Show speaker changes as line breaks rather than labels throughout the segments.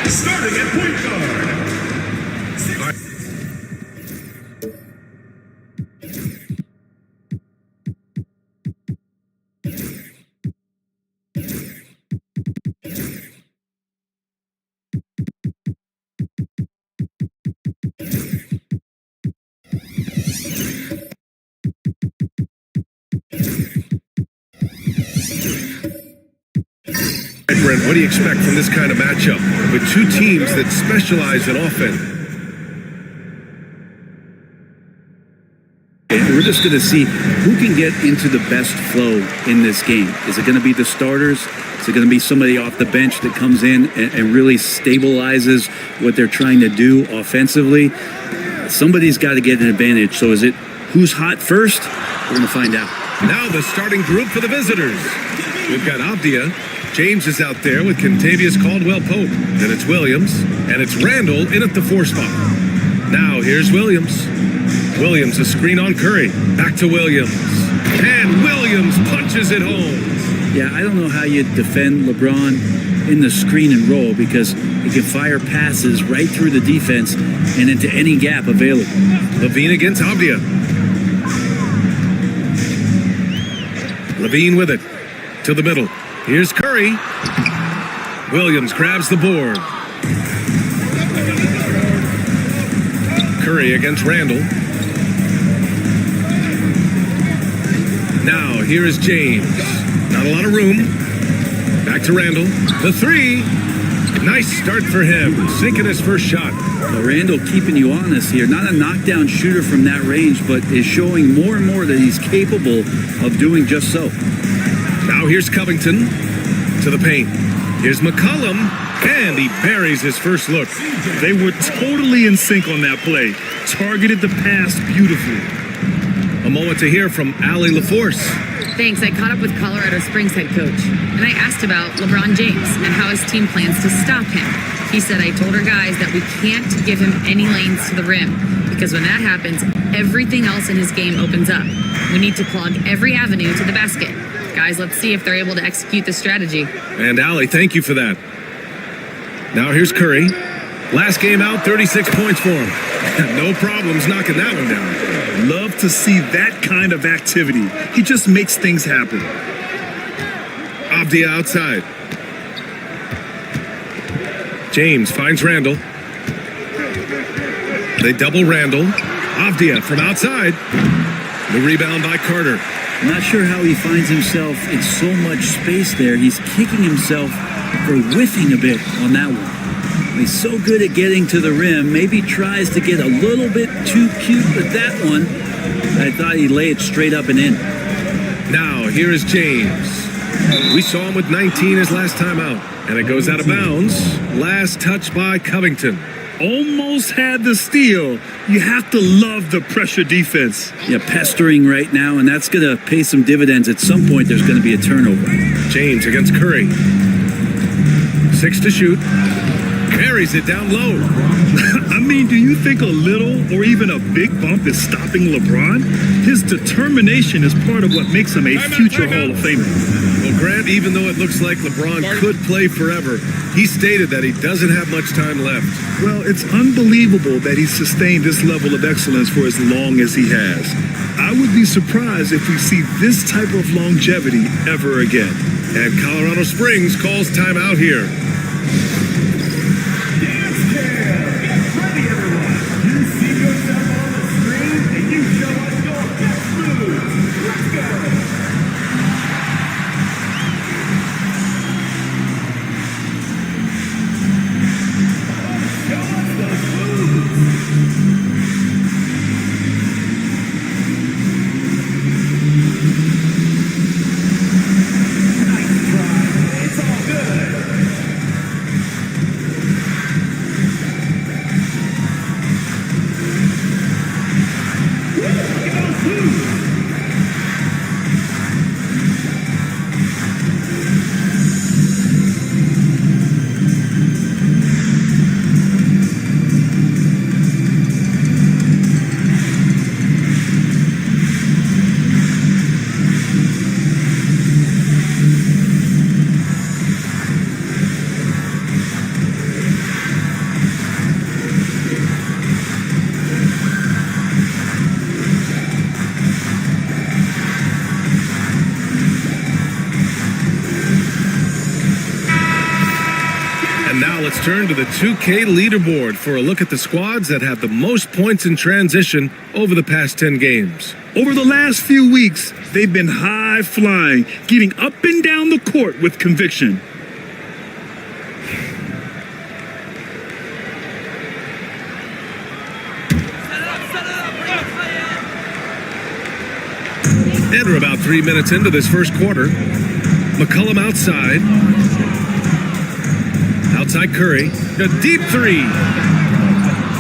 Starting at point guard.
Brent, what do you expect from this kind of matchup with two teams that specialize in offense?
We're just going to see who can get into the best flow in this game. Is it going to be the starters? Is it going to be somebody off the bench that comes in and really stabilizes what they're trying to do offensively? Somebody's got to get an advantage. So is it who's hot first? We're going to find out.
Now the starting group for the visitors. We've got Abdia. James is out there with Contavious Caldwell-Pope. Then it's Williams. And it's Randall in at the 4 spot. Now here's Williams. Williams, a screen on Curry. Back to Williams. And Williams punches it home.
Yeah, I don't know how you defend LeBron in the screen and roll because he can fire passes right through the defense and into any gap available.
Levine against Abdia. Levine with it. To the middle. Here's Curry. Williams grabs the board. Curry against Randall. Now, here is James. Not a lot of room. Back to Randall. The 3. Nice start for him. Sinking his first shot.
Well, Randall keeping you honest here. Not a knockdown shooter from that range, but is showing more and more that he's capable of doing just so.
Now here's Covington to the paint. Here's McCollum, and he buries his first look.
They were totally in sync on that play. Targeted the pass beautifully.
A moment to hear from Allie LaForce.
Thanks. I caught up with Colorado Springs head coach, and I asked about LeBron James and how his team plans to stop him. He said, I told our guys that we can't give him any lanes to the rim, because when that happens, everything else in his game opens up. We need to clog every avenue to the basket. Guys, let's see if they're able to execute the strategy.
And Allie, thank you for that. Now here's Curry. Last game out, 36 points for him. No problems knocking that one down.
Love to see that kind of activity. He just makes things happen.
Abdia outside. James finds Randall. They double Randall. Abdia from outside. The rebound by Carter.
I'm not sure how he finds himself in so much space there. He's kicking himself for whiffing a bit on that one. He's so good at getting to the rim. Maybe tries to get a little bit too cute with that one. I thought he'd lay it straight up and in.
Now, here is James. We saw him with 19 his last time out. And it goes out of bounds. Last touch by Covington.
Almost had the steal. You have to love the pressure defense.
Yeah, pestering right now, and that's going to pay some dividends. At some point, there's going to be a turnover.
James against Curry. 6 to shoot. Carries it down low.
I mean, do you think a little or even a big bump is stopping LeBron? His determination is part of what makes him a future Hall of Famer.
Well, Grant, even though it looks like LeBron could play forever, he stated that he doesn't have much time left.
Well, it's unbelievable that he's sustained this level of excellence for as long as he has. I would be surprised if we see this type of longevity ever again.
And Colorado Springs calls timeout here. turn to the 2K leaderboard for a look at the squads that have the most points in transition over the past 10 games.
Over the last few weeks, they've been high flying, getting up and down the court with conviction.
And we're about 3 minutes into this first quarter. McCollum outside. Outside Curry. A deep three.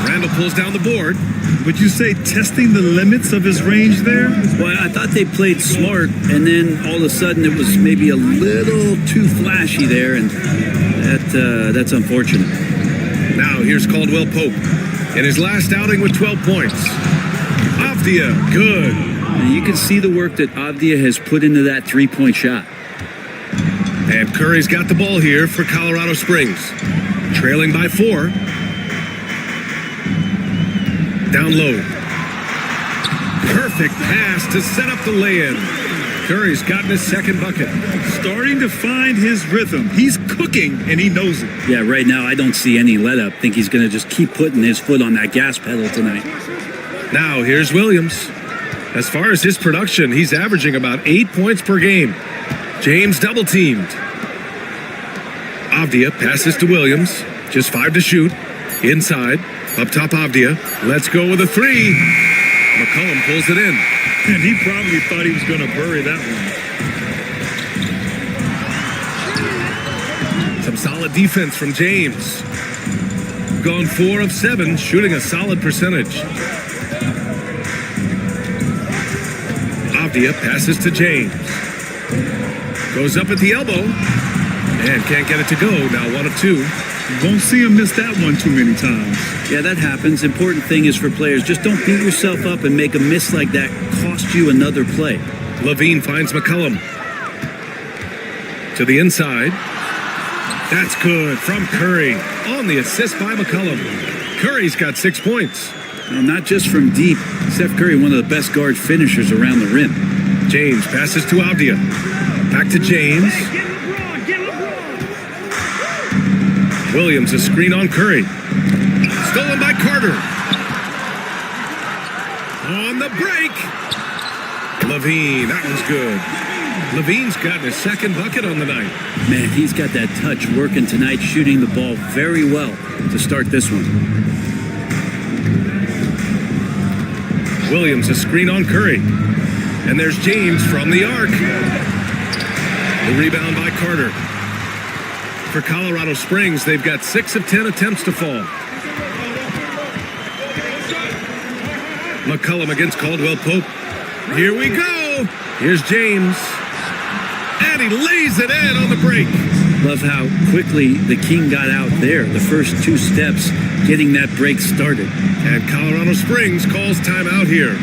Randall pulls down the board.
Would you say testing the limits of his range there?
Well, I thought they played smart, and then all of a sudden it was maybe a little too flashy there, and that's unfortunate.
Now here's Caldwell Pope in his last outing with 12 points. Avdia, good.
And you can see the work that Avdia has put into that three-point shot.
And Curry's got the ball here for Colorado Springs. Trailing by 4. Down low. Perfect pass to set up the lay-in. Curry's gotten his second bucket.
Starting to find his rhythm. He's cooking, and he knows it.
Yeah, right now I don't see any let-up. Think he's going to just keep putting his foot on that gas pedal tonight.
Now here's Williams. As far as his production, he's averaging about 8 points per game. James double-teamed. Avdia passes to Williams. Just 5 to shoot. Inside. Up top, Avdia. Let's go with a 3. McCollum pulls it in.
And he probably thought he was going to bury that one.
Some solid defense from James. Gone 4 of 7, shooting a solid percentage. Avdia passes to James. Goes up at the elbow. And can't get it to go. Now 1 of 2.
Won't see him miss that one too many times.
Yeah, that happens. Important thing is for players, just don't beat yourself up and make a miss like that cost you another play.
Levine finds McCollum. To the inside. That's good from Curry. On the assist by McCollum. Curry's got 6 points.
Now, not just from deep. Steph Curry, one of the best guard finishers around the rim.
James passes to Avdia. Back to James. Williams, a screen on Curry. Stolen by Carter. On the break. Levine, that was good. Levine's gotten his second bucket on the night.
Man, he's got that touch working tonight, shooting the ball very well to start this one.
Williams, a screen on Curry. And there's James from the arc. The rebound by Carter. For Colorado Springs, they've got 6 of 10 attempts to fall. McCollum against Caldwell Pope. Here we go. Here's James. And he lays it in on the break.
Love how quickly the King got out there. The first 2 steps getting that break started.
And Colorado Springs calls timeout here.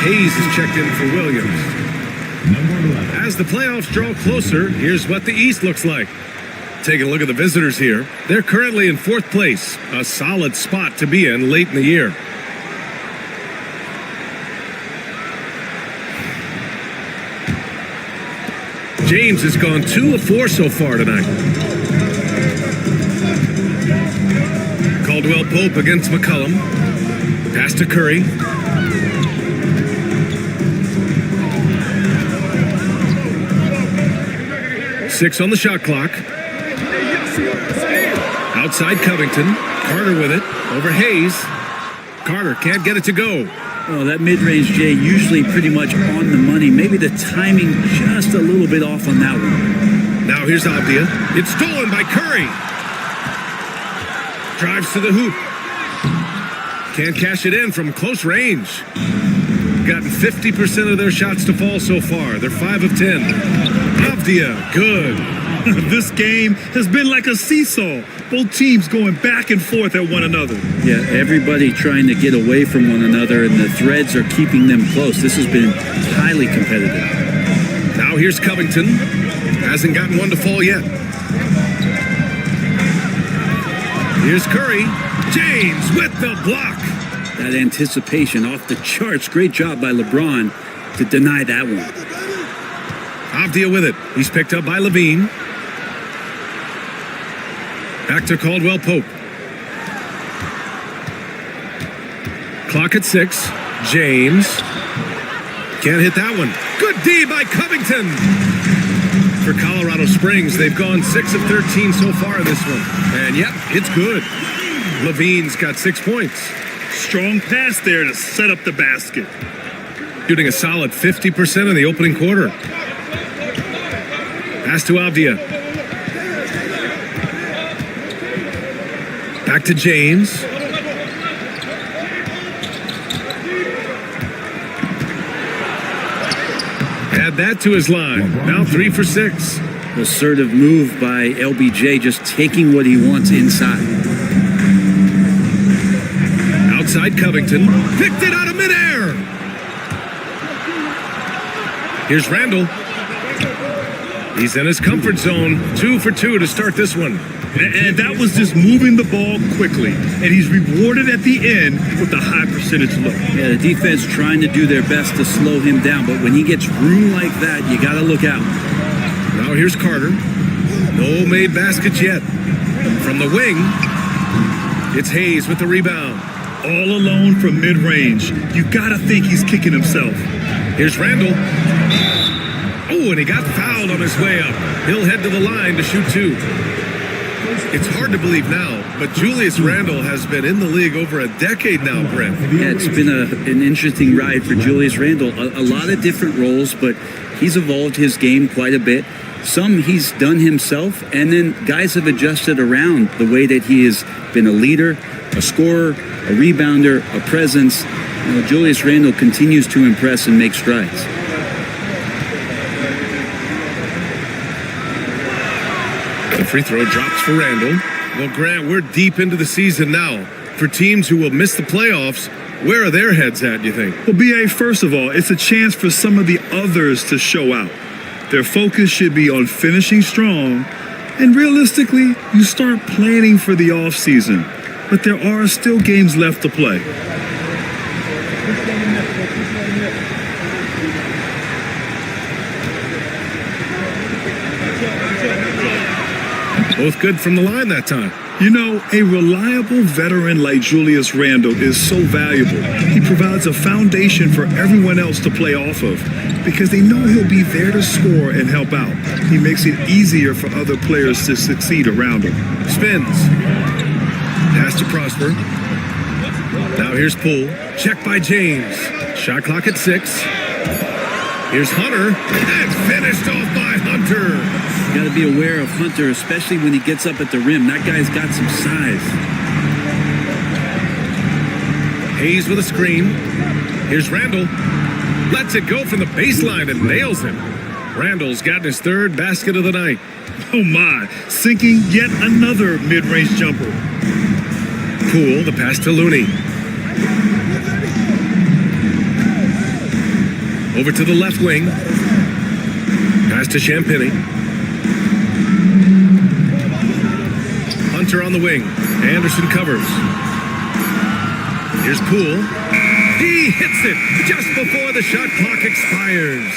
Hayes is checked in for Williams. As the playoffs draw closer, here's what the East looks like. Taking a look at the visitors here. They're currently in 4th place, a solid spot to be in late in the year. James has gone 2 of 4 so far tonight. Caldwell Pope against McCollum. Pass to Curry. Six on the shot clock. Outside Covington. Carter with it. Over Hayes. Carter can't get it to go.
Oh, that mid-range, Jay, usually pretty much on the money. Maybe the timing just a little bit off on that one.
Now here's Avdia. It's stolen by Curry. Drives to the hoop. Can't cash it in from close range. Gotten 50% of their shots to fall so far. They're 5 of 10. Avdia, good.
This game has been like a seesaw. Both teams going back and forth at one another.
Yeah, everybody trying to get away from one another, and the threads are keeping them close. This has been highly competitive.
Now here's Covington. Hasn't gotten one to fall yet. Here's Curry. James with the block.
That anticipation off the charts. Great job by LeBron to deny that one.
Avdia with it. He's picked up by Levine. Back to Caldwell Pope. Clock at 6. James. Can't hit that one. Good D by Covington. For Colorado Springs, they've gone 6 of 13 so far in this one. And yep, it's good. Levine's got 6 points.
Strong pass there to set up the basket.
Shooting a solid 50% in the opening quarter. Pass to Avdia. Back to James. Add that to his line. Now 3 for 6.
Assertive move by LBJ, just taking what he wants inside.
Outside Covington. Picked it out of midair. Here's Randall. He's in his comfort zone. 2 for 2 to start this one.
And that was just moving the ball quickly. And he's rewarded at the end with a high percentage look.
Yeah, the defense trying to do their best to slow him down, but when he gets room like that, you got to look out.
Now here's Carter. No made baskets yet. From the wing, it's Hayes with the rebound.
All alone from mid-range. You got to think he's kicking himself.
Here's Randall. Oh, and he got fouled on his way up. He'll head to the line to shoot 2. It's hard to believe now, but Julius Randle has been in the league over a decade now, Brent.
Yeah, it's been an interesting ride for Julius Randle. A lot of different roles, but he's evolved his game quite a bit. Some he's done himself, and then guys have adjusted around the way that he has been a leader, a scorer, a rebounder, a presence. You know, Julius Randle continues to impress and make strides.
The free throw drops for Randall. Well, Grant, we're deep into the season now. For teams who will miss the playoffs, where are their heads at, do you think?
Well, BA, first of all, it's a chance for some of the others to show out. Their focus should be on finishing strong. And realistically, you start planning for the offseason. But there are still games left to play.
Both good from the line that time.
You know, a reliable veteran like Julius Randle is so valuable. He provides a foundation for everyone else to play off of because they know he'll be there to score and help out. He makes it easier for other players to succeed around him.
Spins. Pass to Prosper. Now here's Poole. Check by James. Shot clock at 6. Here's Hunter. That's finished off by Hunter.
Got to be aware of Hunter, especially when he gets up at the rim. That guy's got some size.
Hayes with a screen. Here's Randall. Lets it go from the baseline and nails him. Randall's gotten his 3rd basket of the night.
Oh my, sinking yet another mid-range jumper.
Poole, the pass to Looney. Over to the left wing. Pass to Champagny. Hunter on the wing. Anderson covers. Here's Poole. He hits it just before the shot clock expires.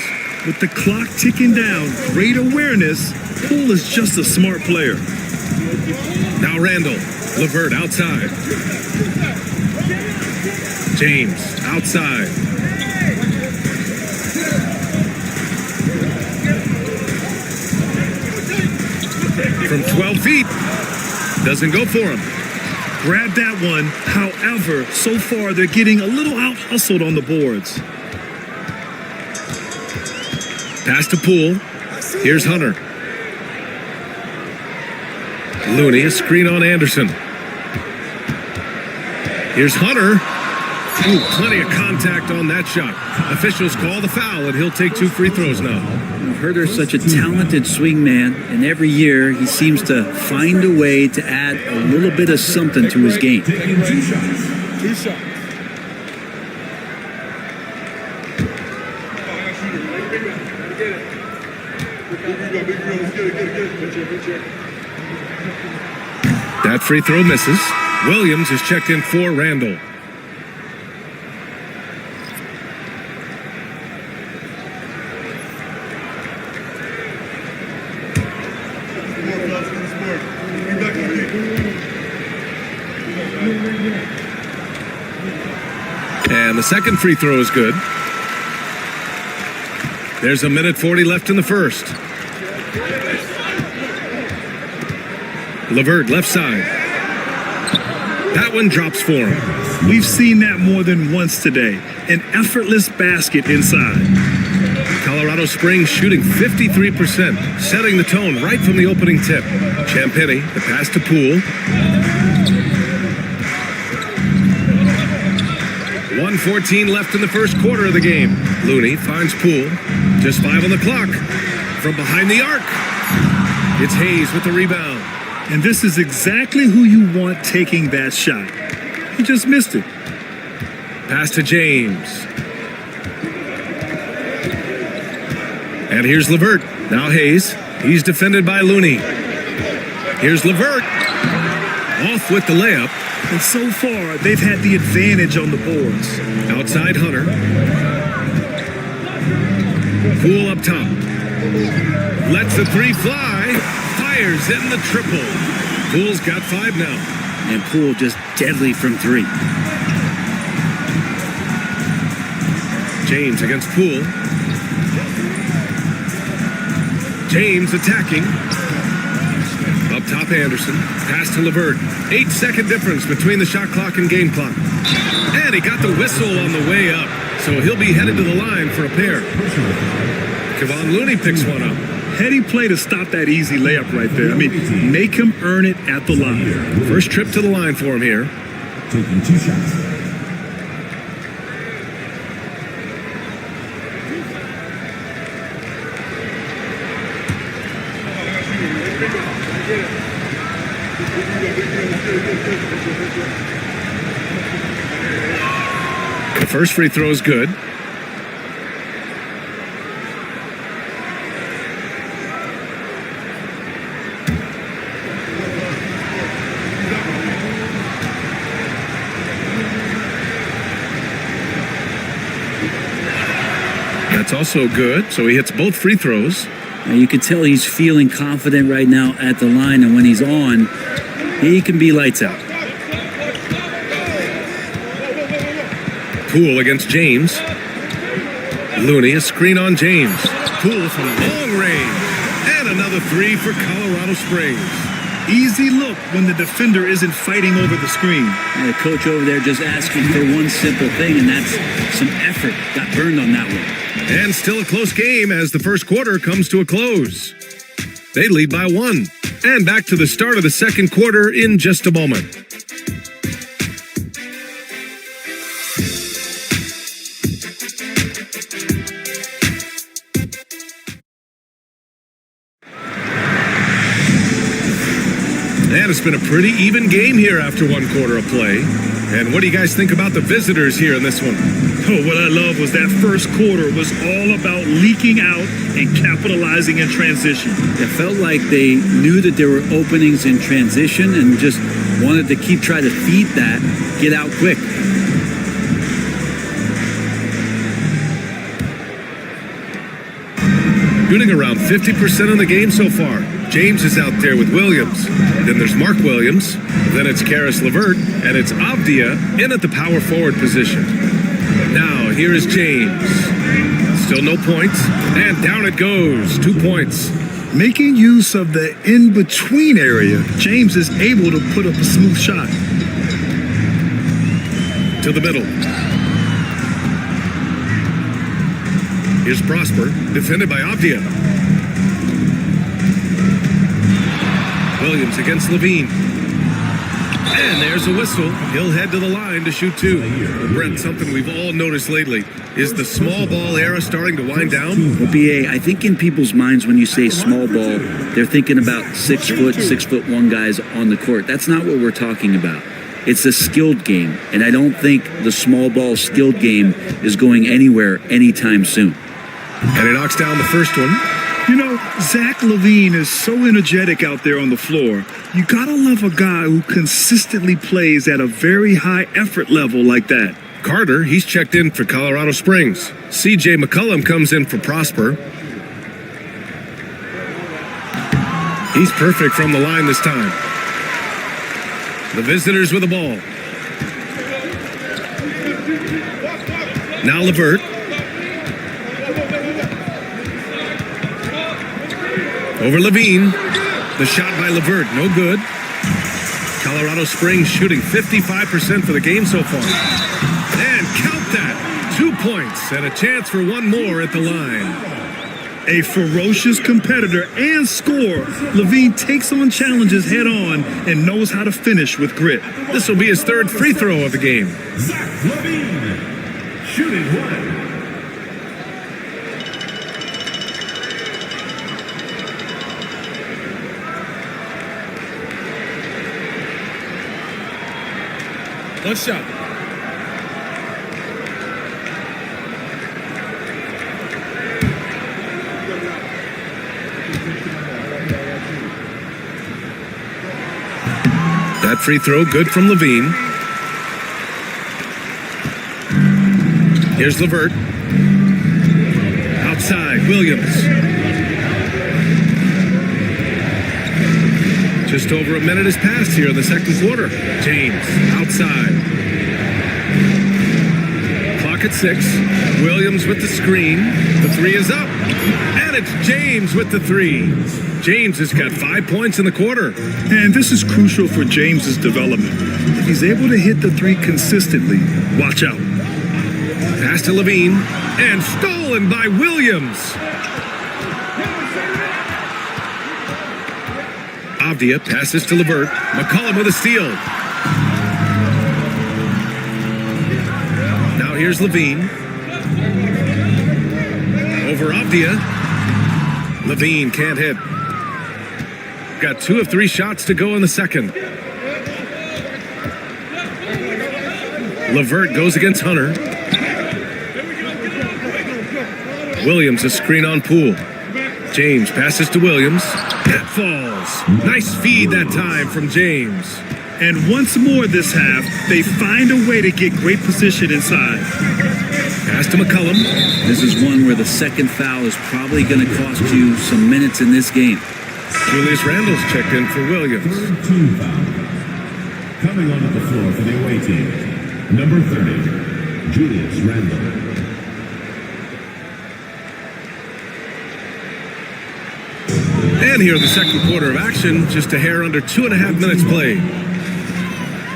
With the clock ticking down, great awareness. Poole is just a smart player.
Now Randall. LeVert outside. James outside. From 12 feet. Doesn't go for him.
Grab that one. However, so far they're getting a little out-hustled on the boards.
Pass to Poole. Here's Hunter. Looney, a screen on Anderson. Here's Hunter. Ooh, plenty of contact on that shot. Officials call the foul, and he'll take 2 free throws now.
Herter's such a talented swing man, and every year he seems to find a way to add a little bit of something to his game.
Two shots.
That free throw misses. Williams is checked in for Randall. And the second free throw is good. There's a minute 40 left in the first. LeVert left side. That one drops for him.
We've seen that more than once today. An effortless basket inside.
Colorado Springs shooting 53%, setting the tone right from the opening tip. Champagny, the pass to Poole. 1:14 left in the first quarter of the game. Looney finds Poole. Just 5 on the clock. From behind the arc. It's Hayes with the rebound.
And this is exactly who you want taking that shot. He just missed it.
Pass to James. And here's LeVert. Now Hayes. He's defended by Looney. Here's LeVert. Off with the layup.
And so far, they've had the advantage on the boards.
Outside Hunter. Poole up top. Lets the 3 fly. Fires in the triple. Poole's got 5 now.
And Poole just deadly from 3.
James against Poole. James attacking. Up top Anderson. Pass to LeVert. 8-second difference between the shot clock and game clock. And he got the whistle on the way up. So he'll be headed to the line for a pair. Kevon Looney picks one up.
Heady play to stop that easy layup right there. I mean, make him earn it at the line.
First trip to the line for him here.
Taking 2 shots.
The first free throw is good. That's also good, so he hits both free throws.
Now you can tell he's feeling confident right now at the line, and when he's on, he can be lights out.
Poole against James. Looney, a screen on James. Poole from long range. And another 3 for Colorado Springs.
Easy look when the defender isn't fighting over the screen.
And the coach over there just asking for one simple thing, and that's some effort. Got burned on that one.
And still a close game as the first quarter comes to a close. They lead by 1. And back to the start of the second quarter in just a moment. And it's been a pretty even game here after 1 quarter of play. And what do you guys think about the visitors here in this one?
Oh, what I love was that first quarter was all about leaking out and capitalizing in transition.
It felt like they knew that there were openings in transition and just wanted to keep trying to feed that, get out quick.
Shooting around 50% in the game so far. James is out there with Williams. Then there's Mark Williams. Then it's Karis LeVert. And it's Avdia in at the power forward position. Now, here is James. Still no points. And down it goes. 2 points.
Making use of the in-between area, James is able to put up a smooth shot.
To the middle. Here's Prosper, defended by Avdia. Williams against Levine. And there's a whistle. He'll head to the line to shoot 2. Well, Brent, something we've all noticed lately. Is the small ball era starting to wind down?
Well, BA, I think in people's minds when you say small ball, they're thinking about 6 foot, 6'1" guys on the court. That's not what we're talking about. It's a skilled game, and I don't think the small ball skilled game is going anywhere anytime soon.
And he knocks down the first one.
You know, Zach LaVine is so energetic out there on the floor. You gotta love a guy who consistently plays at a very high effort level like that.
Carter, he's checked in for Colorado Springs. CJ McCollum comes in for Prosper. He's perfect from the line this time. The visitors with the ball. Now LeVert. Over Levine. The shot by LeVert, no good. Colorado Springs shooting 55% for the game so far. And count that. 2 points and a chance for one more at the line.
A ferocious competitor and scorer, Levine takes on challenges head on and knows how to finish with grit.
This will be his 3rd free throw of the game.
Zach Levine, shooting 1. One shot.
That free throw good from Levine. Here's LeVert. Outside, Williams. Just over a minute has passed here in the second quarter. James, outside. Clock at 6. Williams with the screen. The 3 is up. And it's James with the 3. James has got 5 points in the quarter.
And this is crucial for James's development. If he's able to hit the 3 consistently, watch out.
Pass to Levine. And stolen by Williams. Avdia passes to LeVert. McCollum with a steal. Now here's Levine. Over Avdia. Levine can't hit. Got 2 of 3 shots to go in the second. LeVert goes against Hunter. Williams a screen on Poole. James passes to Williams. That falls. Nice feed that time from James.
And once more this half, they find a way to get great position inside.
Pass to McCollum.
This is one where the second foul is probably going to cost you some minutes in this game.
Julius Randle's checked in for Williams.
Third team foul. Coming onto the floor for the away team, number 30, Julius Randle.
And here in the second quarter of action, just a hair under 2.5 minutes played.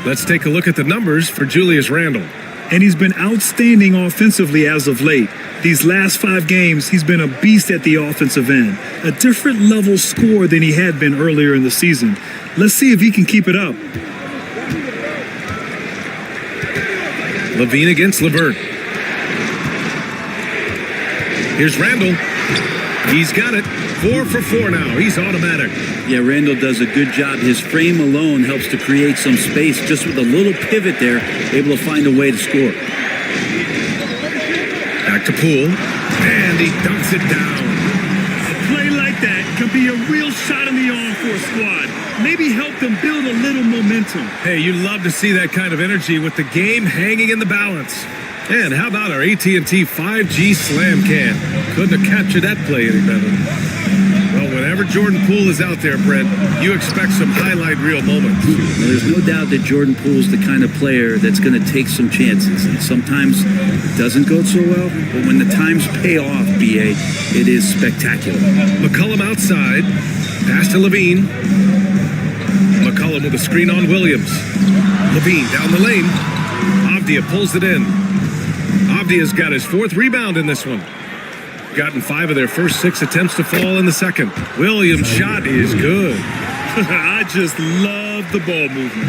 Let's take a look at the numbers for Julius Randle.
And he's been outstanding offensively as of late. These last 5 games, he's been a beast at the offensive end. A different level scorer than he had been earlier in the season. Let's see if he can keep it up.
Levine against LeVert. Here's Randle. He's got it. 4 for 4 now. He's automatic.
Yeah, Randle does a good job. His frame alone helps to create some space. Just with a little pivot there, able to find a way to score.
Back to Poole. And he dunks it down.
A play like that can be a real shot in the arm for a squad. Maybe help them build a little momentum.
Hey, you love to see that kind of energy with the game hanging in the balance. And how about our AT&T 5G Slam Can? Couldn't have captured that play any better. Well, when Whenever Jordan Poole is out there, Brent, you expect some highlight reel moments.
Well, there's no doubt that Jordan Poole's the kind of player that's going to take some chances. And sometimes it doesn't go so well, but when the times pay off, BA, it is spectacular.
McCollum outside. Pass to Levine. McCollum with a screen on Williams. Levine down the lane. Avdia pulls it in. Avdia's got his 4th rebound in this one. Gotten 5 of their first 6 attempts to fall in the second. Williams' shot is good.
I just love the ball movement.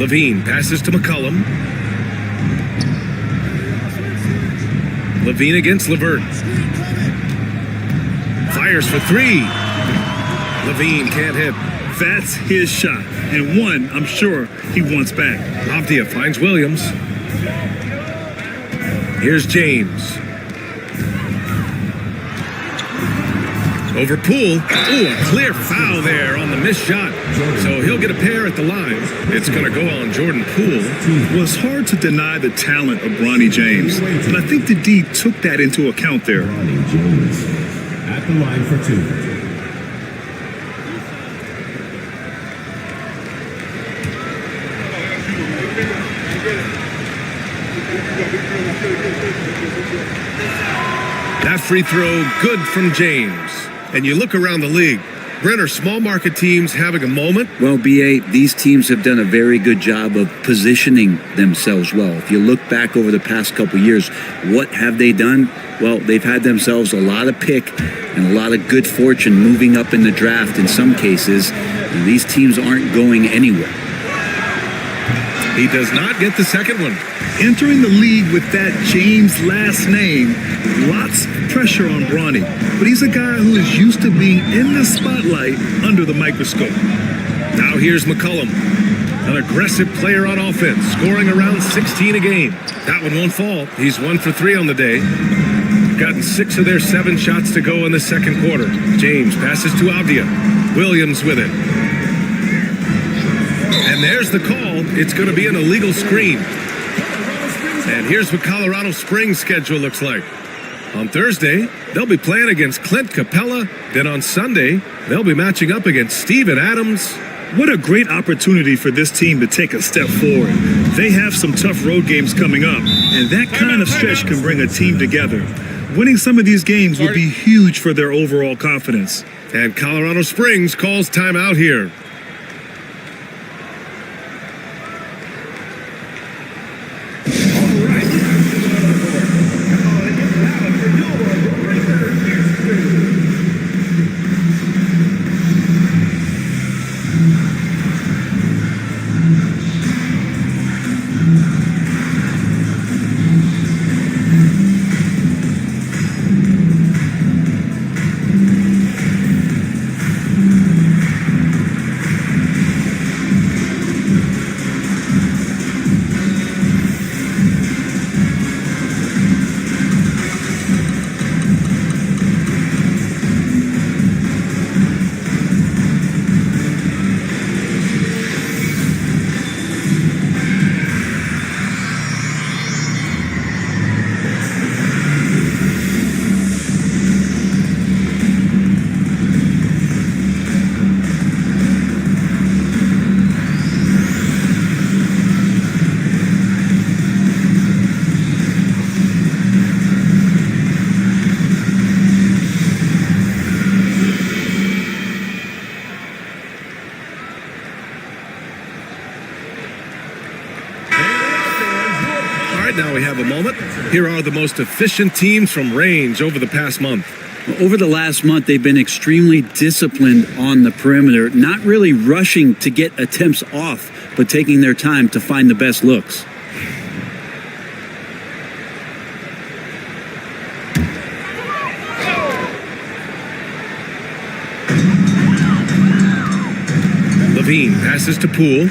Levine passes to McCollum. Levine against Levert. Fires for 3. Levine can't hit.
That's his shot, and one I'm sure he wants back.
Avdia finds Williams. Here's James. Over Poole. Ooh, a clear foul there on the missed shot. So he'll get a pair at the line. It's going to go on Jordan Poole.
Well, it's hard to deny the talent of Bronny James, but I think the D took that into account there.
Bronny James at the line for 2.
That free throw, good from James. And you look around the league. Brent, are small market teams having a moment?
Well, BA, these teams have done a very good job of positioning themselves well. If you look back over the past couple years, what have they done? Well, they've had themselves a lot of pick and a lot of good fortune moving up in the draft in some cases. And these teams aren't going anywhere.
He does not get the second one.
Entering the league with that James last name, lots of pressure on Bronny. But he's a guy who is used to being in the spotlight under the microscope.
Now here's McCollum, an aggressive player on offense, scoring around 16 a game. That one won't fall. He's 1 for 3 on the day. Gotten 6 of their 7 shots to go in the second quarter. James passes to Avdia. Williams with it. And there's the call. It's going to be an illegal screen. And here's what Colorado Springs' schedule looks like. On Thursday, they'll be playing against Clint Capella. Then on Sunday, they'll be matching up against Steven Adams.
What a great opportunity for this team to take a step forward. They have some tough road games coming up, and that kind of stretch can bring a team together. Winning some of these games would be huge for their overall confidence.
And Colorado Springs calls timeout here. Now we have a moment. Here are the most efficient teams from range over the past month.
Over the last month, they've been extremely disciplined on the perimeter, not really rushing to get attempts off, but taking their time to find the best looks.
Levine passes to Poole.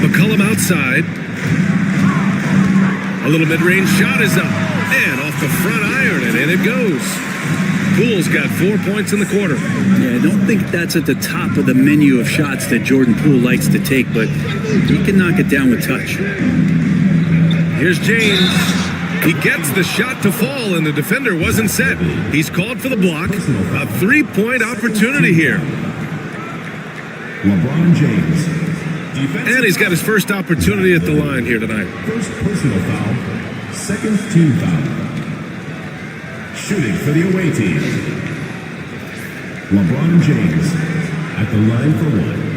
McCollum outside. A little mid-range shot is up. And off the front iron, and in it goes. Poole's got 4 points in the quarter.
Yeah, I don't think that's at the top of the menu of shots that Jordan Poole likes to take, but he can knock it down with touch.
Here's James. He gets the shot to fall, and the defender wasn't set. He's called for the block. A three-point opportunity here.
LeBron James.
And he's got his first opportunity at the line here tonight.
First personal foul. Second team foul. Shooting for the away team. LeBron James at the line for one.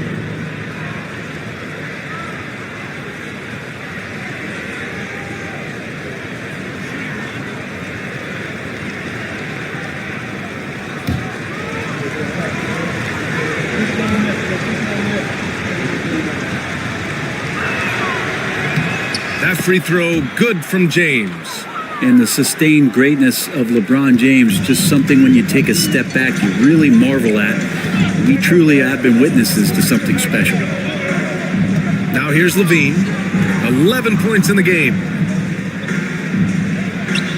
That free throw, good from James.
And the sustained greatness of LeBron James, just something when you take a step back, you really marvel at. We truly have been witnesses to something special.
Now here's Levine. 11 points in the game.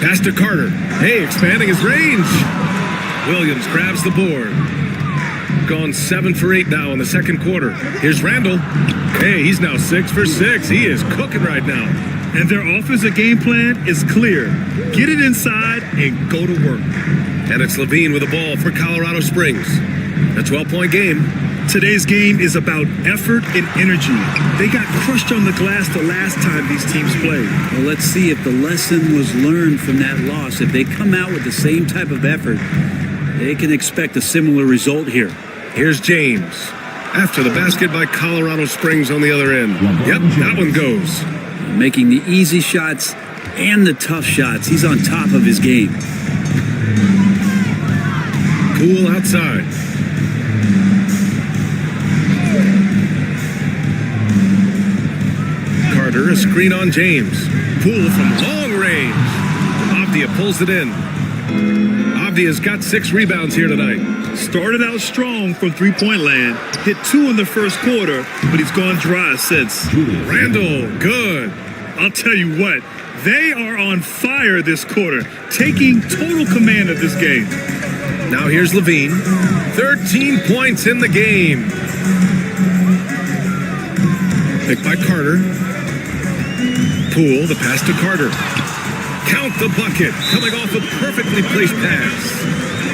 Pass to Carter. Hey, expanding his range. Williams grabs the board. Gone 7 for 8 now in the second quarter. Here's Randall. Hey, he's now 6 for 6. He is cooking right now.
And their offensive game plan is clear. Get it inside and go to work.
And it's Levine with the ball for Colorado Springs. A 12-point game.
Today's game is about effort and energy. They got crushed on the glass the last time these teams played.
Well, let's see if the lesson was learned from that loss. If they come out with the same type of effort, they can expect a similar result here.
Here's James. After the basket by Colorado Springs on the other end. Yep, that one goes.
Making the easy shots and the tough shots. He's on top of his game.
Poole outside. Carter, a screen on James. Poole from long range. Avdia pulls it in. Avdia's got 6 rebounds here tonight.
Started out strong from three-point land. Hit 2 in the first quarter, but he's gone dry since.
Randall, good.
I'll tell you what, they are on fire this quarter, taking total command of this game.
Now here's Levine. 13 points in the game. Picked by Carter. Poole, the pass to Carter. Count the bucket, coming off a perfectly placed pass.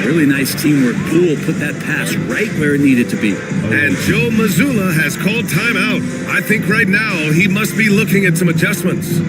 Really nice teamwork. Poole put that pass right where it needed to be.
And Joe Mazzulla has called timeout. I think right now he must be looking at some adjustments.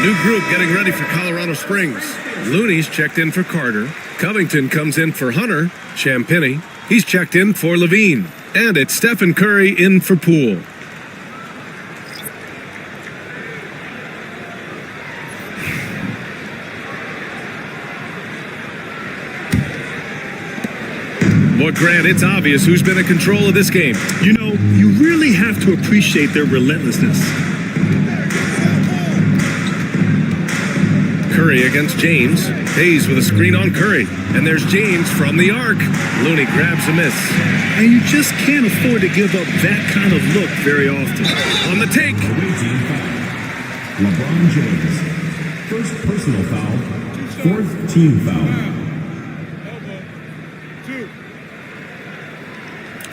New group getting ready for Colorado Springs. Looney's checked in for Carter. Covington comes in for Hunter. Champagny, he's checked in for Levine. And it's Stephen Curry in for Poole. Boy, Grant, it's obvious who's been in control of this game.
You know, you really have to appreciate their relentlessness.
Curry against James. Hayes with a screen on Curry. And there's James from the arc. Looney grabs a miss.
And you just can't afford to give up that kind of look very often.
On the take.
LeBron James. First personal foul. Fourth team foul.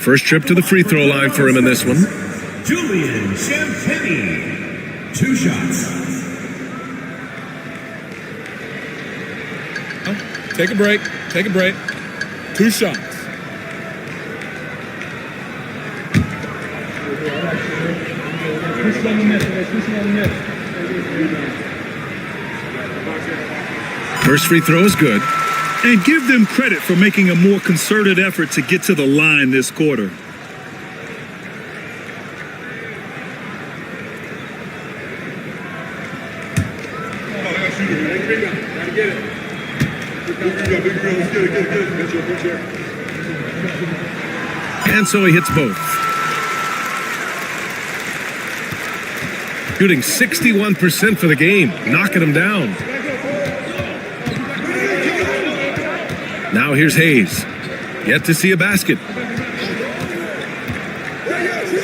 First trip to the free throw line for him in this one.
Julian Champagny. 2 shots.
Take a break. Take a break. 2 shots.
First free throw is good.
And give them credit for making a more concerted effort to get to the line this quarter.
And so he hits both. Shooting 61% for the game, knocking him down. Now here's Hayes. Yet to see a basket.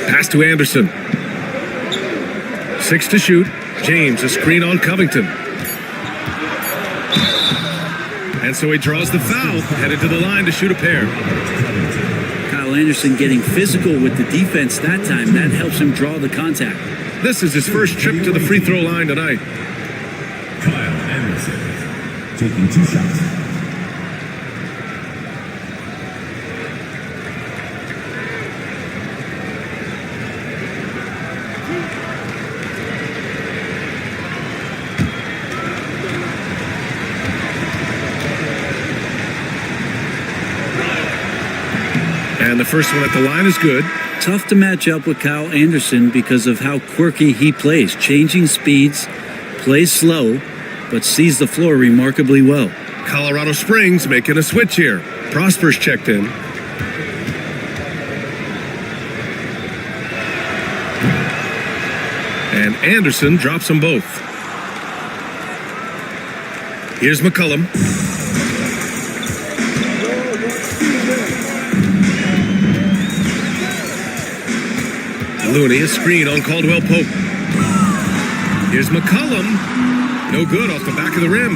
Pass to Anderson. 6 to shoot. James, a screen on Covington. And so he draws the foul, headed to the line to shoot a pair.
Kyle Anderson getting physical with the defense that time. That helps him draw the contact.
This is his first trip to the free throw line tonight.
Kyle Anderson taking 2 shots.
And the first one at the line is good.
Tough to match up with Kyle Anderson because of how quirky he plays. Changing speeds, plays slow, but sees the floor remarkably well.
Colorado Springs making a switch here. Prosper's checked in. And Anderson drops them both. Here's McCollum. Looney, a screen on Caldwell Pope. Here's McCollum. No good off the back of the rim.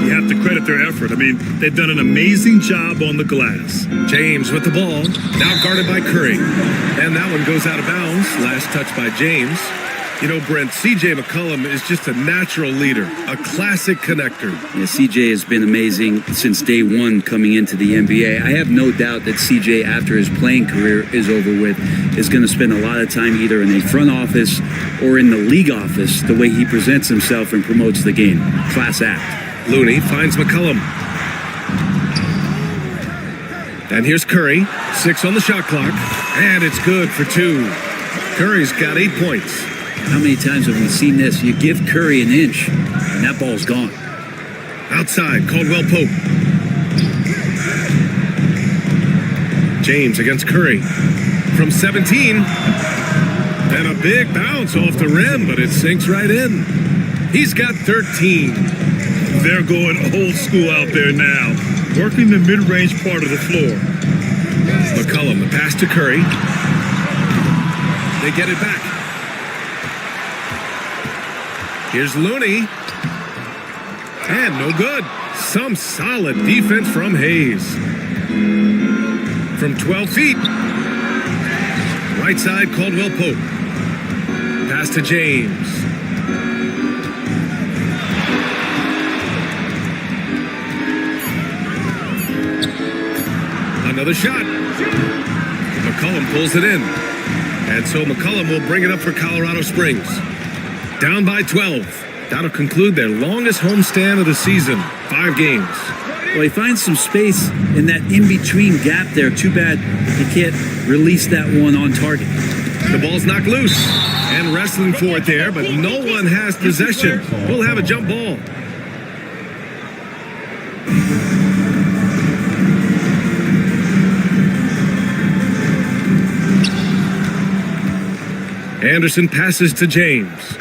You have to credit their effort. I mean, they've done an amazing job on the glass.
James with the ball. Now guarded by Curry. And that one goes out of bounds. Last touch by James. You know, Brent, C.J. McCollum is just a natural leader, a classic connector.
Yeah, CJ has been amazing since day one coming into the NBA. I have no doubt that CJ, after his playing career is over with, is going to spend a lot of time either in the front office or in the league office, the way he presents himself and promotes the game. Class act.
Looney finds McCollum. And here's Curry. 6 on the shot clock. And it's good for 2. Curry's got 8 points.
How many times have we seen this? You give Curry an inch, and that ball's gone.
Outside, Caldwell Pope. James against Curry. From 17. And a big bounce off the rim, but it sinks right in. He's got 13.
They're going old school out there now, working the mid-range part of the floor.
McCollum, the pass to Curry. They get it back. Here's Looney. And no good. Some solid defense from Hayes. From 12 feet. Right side, Caldwell Pope. Pass to James. Another shot. McCollum pulls it in. And so McCollum will bring it up for Colorado Springs. Down by 12. That'll conclude their longest homestand of the season. 5 games.
Well, he finds some space in that in-between gap there. Too bad he can't release that one on target.
The ball's knocked loose. And wrestling for it there, but no one has possession. We'll have a jump ball. Anderson passes to James.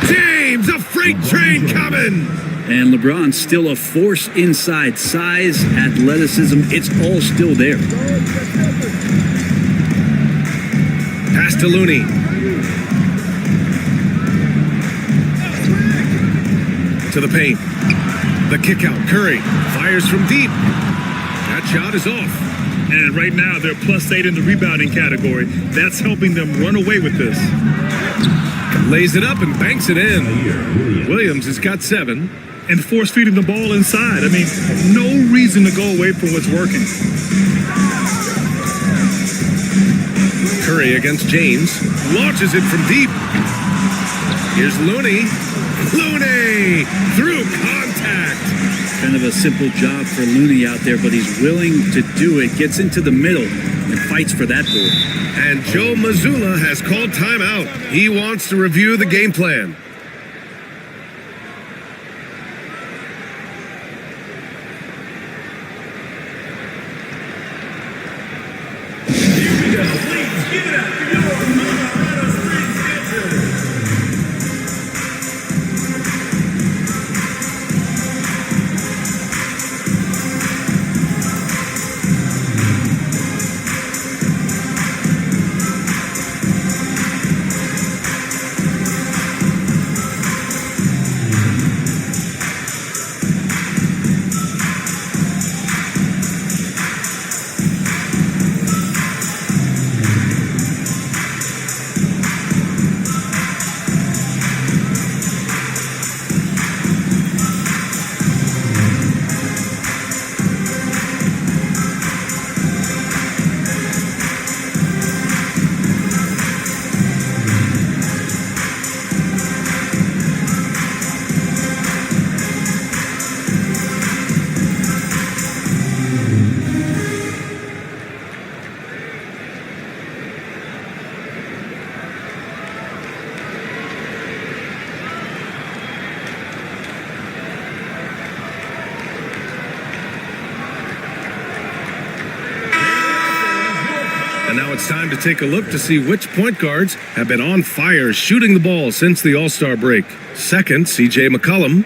James, a freight train coming!
And LeBron's still a force inside. Size, athleticism, it's all still there.
Pass to Looney. To the paint. The kick out. Curry fires from deep. That shot is off.
And right now, they're +8 in the rebounding category. That's helping them run away with this.
Lays it up and banks it in. Williams has got 7.
and force feeding the ball inside. I mean, no reason to go away from what's working.
Curry against James. Launches it from deep. Here's Looney. Looney through contact.
Kind of a simple job for Looney out there, but he's willing to do it. Gets into the middle and fights for that ball.
And Joe Mazzulla has called timeout. He wants to review the game plan. And now it's time to take a look to see which point guards have been on fire shooting the ball since the All-Star break. Second, C.J. McCollum.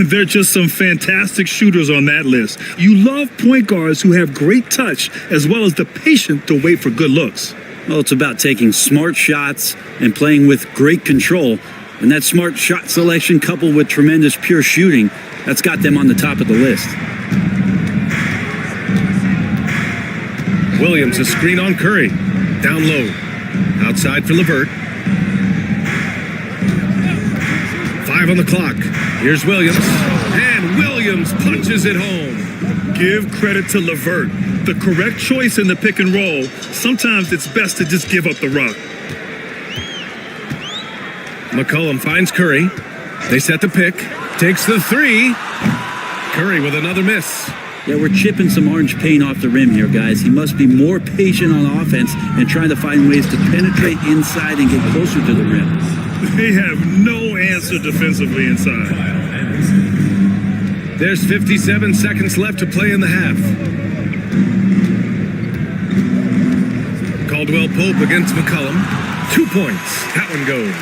There are just some fantastic shooters on that list. You love point guards who have great touch as well as the patience to wait for good looks.
Well, it's about taking smart shots and playing with great control. And that smart shot selection coupled with tremendous pure shooting, that's got them on the top of the list.
Williams, a screen on Curry. Down low. Outside for LeVert. 5 on the clock. Here's Williams. And Williams punches it home.
Give credit to LeVert. The correct choice in the pick and roll. Sometimes it's best to just give up the rock.
McCollum finds Curry. They set the pick. Takes the three. Curry with another miss.
Yeah, we're chipping some orange paint off the rim here, guys. He must be more patient on offense and trying to find ways to penetrate inside and get closer to the rim.
They have no answer defensively inside.
There's 57 seconds left to play in the half. Caldwell Pope against McCollum. 2 points. That one goes.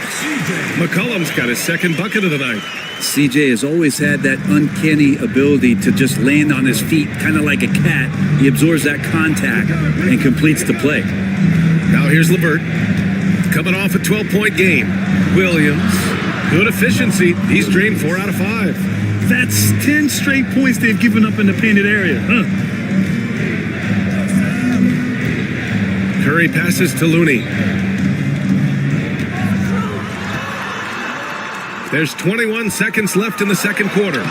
McCollum's got his second bucket of the night.
CJ has always had that uncanny ability to just land on his feet, kind of like a cat. He absorbs that contact and completes the play.
Now here's LeVert. Coming off a 12-point game. Williams. Good efficiency. He's drained 4 out of 5.
That's 10 straight points they've given up in the painted area, huh?
Curry passes to Looney. There's 21 seconds left in the second quarter.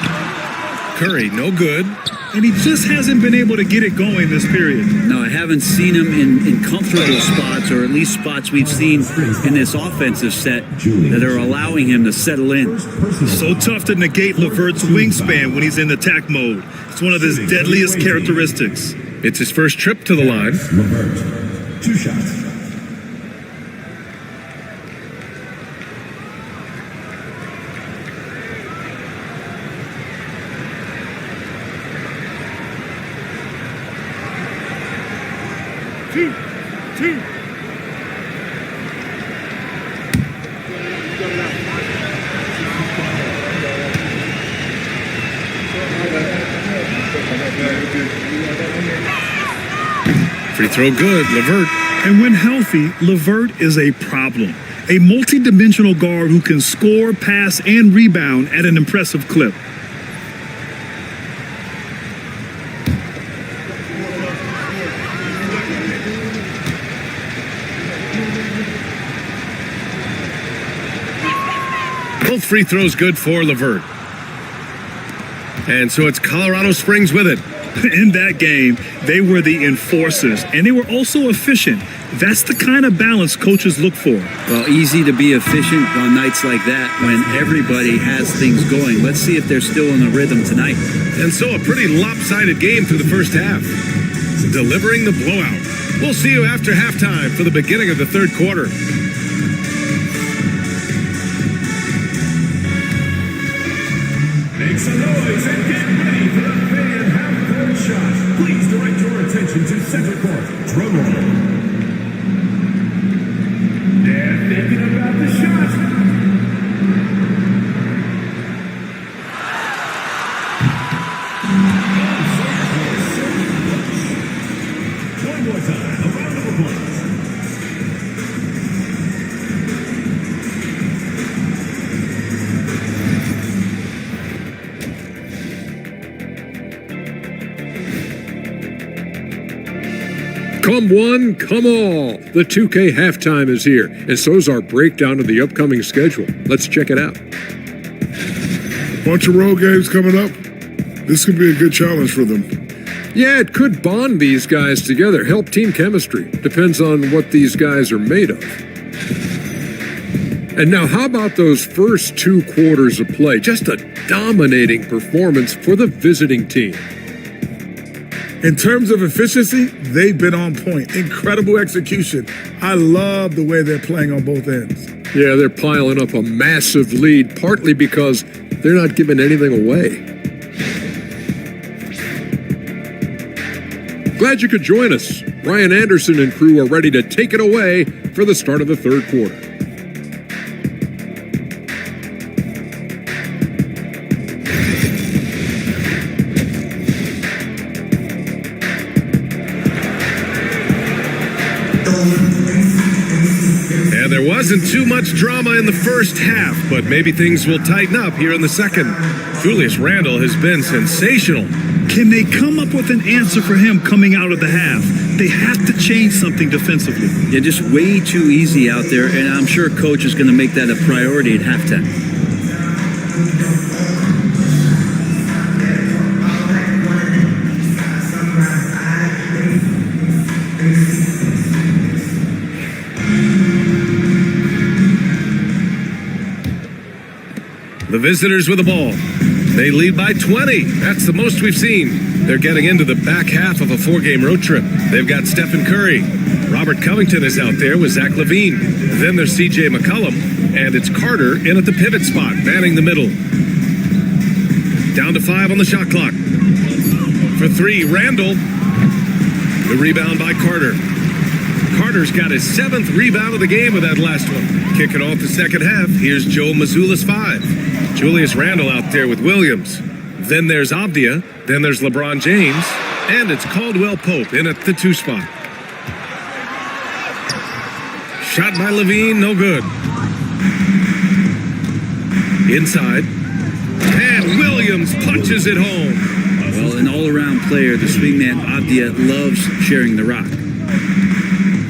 Curry, no good.
And he just hasn't been able to get it going this period.
No, I haven't seen him in comfortable spots, or at least spots we've seen in this offensive set that are allowing him to settle in.
So tough to negate LeVert's wingspan when he's in attack mode. It's one of his deadliest characteristics.
It's his first trip to the line.
LeVert, 2 shots.
Two.
Free throw good, LeVert.
And when healthy, LeVert is a problem. A multi-dimensional guard who can score, pass, and rebound at an impressive clip.
Both free throws good for LeVert. And so it's Colorado Springs with it.
In that game, they were the enforcers, and they were also efficient. That's the kind of balance coaches look for.
Well, easy to be efficient on nights like that when everybody has things going. Let's see if they're still in the rhythm tonight.
And so a pretty lopsided game through the first half. Delivering the blowout. We'll see you after halftime for the beginning of the third quarter.
Make some noise and get ready for the fan half-court shot. Please direct your attention to center court. Drum roll. They're thinking about the shot. One more time, a round of applause.
Come one, come all. The 2K halftime is here, and so's our breakdown of the upcoming schedule. Let's check it out.
Bunch of road games coming up. This could be a good challenge for them.
Yeah, it could bond these guys together, help team chemistry. Depends on what these guys are made of. And now, how about those first 2 quarters of play? Just a dominating performance for the visiting team.
In terms of efficiency, they've been on point. Incredible execution. I love the way they're playing on both ends.
Yeah, they're piling up a massive lead, partly because they're not giving anything away. Glad you could join us. Ryan Anderson and crew are ready to take it away for the start of the third quarter.
And there wasn't too much drama in the first half, but maybe things will tighten up here in the second. Julius Randle has been sensational.
Can they come up with an answer for him coming out of the half? They have to change something defensively.
They're just way too easy out there, and I'm sure coach is going to make that a priority at halftime.
The visitors with the ball. They lead by 20. That's the most we've seen. They're getting into the back half of a 4-game road trip. They've got Stephen Curry. Robert Covington is out there with Zach LaVine. Then there's C.J. McCollum. And it's Carter in at the pivot spot, manning the middle. Down to 5 on the shot clock. For 3, Randle. The rebound by Carter. Carter's got his 7th rebound of the game with that last one. Kicking off the second half, here's Joe Mazzulla's 5. Julius Randle out there with Williams. Then there's Avdia. Then there's LeBron James. And it's Caldwell Pope in at the 2 spot. Shot by LaVine, no good. Inside. And Williams punches it home.
Well, an all-around player, the swingman Avdia loves sharing the rock.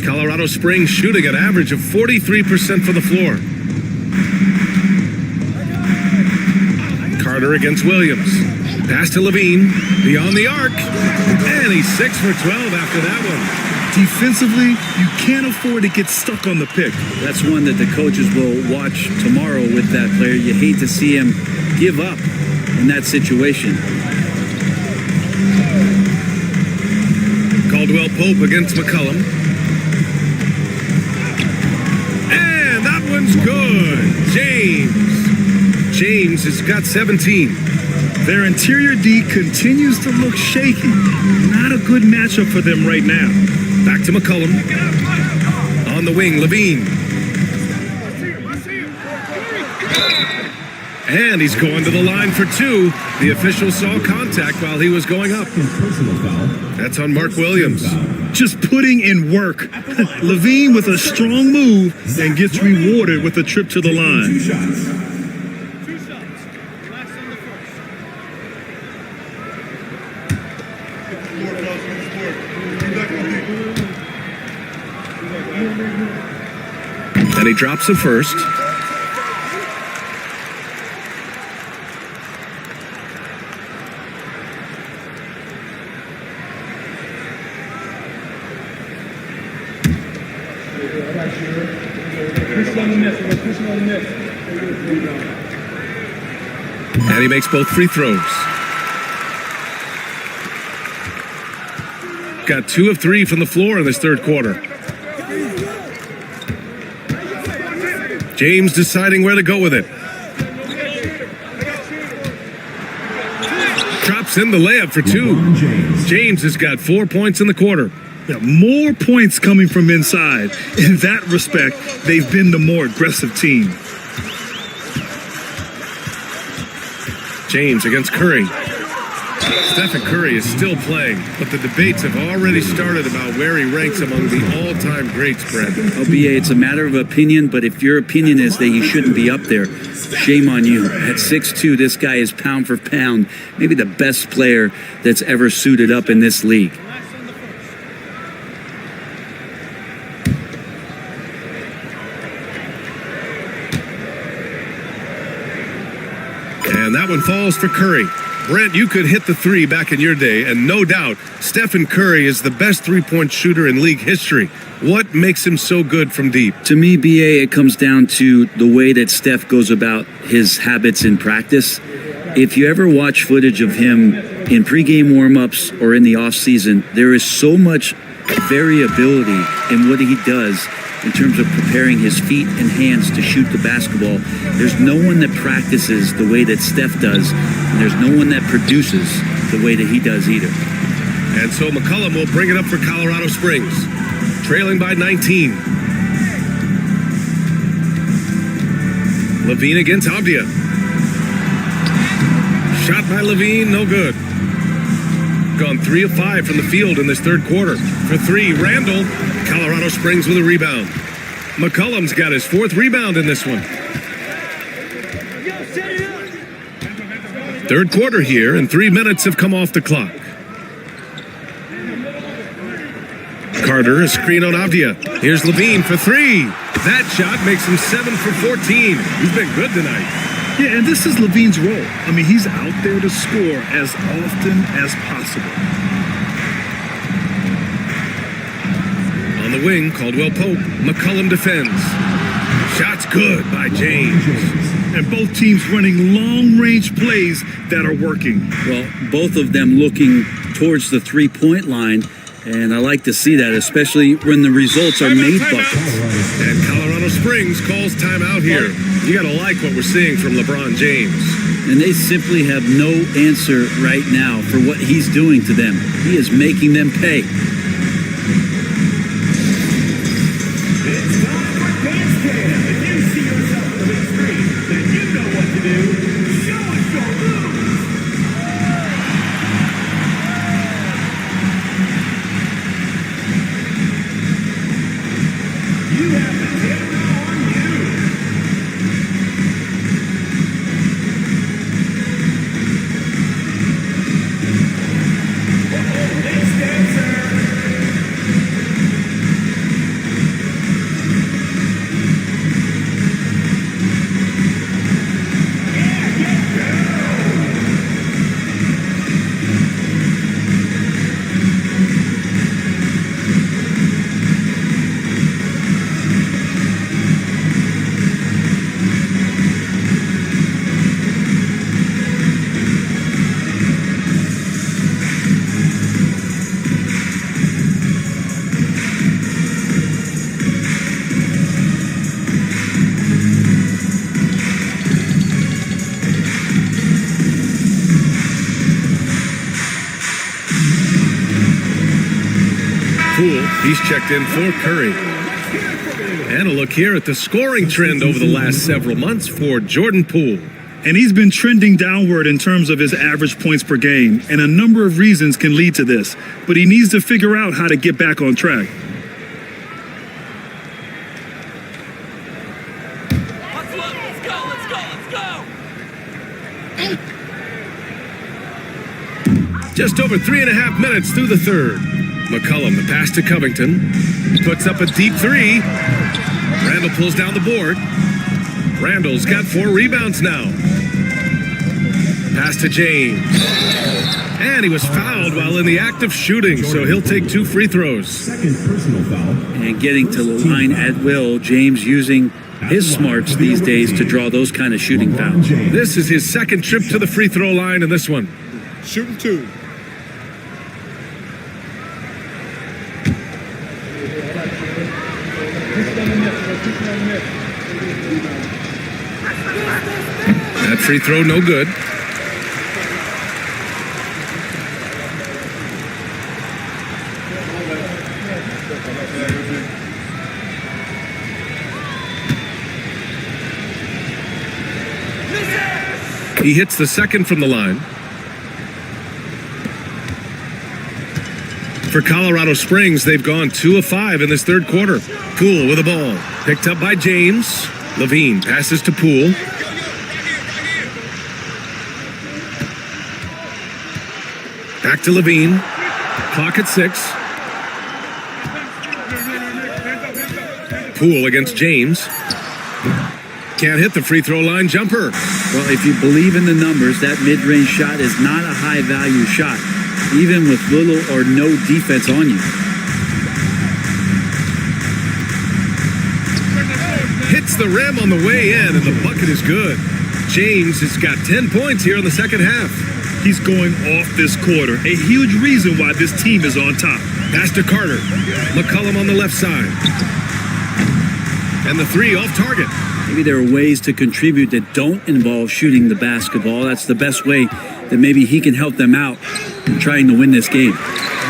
Colorado Springs shooting an average of 43% from the floor. Carter against Williams. Pass to LaVine. Beyond the arc. And he's 6 for 12 after that one.
Defensively, you can't afford to get stuck on the pick.
That's one that the coaches will watch tomorrow with that player. You hate to see him give up in that situation.
Caldwell Pope against McCollum. And that one's good. James has got 17.
Their interior D continues to look shaky. Not a good matchup for them right now.
Back to McCollum. On the wing, LaVine. And he's going to the line for 2. The official saw contact while he was going up. That's on Mark Williams.
Just putting in work. LaVine with a strong move and gets rewarded with a trip to the line.
And he drops the first. And he makes both free throws. Got 2 of 3 from the floor in this third quarter. James deciding where to go with it. Drops in the layup for 2. James has got 4 points in the quarter.
Yeah, more points coming from inside. In that respect, they've been the more aggressive team.
James against Curry. Stephen Curry is still playing, but the debates have already started about where he ranks among the all-time greats, Brent.
OBA, it's a matter of opinion, but if your opinion is that he shouldn't be up there, shame on you. At 6'2", this guy is pound for pound, maybe the best player that's ever suited up in this league.
And that one falls for Curry. Brent, you could hit the 3 back in your day, and no doubt, Stephen Curry is the best three-point shooter in league history. What makes him so good from deep?
To me, BA, it comes down to the way that Steph goes about his habits in practice. If you ever watch footage of him in pregame warm-ups or in the off-season, there is so much variability in what he does in terms of preparing his feet and hands to shoot the basketball. There's no one that practices the way that Steph does, and there's no one that produces the way that he does either.
And so McCollum will bring it up for Colorado Springs, trailing by 19. Levine against Avdia. Shot by Levine, no good. Gone 3 of 5 from the field in this third quarter. For 3, Randall. Colorado Springs with a rebound. McCollum's got his 4th rebound in this one. Third quarter here, and 3 minutes have come off the clock. Carter, a screen on Avdia. Here's Levine for 3. That shot makes him 7 for 14. He's been good tonight.
Yeah, and this is Levine's role. I mean, he's out there to score as often as possible.
On the wing, Caldwell Pope. McCollum defends. Shot's good by James.
And both teams running long-range plays that are working.
Well, both of them looking towards the three-point line, and I like to see that, especially when the results are made buckets.
And Colorado Springs calls timeout here. You got to like what we're seeing from LeBron James.
And they simply have no answer right now for what he's doing to them. He is making them pay.
He's checked in for Curry. And a look here at the scoring trend over the last several months for Jordan Poole.
And he's been trending downward in terms of his average points per game, and a number of reasons can lead to this. But he needs to figure out how to get back on track.
Just over 3.5 minutes through the third. McCollum, the pass to Covington. Puts up a deep 3. Randall pulls down the board. Randall's got 4 rebounds now. Pass to James. And he was fouled while in the act of shooting, so he'll take 2 free throws.
Second personal foul.
And getting to the line at will, James using his smarts these days to draw those kind of shooting fouls.
This is his second trip to the free throw line in this one.
Shooting 2.
That free throw, no good. He hits the second from the line. For Colorado Springs, they've gone 2 of 5 in this third quarter. Poole with the ball. Picked up by James. Levine passes to Poole. Back to Levine. Clock at 6. Poole against James. Can't hit the free throw line jumper.
Well, if you believe in the numbers, that mid-range shot is not a high-value shot, even with little or no defense on you.
Hits the rim on the way in, and the bucket is good. James has got 10 points here in the second half.
He's going off this quarter. A huge reason why this team is on top.
Pass to Carter. McCollum on the left side. And the 3 off target.
Maybe there are ways to contribute that don't involve shooting the basketball. That's the best way that maybe he can help them out in trying to win this game.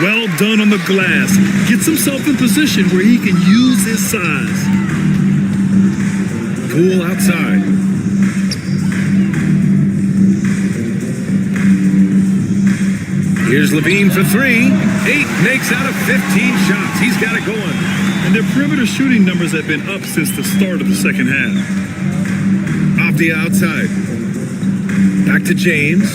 Well done on the glass. Gets himself in position where he can use his size.
Poole outside. Here's Levine for 3. 8 makes out of 15 shots. He's got it going.
And their perimeter shooting numbers have been up since the start of the second half.
Off the outside. Back to James.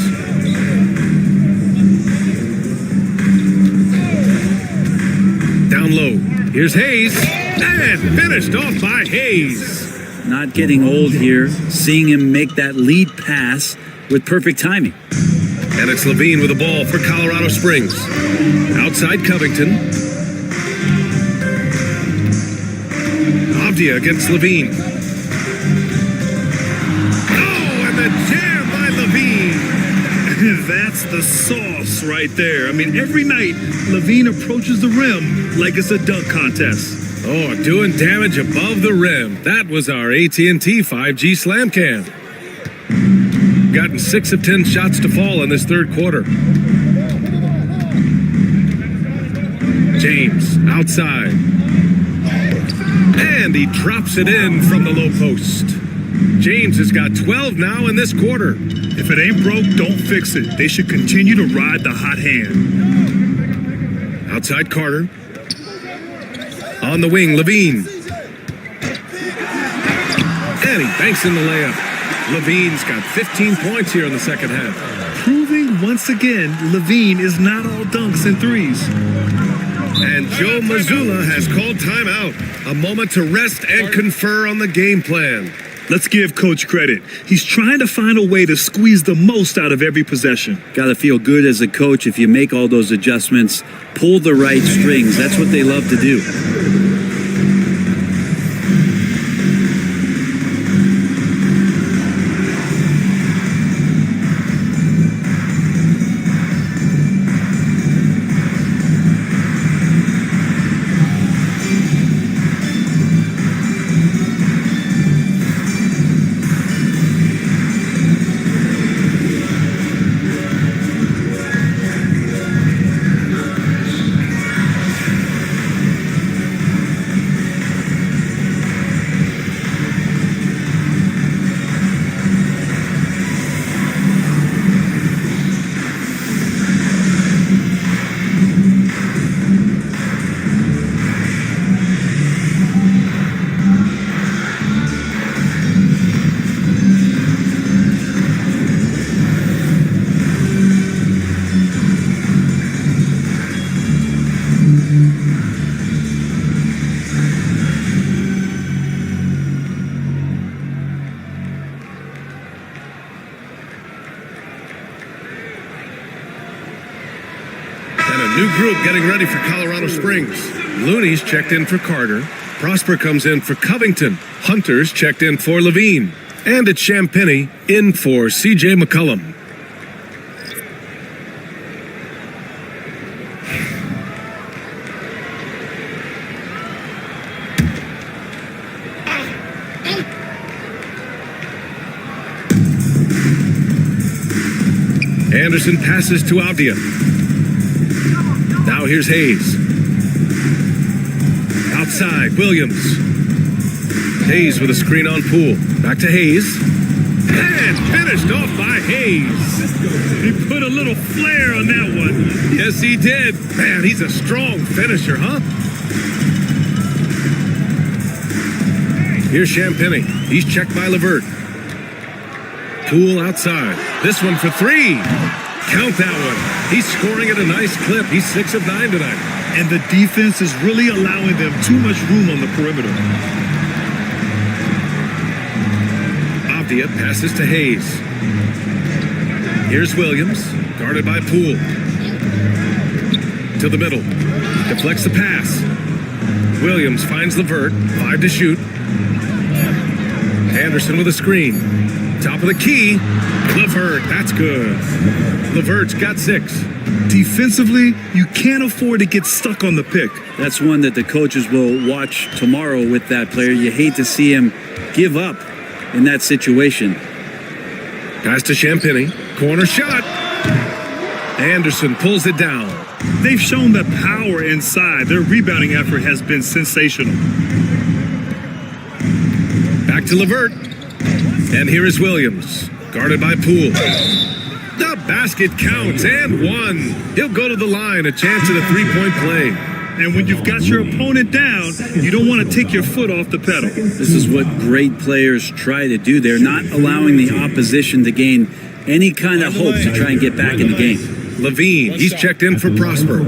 Down low. Here's Hayes. And finished off by Hayes.
Not getting old here, seeing him make that lead pass with perfect timing.
And it's Levine with the ball for Colorado Springs. Outside Covington. Avdia against Levine. Oh, and the jam by Levine.
That's the sauce right there. I mean, every night, Levine approaches the rim like it's a dunk contest.
Oh, doing damage above the rim. That was our AT&T 5G Slam Cam. Gotten 6 of 10 shots to fall in this third quarter. James outside. And he drops it in from the low post. James has got 12 now in this quarter.
If it ain't broke, don't fix it. They should continue to ride the hot hand.
Outside Carter. On the wing, Levine. And he banks in the layup. Levine's got 15 points here in the second half.
Proving once again, Levine is not all dunks and threes.
And Joe Mazzulla has called timeout. A moment to rest and confer on the game plan.
Let's give Coach credit. He's trying to find a way to squeeze the most out of every possession.
Got to feel good as a coach if you make all those adjustments, pull the right strings. That's what they love to do.
And a new group getting ready for Colorado Springs. Looney's checked in for Carter. Prosper comes in for Covington. Hunter's checked in for Levine. And it's Champagny in for C.J. McCollum. Anderson passes to Avdia. Now here's Hayes. Outside, Williams. Hayes with a screen on Poole. Back to Hayes. And finished off by Hayes. He put a little flair on that one. Yes, he did. Man, he's a strong finisher, huh? Here's Champagny. He's checked by Levert. Poole outside. This one for three. Count that one. He's scoring at a nice clip. He's 6 of 9 tonight.
And the defense is really allowing them too much room on the perimeter.
Avdia passes to Hayes. Here's Williams, guarded by Poole. To the middle. Deflects the pass. Williams finds Levert. 5 to shoot. Anderson with a screen. Top of the key. Levert, that's good. Levert's got 6.
Defensively, you can't afford to get stuck on the pick.
That's one that the coaches will watch tomorrow with that player. You hate to see him give up in that situation.
Pass to Champagny. Corner shot. Anderson pulls it down.
They've shown the power inside. Their rebounding effort has been sensational.
Back to Levert. And here is Williams, guarded by Poole. The basket counts and one. He'll go to the line, a chance at a three-point play.
And when you've got your opponent down, you don't want to take your foot off the pedal.
This is what great players try to do. They're not allowing the opposition to gain any kind of hope to try and get back in the game.
Levine, he's checked in for Prosper.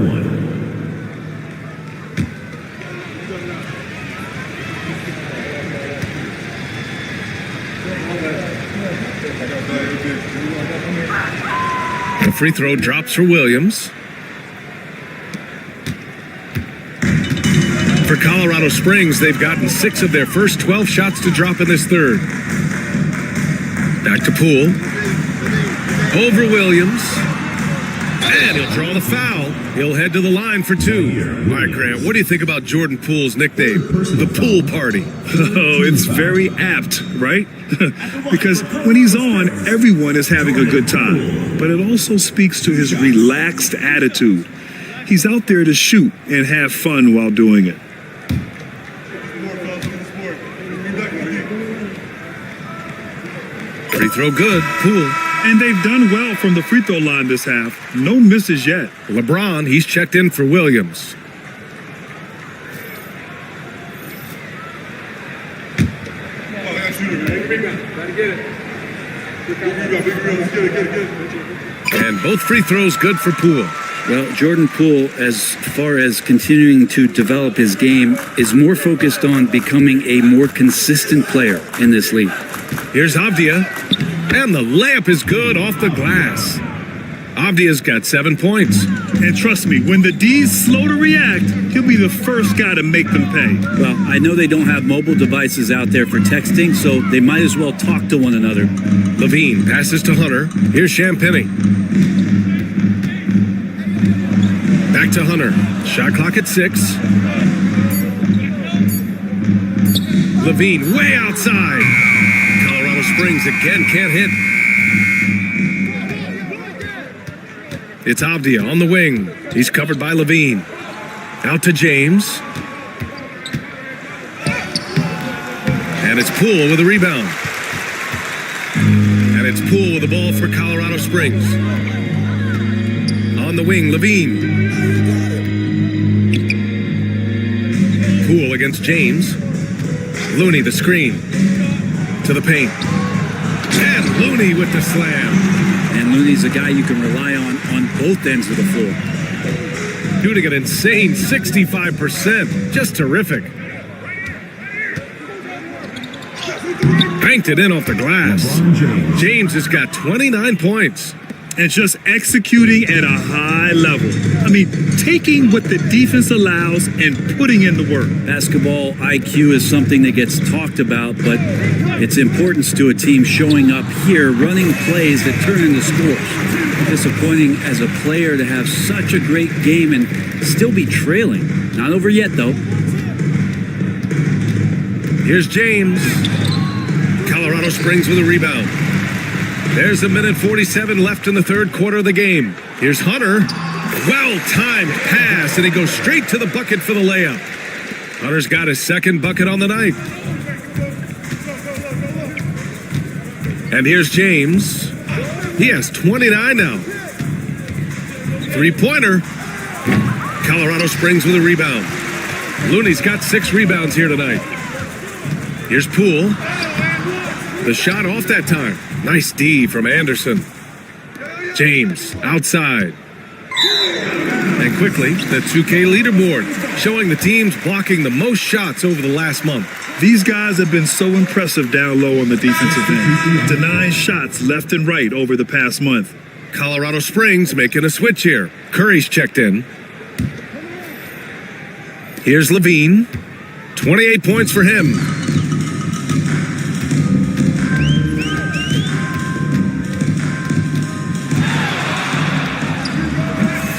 The free throw drops for Williams. For Colorado Springs, they've gotten 6 of their first 12 shots to drop in this third. Back to Poole. Over Williams. And he'll draw the foul. He'll head to the line for 2. All right, Grant, what do you think about Jordan Poole's nickname, the Pool Party?
Oh, it's very apt, right? Because when he's on, everyone is having a good time. But it also speaks to his relaxed attitude. He's out there to shoot and have fun while doing it.
Free throw good, Poole.
And they've done well from the free throw line this half. No misses yet.
LeBron, he's checked in for Williams. And both free throws good for Poole.
Well, Jordan Poole, as far as continuing to develop his game, is more focused on becoming a more consistent player in this league.
Here's Avdia, and the layup is good off the glass. Avdia's got 7 points.
And trust me, when the D's slow to react, he'll be the first guy to make them pay.
Well, I know they don't have mobile devices out there for texting, so they might as well talk to one another.
Levine passes to Hunter. Here's Champagny. Back to Hunter. Shot clock at 6. Levine way outside. Colorado Springs again can't hit. It's Avdia on the wing. He's covered by Levine. Out to James. And it's Poole with a rebound. And it's Poole with the ball for Colorado Springs. On the wing, Levine. Poole against James. Looney the screen. To the paint. And Looney with the slam.
And Looney's a guy you can rely on both ends of the floor.
Shooting an insane 65%. Just terrific. Banked it in off the glass. James has got 29 points.
and just executing at a high level. I mean, taking what the defense allows and putting in the work.
Basketball IQ is something that gets talked about, but its importance to a team showing up here, running plays that turn into scores. Disappointing as a player to have such a great game and still be trailing. Not over yet, though.
Here's James. Colorado Springs with a rebound. There's a minute 47 left in the third quarter of the game. Here's Hunter. Well-timed pass, and he goes straight to the bucket for the layup. Hunter's got his second bucket on the night. And here's James. He has 29 now. Three-pointer. Colorado Springs with a rebound. Looney's got 6 rebounds here tonight. Here's Poole. The shot off that time. Nice D from Anderson. James outside. And quickly, the 2K leaderboard showing the teams blocking the most shots over the last month.
These guys have been so impressive down low on the defensive end, denying shots left and right over the past month.
Colorado Springs making a switch here. Curry's checked in. Here's Levine. 28 points for him.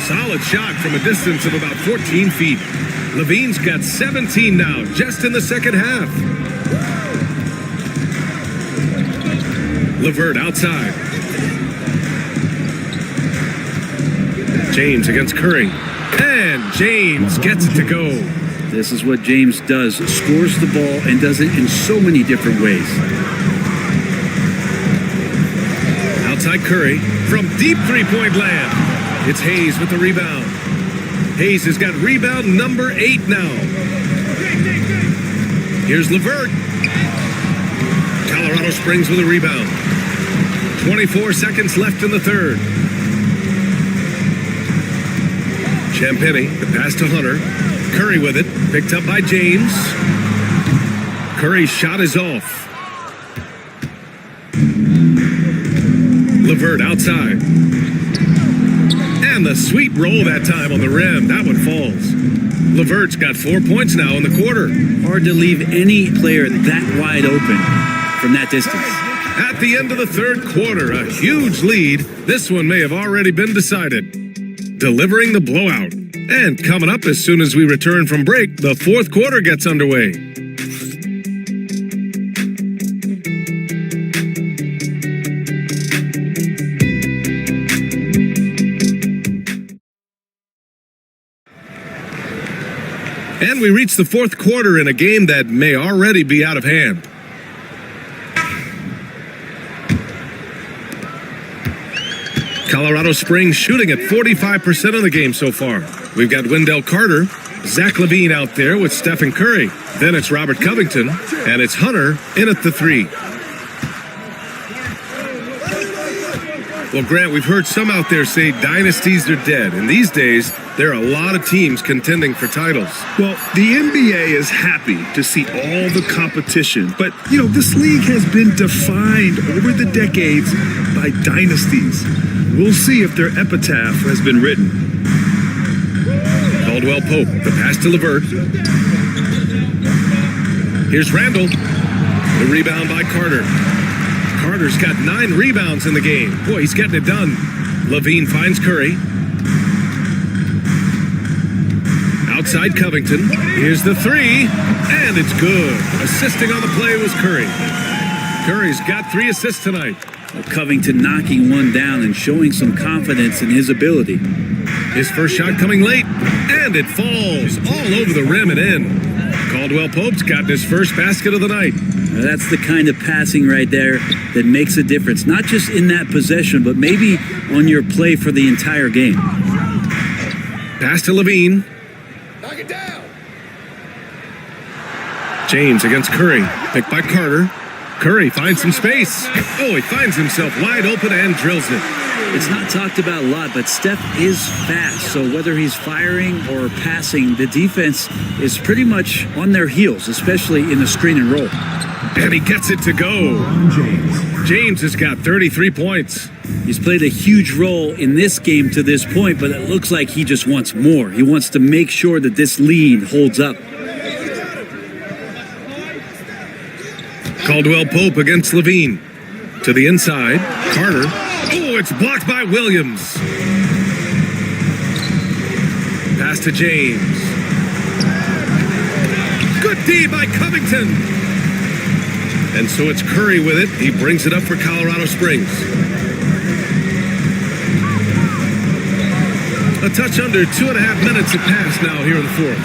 Solid shot from a distance of about 14 feet. Levine's got 17 now, just in the second half. LeVert outside. James against Curry. And James gets it to go.
This is what James does. Scores the ball and does it in so many different ways.
Outside Curry from deep three-point land. It's Hayes with the rebound. Hayes has got rebound number 8 now. Here's LeVert. Colorado Springs with a rebound. 24 seconds left in the third. Champagny, the pass to Hunter. Curry with it, picked up by James. Curry's shot is off. LeVert outside. And the sweet roll that time on the rim. That one falls. LeVert's got 4 points now in the quarter.
Hard to leave any player that wide open from that distance.
At the end of the third quarter, a huge lead. This one may have already been decided. Delivering the blowout. And coming up as soon as we return from break, the fourth quarter gets underway. And we reach the fourth quarter in a game that may already be out of hand. Colorado Springs shooting at 45% of the game so far. We've got Wendell Carter, Zach LaVine out there with Stephen Curry. Then it's Robert Covington, and it's Hunter in at the 3. Well, Grant, we've heard some out there say dynasties are dead, and these days there are a lot of teams contending for titles.
Well, the NBA is happy to see all the competition, but, this league has been defined over the decades by dynasties. We'll see if their epitaph has been written.
Caldwell Pope, the pass to LeVert. Here's Randall. The rebound by Carter. Carter's got 9 rebounds in the game. Boy, he's getting it done. LaVine finds Curry. Outside Covington. Here's the 3. And it's good. Assisting on the play was Curry. Curry's got 3 assists tonight.
Covington knocking one down and showing some confidence in his ability.
His first shot coming late, and it falls all over the rim and in. Caldwell Pope's got his first basket of the night.
Now that's the kind of passing right there that makes a difference, not just in that possession, but maybe on your play for the entire game.
Pass to Levine.
Knock it down.
James against Curry, picked by Carter. Curry finds some space. Oh, he finds himself wide open and drills it.
It's not talked about a lot, but Steph is fast. So whether he's firing or passing, the defense is pretty much on their heels, especially in the screen and roll.
And he gets it to go. James has got 33 points.
He's played a huge role in this game to this point, but it looks like he just wants more. He wants to make sure that this lead holds up.
Caldwell Pope against Levine. To the inside. Carter. Oh, it's blocked by Williams. Pass to James. Good D by Covington. And so it's Curry with it. He brings it up for Colorado Springs. A touch under 2.5 minutes have passed now here in the fourth.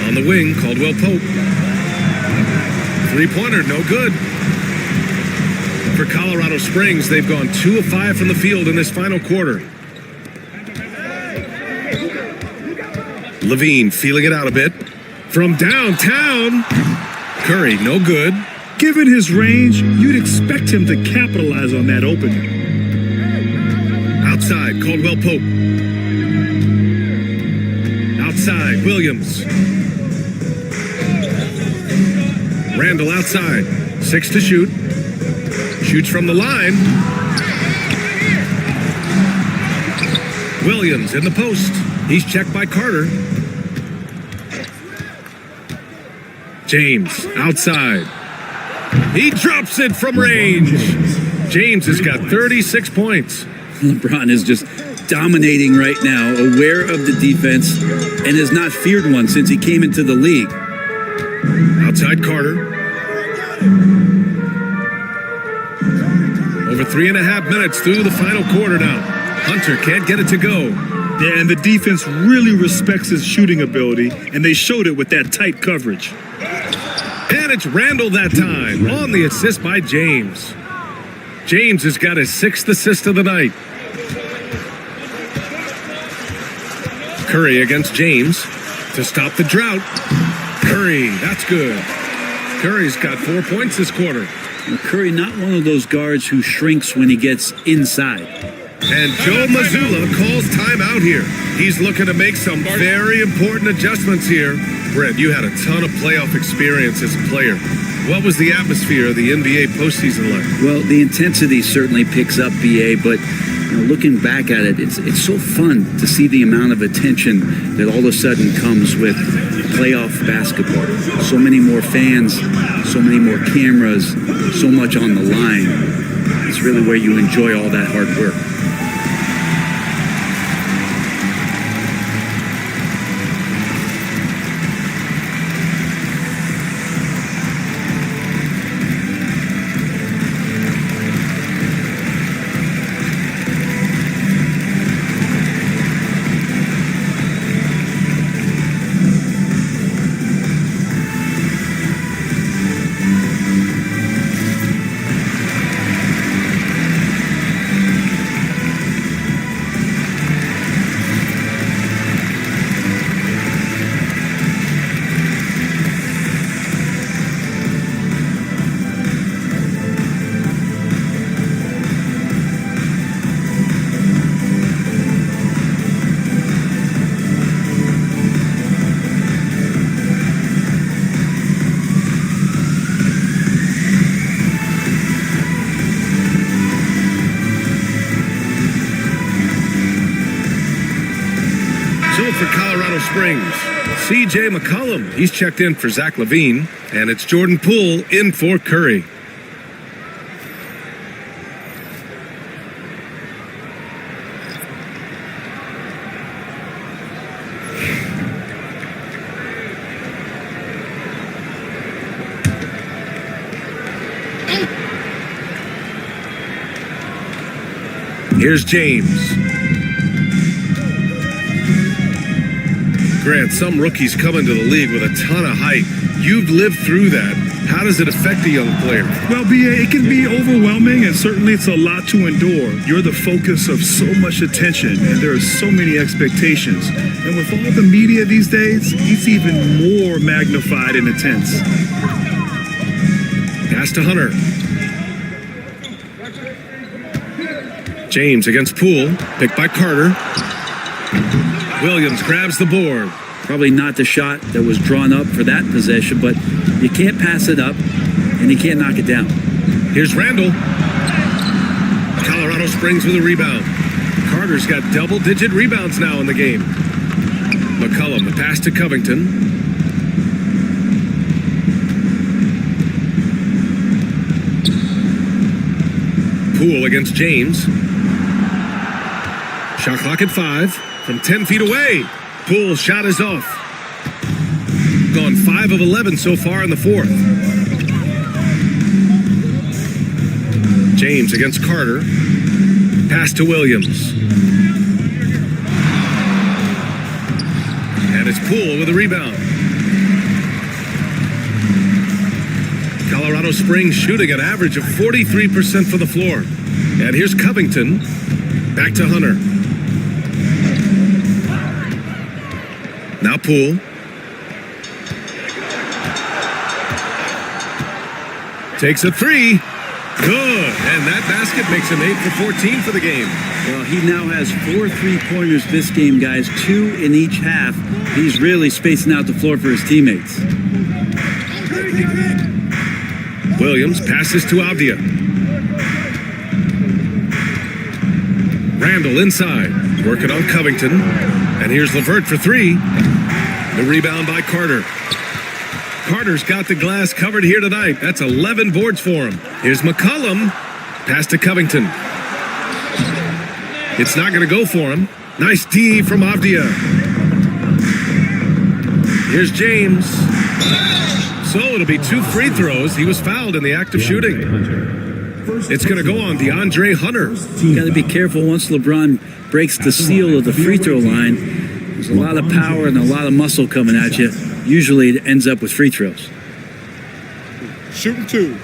On the wing, Caldwell Pope. Three-pointer, no good. For Colorado Springs, they've gone 2 of 5 from the field in this final quarter. Levine feeling it out a bit. From downtown, Curry, no good.
Given his range, you'd expect him to capitalize on that opening.
Outside, Caldwell Pope. Outside, Williams. Randall outside. 6 to shoot. Shoots from the line. Williams in the post. He's checked by Carter. James outside. He drops it from range. James has got 36 points.
LeBron is just dominating right now, aware of the defense, and has not feared one since he came into the league.
Outside Carter. Over 3.5 minutes through the final quarter now. Hunter can't get it to go.
Yeah, and the defense really respects his shooting ability, and they showed it with that tight coverage.
And it's Randall that time on the assist by James. James has got his 6th assist of the night. Curry against James to stop the drought. Curry, that's good. Curry's got 4 points this quarter.
Curry, not one of those guards who shrinks when he gets inside.
And Joe Mazzulla calls timeout here. He's looking to make some very important adjustments here. Brett, you had a ton of playoff experience as a player. What was the atmosphere of the NBA postseason like?
Well, the intensity certainly picks up, BA, but looking back at it, it's so fun to see the amount of attention that all of a sudden comes with playoff basketball. So many more fans, so many more cameras, so much on the line. It's really where you enjoy all that hard work.
For Colorado Springs, C.J. McCollum. He's checked in for Zach LaVine, and it's Jordan Poole in for Curry. Here's James. Grant, some rookies come into the league with a ton of height. You've lived through that. How does it affect a young player?
Well, BA, it can be overwhelming, and certainly it's a lot to endure. You're the focus of so much attention, and there are so many expectations. And with all the media these days, it's even more magnified and intense.
Pass to Hunter. James against Poole, picked by Carter. Williams grabs the board.
Probably not the shot that was drawn up for that possession, but you can't pass it up and you can't knock it down.
Here's Randall. Colorado Springs with a rebound. Carter's got double-digit rebounds now in the game. McCullum, the pass to Covington. Poole against James. Shot clock at 5 from 10 feet away. Poole's shot is off. Gone 5 of 11 so far in the fourth. James against Carter. Pass to Williams. And it's Poole with a rebound. Colorado Springs shooting an average of 43% for the floor. And here's Covington. Back to Hunter. Now Poole. Takes a three. Good. And that basket makes him 8 for 14 for the game.
Well, he now has 4 3-pointers this game, guys, 2 in each half. He's really spacing out the floor for his teammates.
Williams passes to Avdia. Randall inside, working on Covington. And here's LeVert for 3. The rebound by Carter. Carter's got the glass covered here tonight. That's 11 boards for him. Here's McCullum. Pass to Covington. It's not going to go for him. Nice D from Avdia. Here's James. So it'll be 2 free throws. He was fouled in the act of shooting. It's going to go on DeAndre Hunter.
You got to be careful once LeBron breaks the seal of the free throw line. There's a lot of power and a lot of muscle coming at you. Usually it ends up with free throws.
Shooting 2.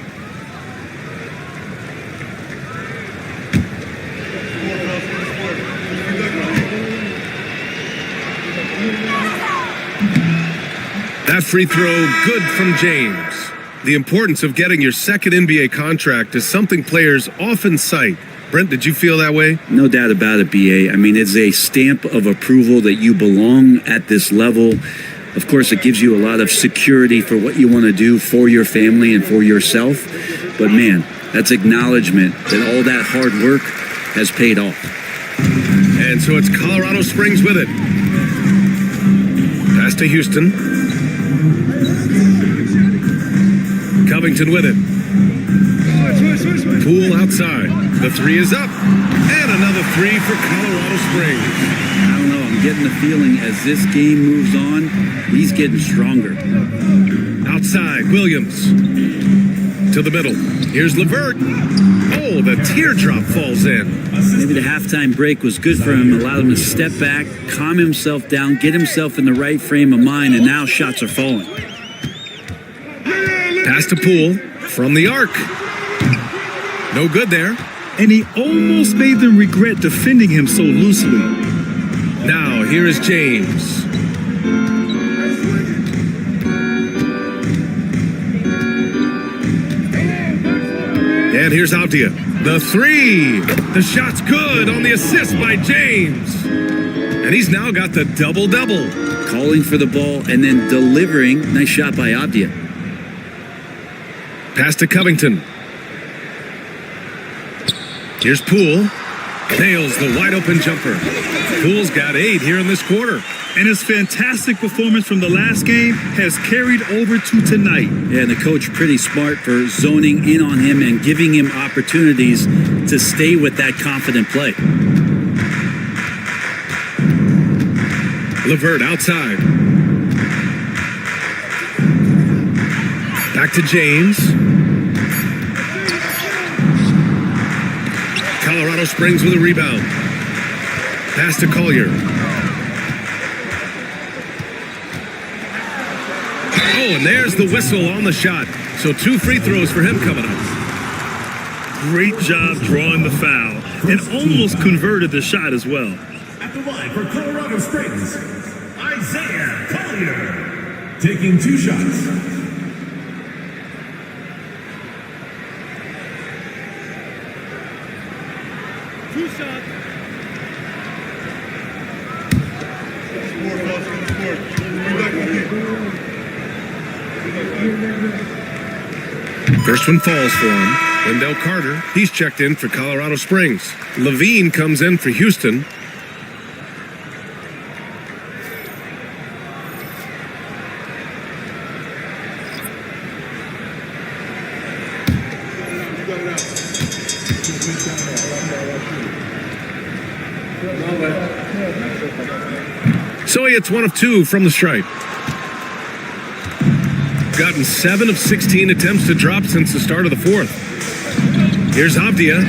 That free throw, good from James. The importance of getting your second NBA contract is something players often cite. Brent, did you feel that way?
No doubt about it, BA. I mean, it's a stamp of approval that you belong at this level. Of course, it gives you a lot of security for what you want to do for your family and for yourself. But man, that's acknowledgement that all that hard work has paid off.
And so it's Colorado Springs with it. Pass to Houston. Covington with it. Poole outside. The 3 is up. And another 3 for Colorado Springs.
I don't know. I'm getting the feeling as this game moves on, he's getting stronger.
Outside, Williams. To the middle. Here's LeVert. Oh, the teardrop falls in.
Maybe the halftime break was good for him. Allowed him to step back, calm himself down, get himself in the right frame of mind, and now shots are falling.
Pass to Poole from the arc. No good there.
And he almost made them regret defending him so loosely.
Now, here is James. And here's Avdia. The 3. The shot's good on the assist by James. And he's now got the double-double.
Calling for the ball and then delivering. Nice shot by Avdia.
Pass to Covington. Here's Poole. Nails the wide-open jumper. Poole's got 8 here in this quarter.
And his fantastic performance from the last game has carried over to tonight.
Yeah, and the coach pretty smart for zoning in on him and giving him opportunities to stay with that confident play.
LeVert outside. Back to James. Colorado Springs with a rebound. Pass to Collier. Oh, and there's the whistle on the shot. So 2 free throws for him coming up.
Great job drawing the foul and almost converted the shot as well.
At the line for Colorado Springs, Isaiah Collier. Taking 2 shots.
First one falls for him. Wendell Carter, he's checked in for Colorado Springs. Levine comes in for Houston. So he hits 1 of 2 from the stripe. Gotten 7 of 16 attempts to drop since the start of the fourth. Here's Avdia.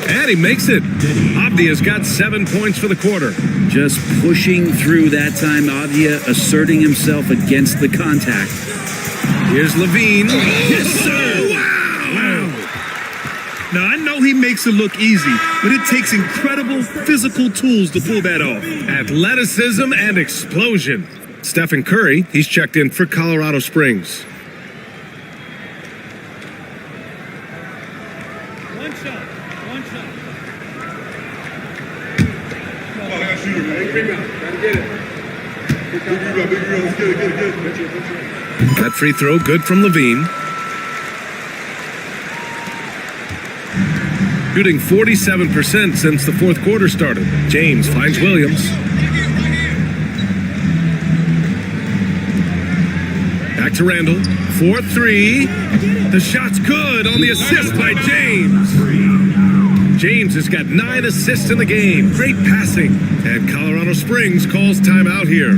And he makes it. Avdia's got 7 points for the quarter.
Just pushing through that time. Avdia asserting himself against the contact.
Here's Levine.
Yes, sir. Wow. Now, I know he makes it look easy, but it takes incredible physical tools to pull that off.
Athleticism and explosion. Stephen Curry, he's checked in for Colorado Springs.
One shot.
That free throw good from Levine. Shooting 47% since the fourth quarter started. James finds Williams. Back to Randall. 4-3. The shot's good on the assist by James. James has got 9 assists in the game. Great passing. And Colorado Springs calls timeout here.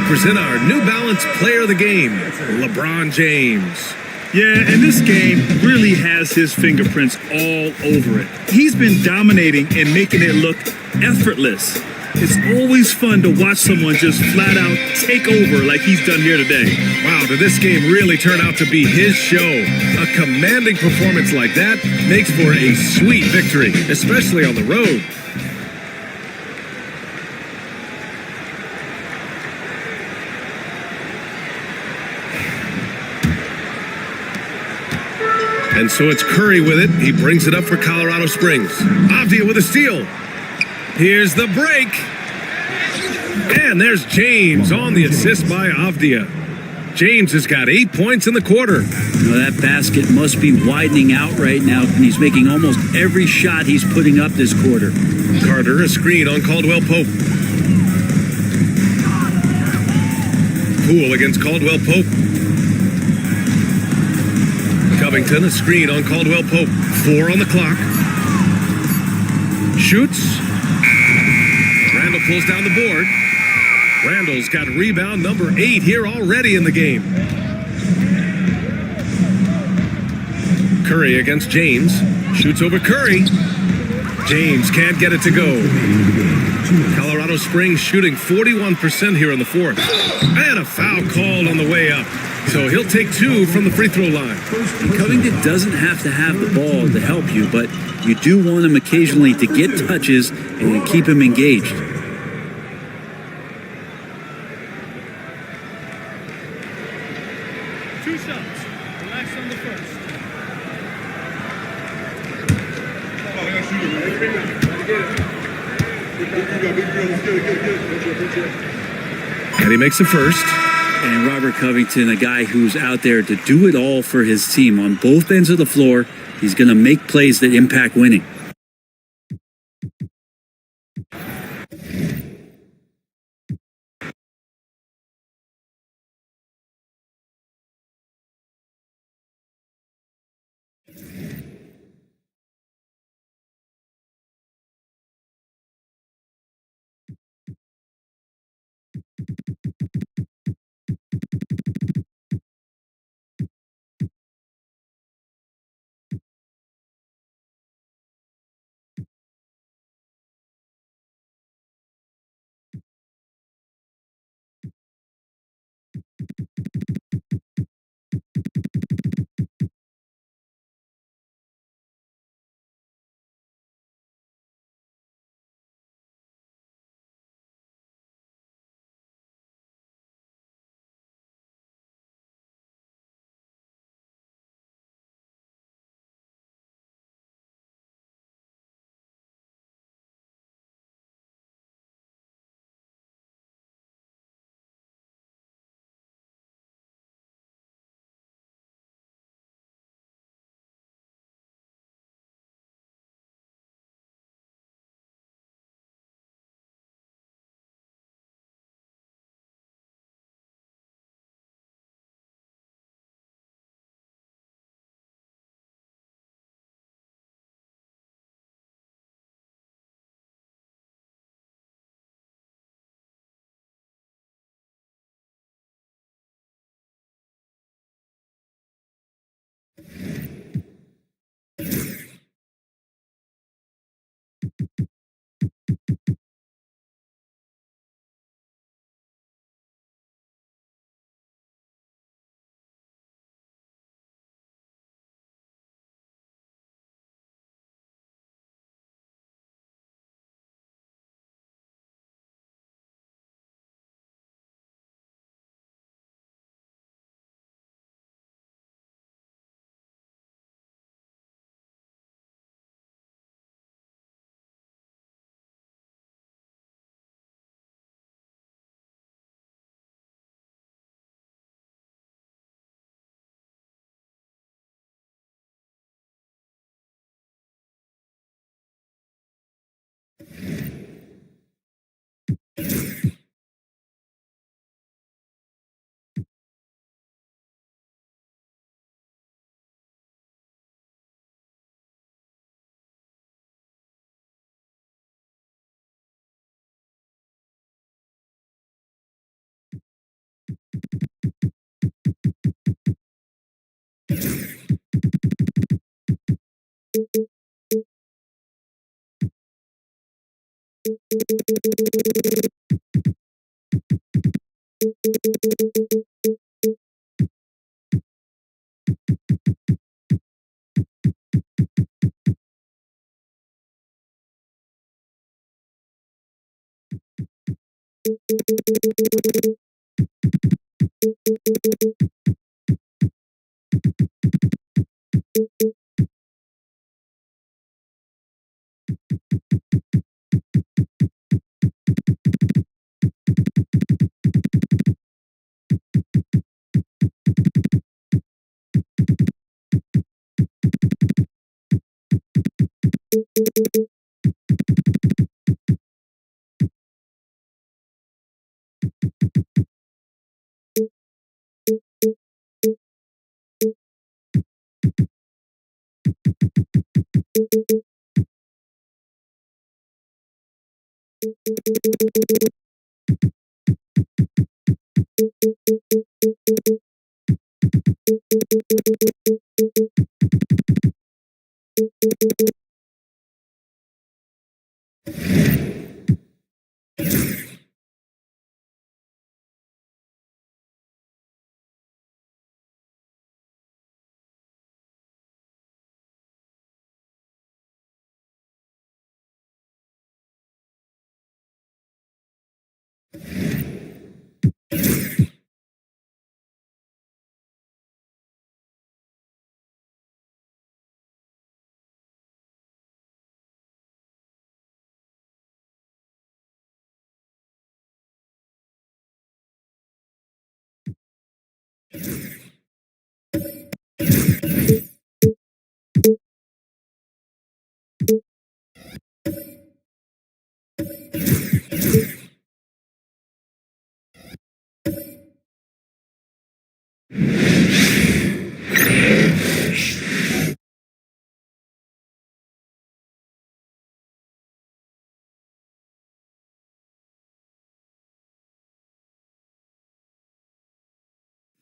Present our New Balance Player of the Game, LeBron James.
Yeah, and this game really has his fingerprints all over it. He's been dominating and making it look effortless. It's always fun to watch someone just flat out take over like he's done here today.
Wow, did this game really turn out to be his show? A commanding performance like that makes for a sweet victory, especially on the road. And so it's Curry with it. He brings it up for Colorado Springs. Avdia with a steal. Here's the break. And there's James on the assist by Avdia. James has got 8 points in the quarter.
Now that basket must be widening out right now, and he's making almost every shot he's putting up this quarter.
Carter, a screen on Caldwell Pope. Poole against Caldwell Pope. Covington, a screen on Caldwell Pope. 4 on the clock. Shoots. Randall pulls down the board. Randall's got rebound number 8 here already in the game. Curry against James. Shoots over Curry. James can't get it to go. Colorado Springs shooting 41% here in the fourth. And a foul called on the way up. So he'll take 2 from the free throw line.
Covington doesn't have to have the ball to help you, but you do want him occasionally to get touches and keep him engaged.
Two shots. Relax on the first.
And he makes the first.
And Robert Covington, a guy who's out there to do it all for his team on both ends of the floor. He's going to make plays that impact winning.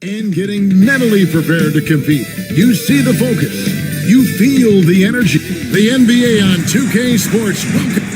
And getting mentally prepared to compete. You see the focus. You feel the energy. The NBA on 2K Sports. Welcome.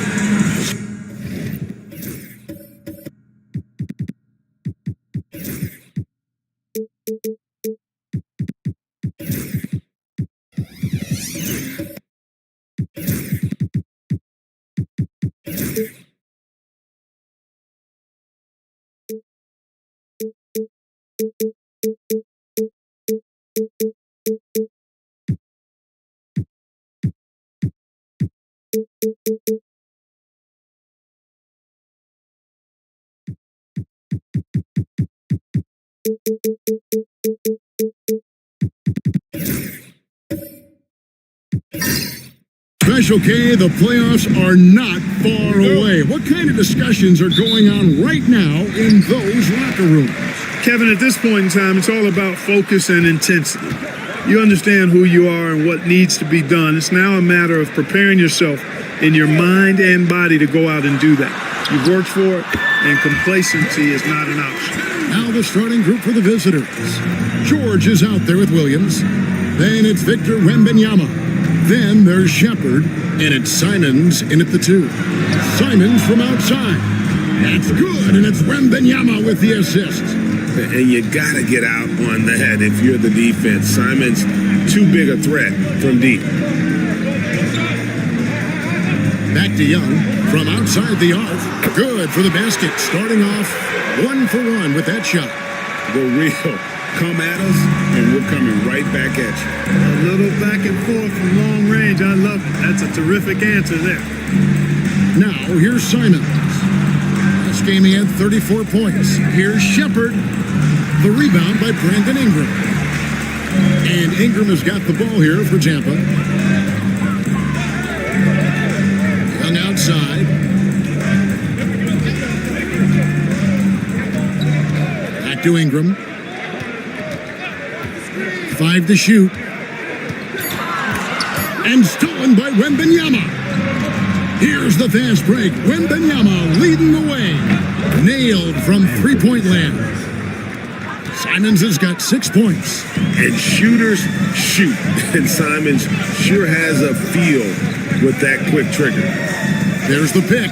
Special K, the playoffs are not far away. What kind of discussions are going on right now in those locker rooms?
Kevin, at this point in time, it's all about focus and intensity. You understand who you are and what needs to be done. It's now a matter of preparing yourself in your mind and body to go out and do that. You've worked for it, and complacency is not an option.
Now the starting group for the visitors. George is out there with Williams. Then it's Victor Wembanyama. Then there's Shepard, and it's Simons in at the 2. Simons from outside. That's good, and it's Wembanyama with the assist.
And you gotta get out on that if you're the defense. Simon's too big a threat from deep.
Back to Young from outside the arc. Good for the basket. Starting off 1 for 1 with that shot.
The real come at us, and we're coming right back at you.
A little back and forth from long range. I love it. That's a terrific answer there.
Now, here's Simons. Last game he had 34 points. Here's Shepard. The rebound by Brandon Ingram. And Ingram has got the ball here for Tampa. Young outside. Back to Ingram. 5 to shoot. And stolen by Wembanyama. Here's the fast break. Wembanyama leading the way. Nailed from three-point land. Simons has got 6 points.
And shooters shoot. And Simons sure has a feel with that quick trigger.
There's the pick.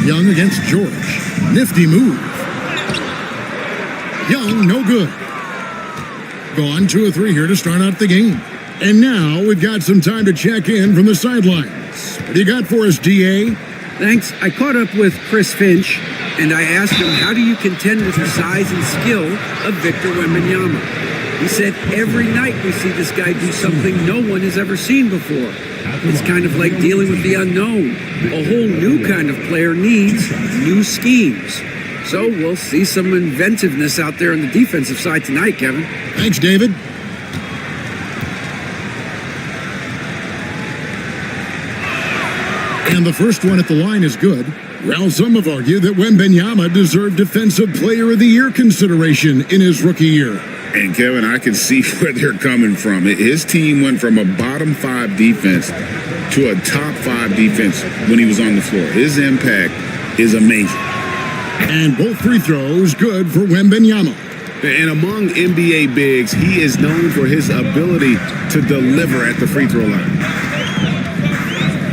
Young against George. Nifty move. Young, no good. Gone 2 of 3 here to start out the game. And now we've got some time to check in from the sidelines. What do you got for us, DA?
Thanks. I caught up with Chris Finch, and I asked him, how do you contend with the size and skill of Victor Wembanyama? He said, every night we see this guy do something no one has ever seen before. It's kind of like dealing with the unknown. A whole new kind of player needs new schemes. So we'll see some inventiveness out there on the defensive side tonight, Kevin.
Thanks, David. And the first one at the line is good. Well, some have argued that Wembanyama deserved Defensive Player of the Year consideration in his rookie year.
And Kevin, I can see where they're coming from. His team went from a bottom 5 defense to a top 5 defense when he was on the floor. His impact is amazing.
And both free throws good for Wembanyama.
And among NBA bigs, he is known for his ability to deliver at the free throw line.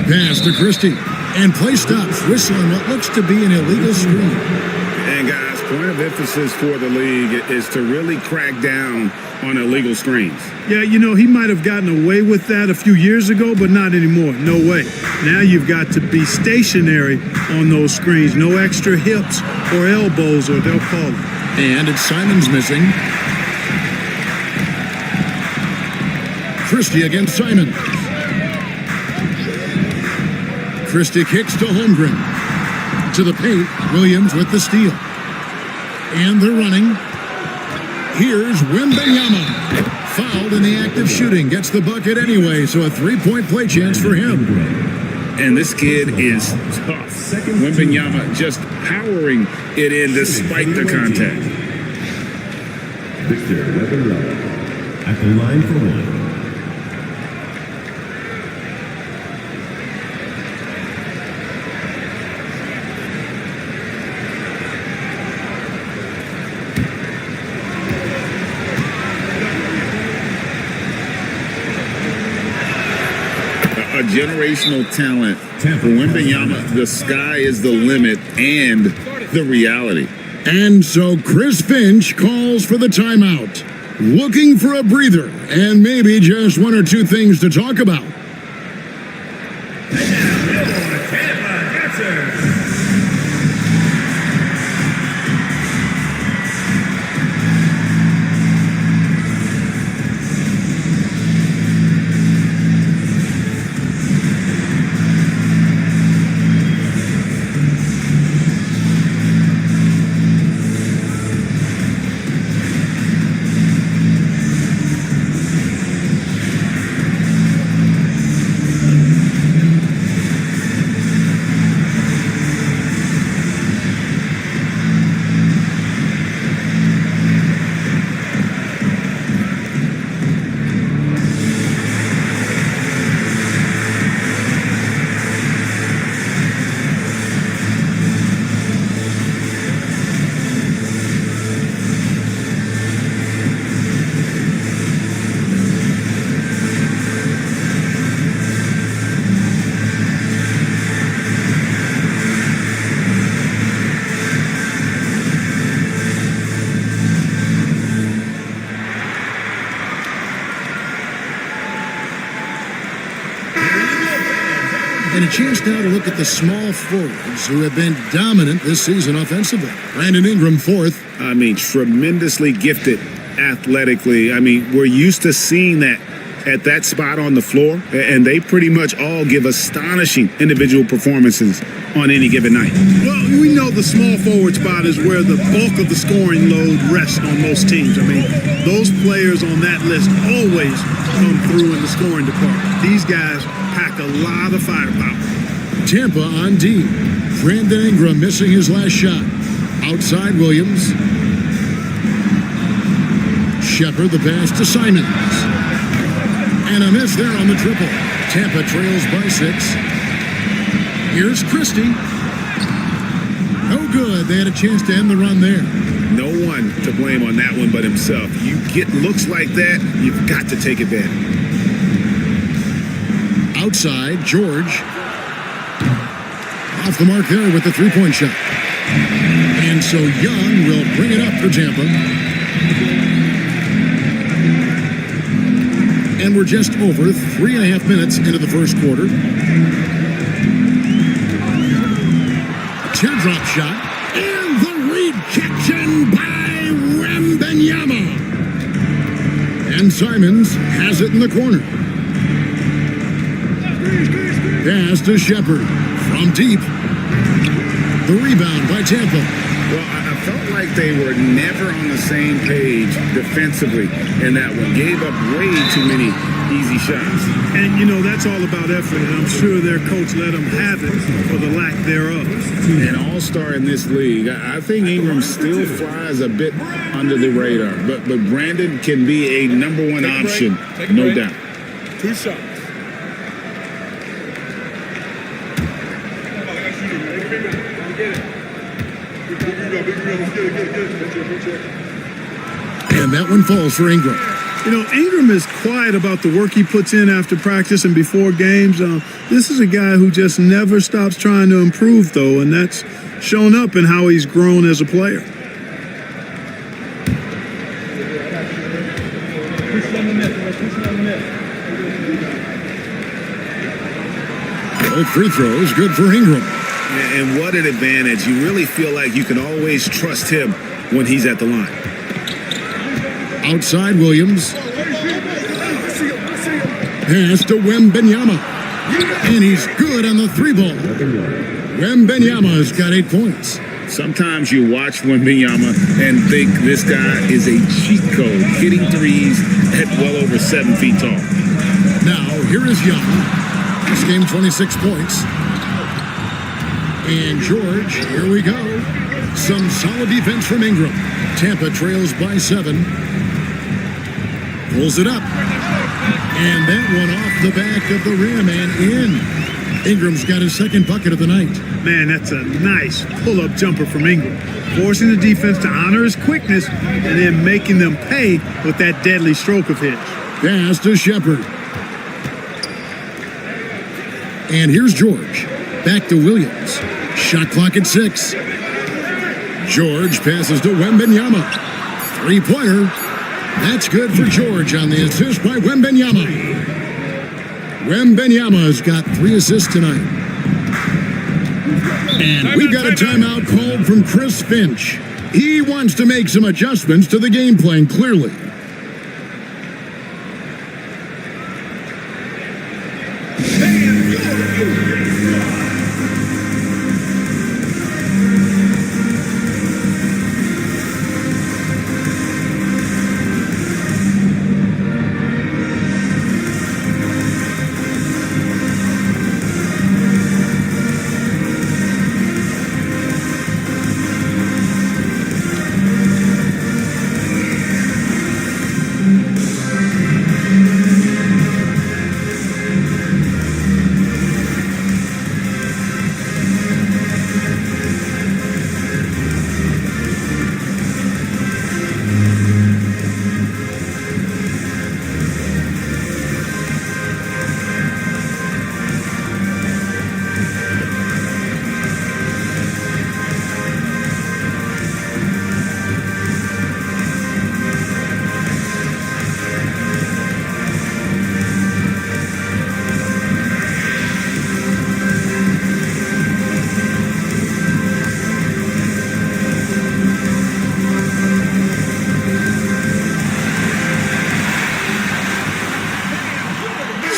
Pass to Christie. And play stops, whistling what looks to be an illegal screen.
And guys, point of emphasis for the league is to really crack down on illegal screens.
Yeah, you know, he might have gotten away with that a few years ago, but not anymore. No way. Now you've got to be stationary on those screens. No extra hips or elbows, or they'll call it.
And it's Simons missing. Christie against Simons. Christie kicks to Holmgren. To the paint, Williams with the steal. And they're running. Here's Wembenyama. Fouled in the act of shooting. Gets the bucket anyway, so a three-point play chance for him.
And this kid is tough. Wembenyama just powering it in despite the contact.
Victor Wembanyama at the line for one.
A generational talent for Wembanyama. The sky is the limit and the reality.
And so Chris Finch calls for the timeout. Looking for a breather and maybe just one or two things to talk about. And a chance now to look at the small forwards who have been dominant this season offensively. Brandon Ingram, fourth.
I mean, tremendously gifted athletically. I mean, we're used to seeing that at that spot on the floor, and they pretty much all give astonishing individual performances on any given night.
Well, we know the small forward spot is where the bulk of the scoring load rests on most teams. I mean, those players on that list always come through in the scoring department. These guys pack a lot of firepower.
Tampa on D. Brandon Ingram missing his last shot. Outside Williams. Shepard the pass to Simons. And a miss there on the triple. Tampa trails by 6. Here's Christie. No good. They had a chance to end the run there.
No one to blame on that one but himself. You get looks like that, you've got to take advantage.
Outside, George. Off the mark there with the three-point shot. And so Young will bring it up for Tampa. And we're just over 3.5 minutes into the first quarter. Teardrop shot. And the rejection by Wembenyama. And Simons has it in the corner. Pass to Shepard from deep. The rebound by Tampa.
Well, I felt like they were never on the same page defensively in that one. Gave up way too many easy shots.
And, you know, that's all about effort, and I'm sure their coach let them have it for the lack thereof.
An all-star in this league. I think Ingram still flies a bit under the radar, but Brandon can be a number one option, no doubt.
2 shots.
And that one falls for Ingram.
You know, Ingram is quiet about the work he puts in after practice and before games. This is a guy who just never stops trying to improve, though, and that's shown up in how he's grown as a player.
Both free throws good for Ingram.
And what an advantage. You really feel like you can always trust him when he's at the line.
Outside Williams. Pass to Wembenyama. And he's good on the 3 ball. Wembenyama's got 8 points.
Sometimes you watch Wembanyama and think this guy is a cheat code, hitting threes at well over 7 feet tall.
Now, here is Young. This game, 26 points. And George, here we go. Some solid defense from Ingram. Tampa trails by 7. Pulls it up. And that one off the back of the rim and in. Ingram's got his second bucket of the night.
Man, that's a nice pull-up jumper from Ingram. Forcing the defense to honor his quickness and then making them pay with that deadly stroke of his.
Pass to Shepard. And here's George. Back to Williams. Shot clock at 6. George passes to Wembanyama. Three-pointer. That's good for George on the assist by Wembanyama. Wembanyama's got 3 assists tonight. And we've got a timeout called from Chris Finch. He wants to make some adjustments to the game plan, clearly.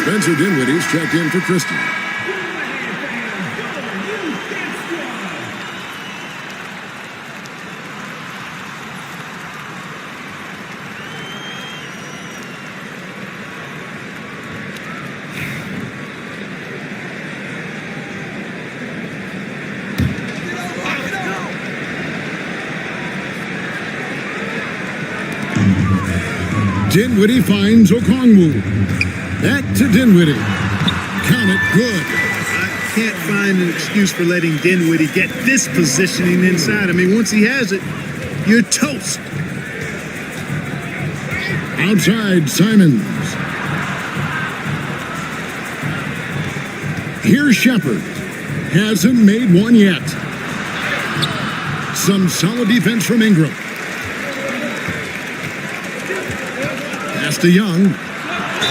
Spencer Dinwiddie's checked in for Christie. Dinwiddie finds Okongwu. Back to Dinwiddie. Count it good.
I can't find an excuse for letting Dinwiddie get this positioning inside. I mean, once he has it, you're toast.
Outside, Simons. Here's Shepard. Hasn't made one yet. Some solid defense from Ingram. Pass to Young.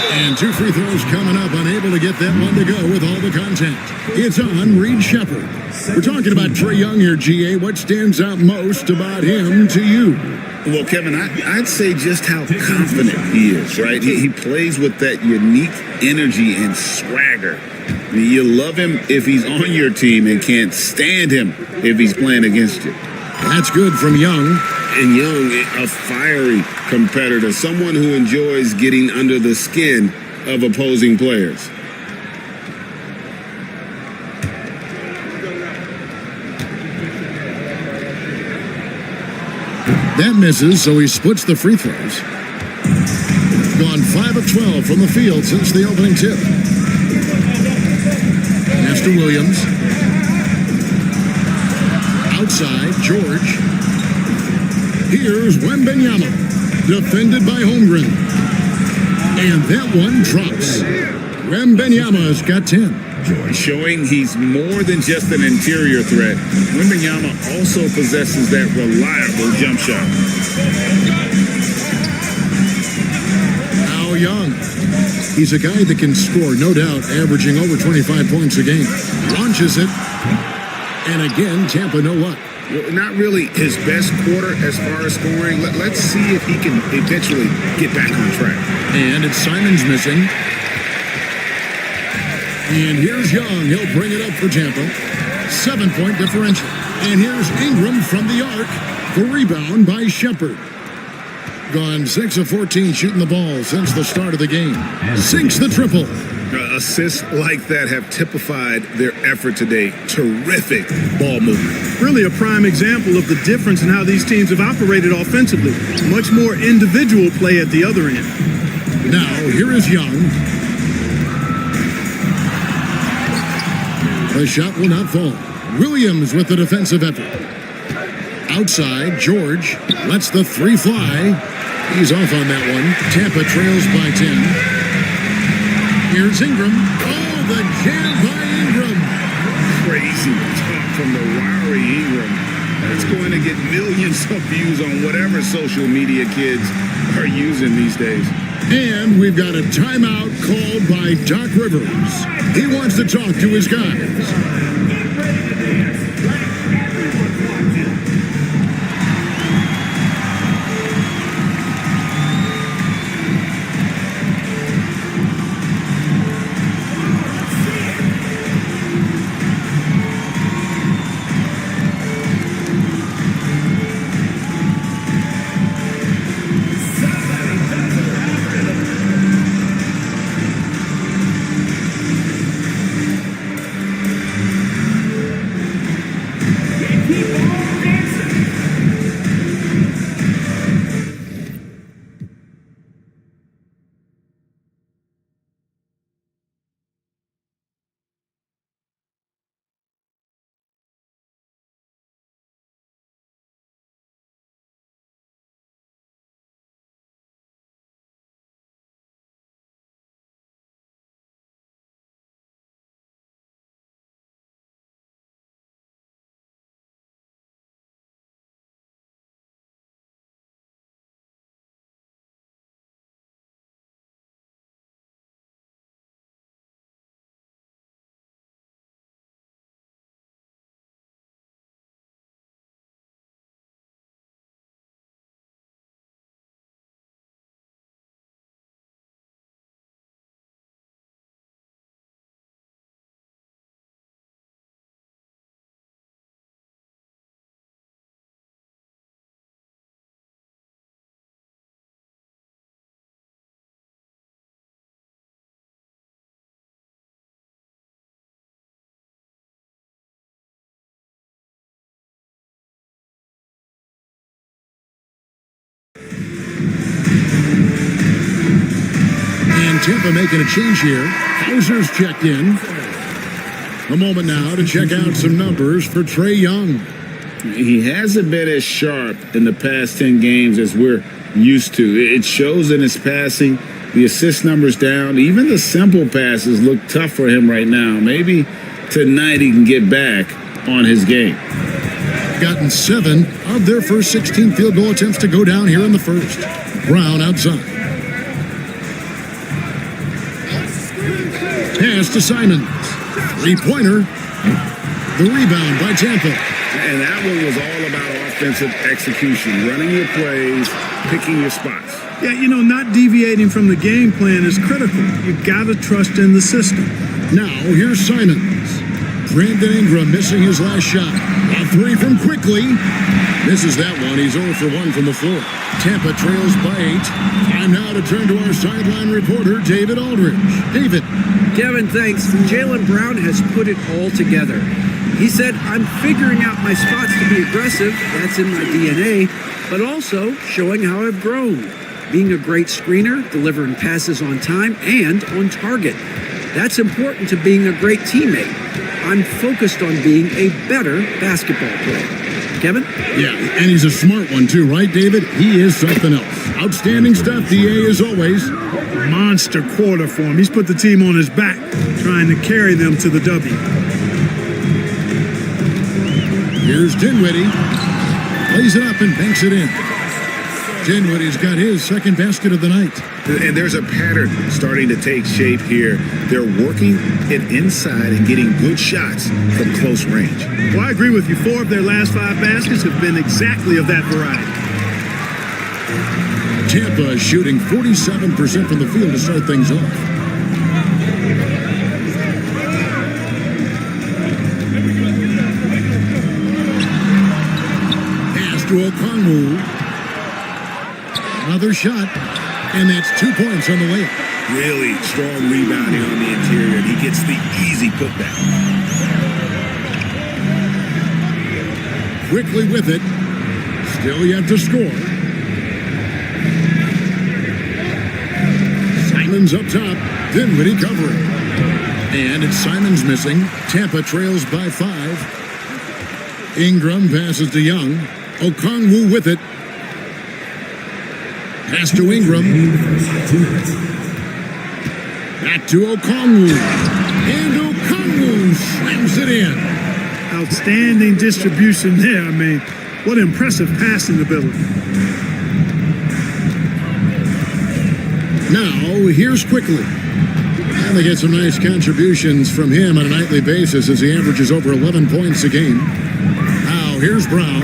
And 2 free throws coming up, unable to get that one to go with all the contact. It's on Reed Shepard. We're talking about Trae Young here, GA. What stands out most about him to you?
Well, Kevin, I'd say just how confident he is, right? He plays with that unique energy and swagger. I mean, you love him if he's on your team and can't stand him if he's playing against you.
That's good from Young.
And Young, a fiery competitor, someone who enjoys getting under the skin of opposing players.
That misses, so he splits the free throws. Gone 5 of 12 from the field since the opening tip. Pass to Williams. Outside, George. Here's Wembanyama, defended by Holmgren. And that one drops. Wembanyama's got 10.
Showing he's more than just an interior threat. Wembanyama also possesses that reliable jump shot.
Now Young. He's a guy that can score, no doubt, averaging over 25 points a game. Launches it. And again, Tampa no luck.
Well, not really his best quarter as far as scoring. Let's see if he can eventually get back on track.
And it's Simons missing. And here's Young. He'll bring it up for Tampa. 7-point differential. And here's Ingram from the arc for rebound by Shepard. Gone 6 of 14 shooting the ball since the start of the game. Sinks the triple.
Assists like that have typified their effort today. Terrific ball movement.
Really a prime example of the difference in how these teams have operated offensively. Much more individual play at the other end.
Now, here is Young. The shot will not fall. Williams with the defensive effort. Outside, George lets the three fly. He's off on that one. Tampa trails by 10. Here's Ingram. Oh, the jam by Ingram.
Crazy talk from the wiry Ingram. It's going to get millions of views on whatever social media kids are using these days.
And we've got a timeout called by Doc Rivers. He wants to talk to his guys. And Tampa making a change here. Hauser's checked in. A moment now to check out some numbers for Trae Young.
He hasn't been as sharp in the past 10 games as we're used to. It shows in his passing. The assist numbers down. Even the simple passes look tough for him right now. Maybe tonight he can get back on his game.
Gotten 7 of their first 16 field goal attempts to go down here in the first. Brown outside. Pass to Simons. Three-pointer. The rebound by Tampa.
And that one was all about offensive execution. Running your plays, picking your spots.
Yeah, not deviating from the game plan is critical. You got to trust in the system.
Now, here's Simons. Brandon Ingram missing his last shot. A three from Quickly. Misses that one. He's 0 for 1 from the floor. Tampa trails by 8. Time now to turn to our sideline reporter, David Aldridge. David.
Kevin, thanks. Jaylen Brown has put it all together. He said, I'm figuring out my spots to be aggressive. That's in my DNA. But also showing how I've grown. Being a great screener, delivering passes on time and on target. That's important to being a great teammate. I'm focused on being a better basketball player. Kevin?
Yeah, and he's a smart one too, right, David? He is something else. Outstanding stuff, DA, as always.
Monster quarter for him. He's put the team on his back, trying to carry them to the W.
Here's Dinwiddie. Plays it up and banks it in. Dinwiddie's got his second basket of the night.
And there's a pattern starting to take shape here. They're working it inside and getting good shots from close range.
Well, I agree with you. 4 of their last 5 baskets have been exactly of that variety.
Tampa is shooting 47% from the field to start things off. Okongwu. Another shot, and that's 2 points on the layup.
Really strong rebounding on the interior. He gets the easy putback.
Quickly with it. Still yet to score. Simons up top. Dinwiddie covering. And it's Simons missing. Tampa trails by 5. Ingram passes to Young. Okongwu with it. Pass to Ingram. Back to Okongwu. And Okongwu slams it in.
Outstanding distribution there. I mean, what impressive passing ability.
Now, here's Quickly. And they get some nice contributions from him on a nightly basis as he averages over 11 points a game. Now, here's Brown.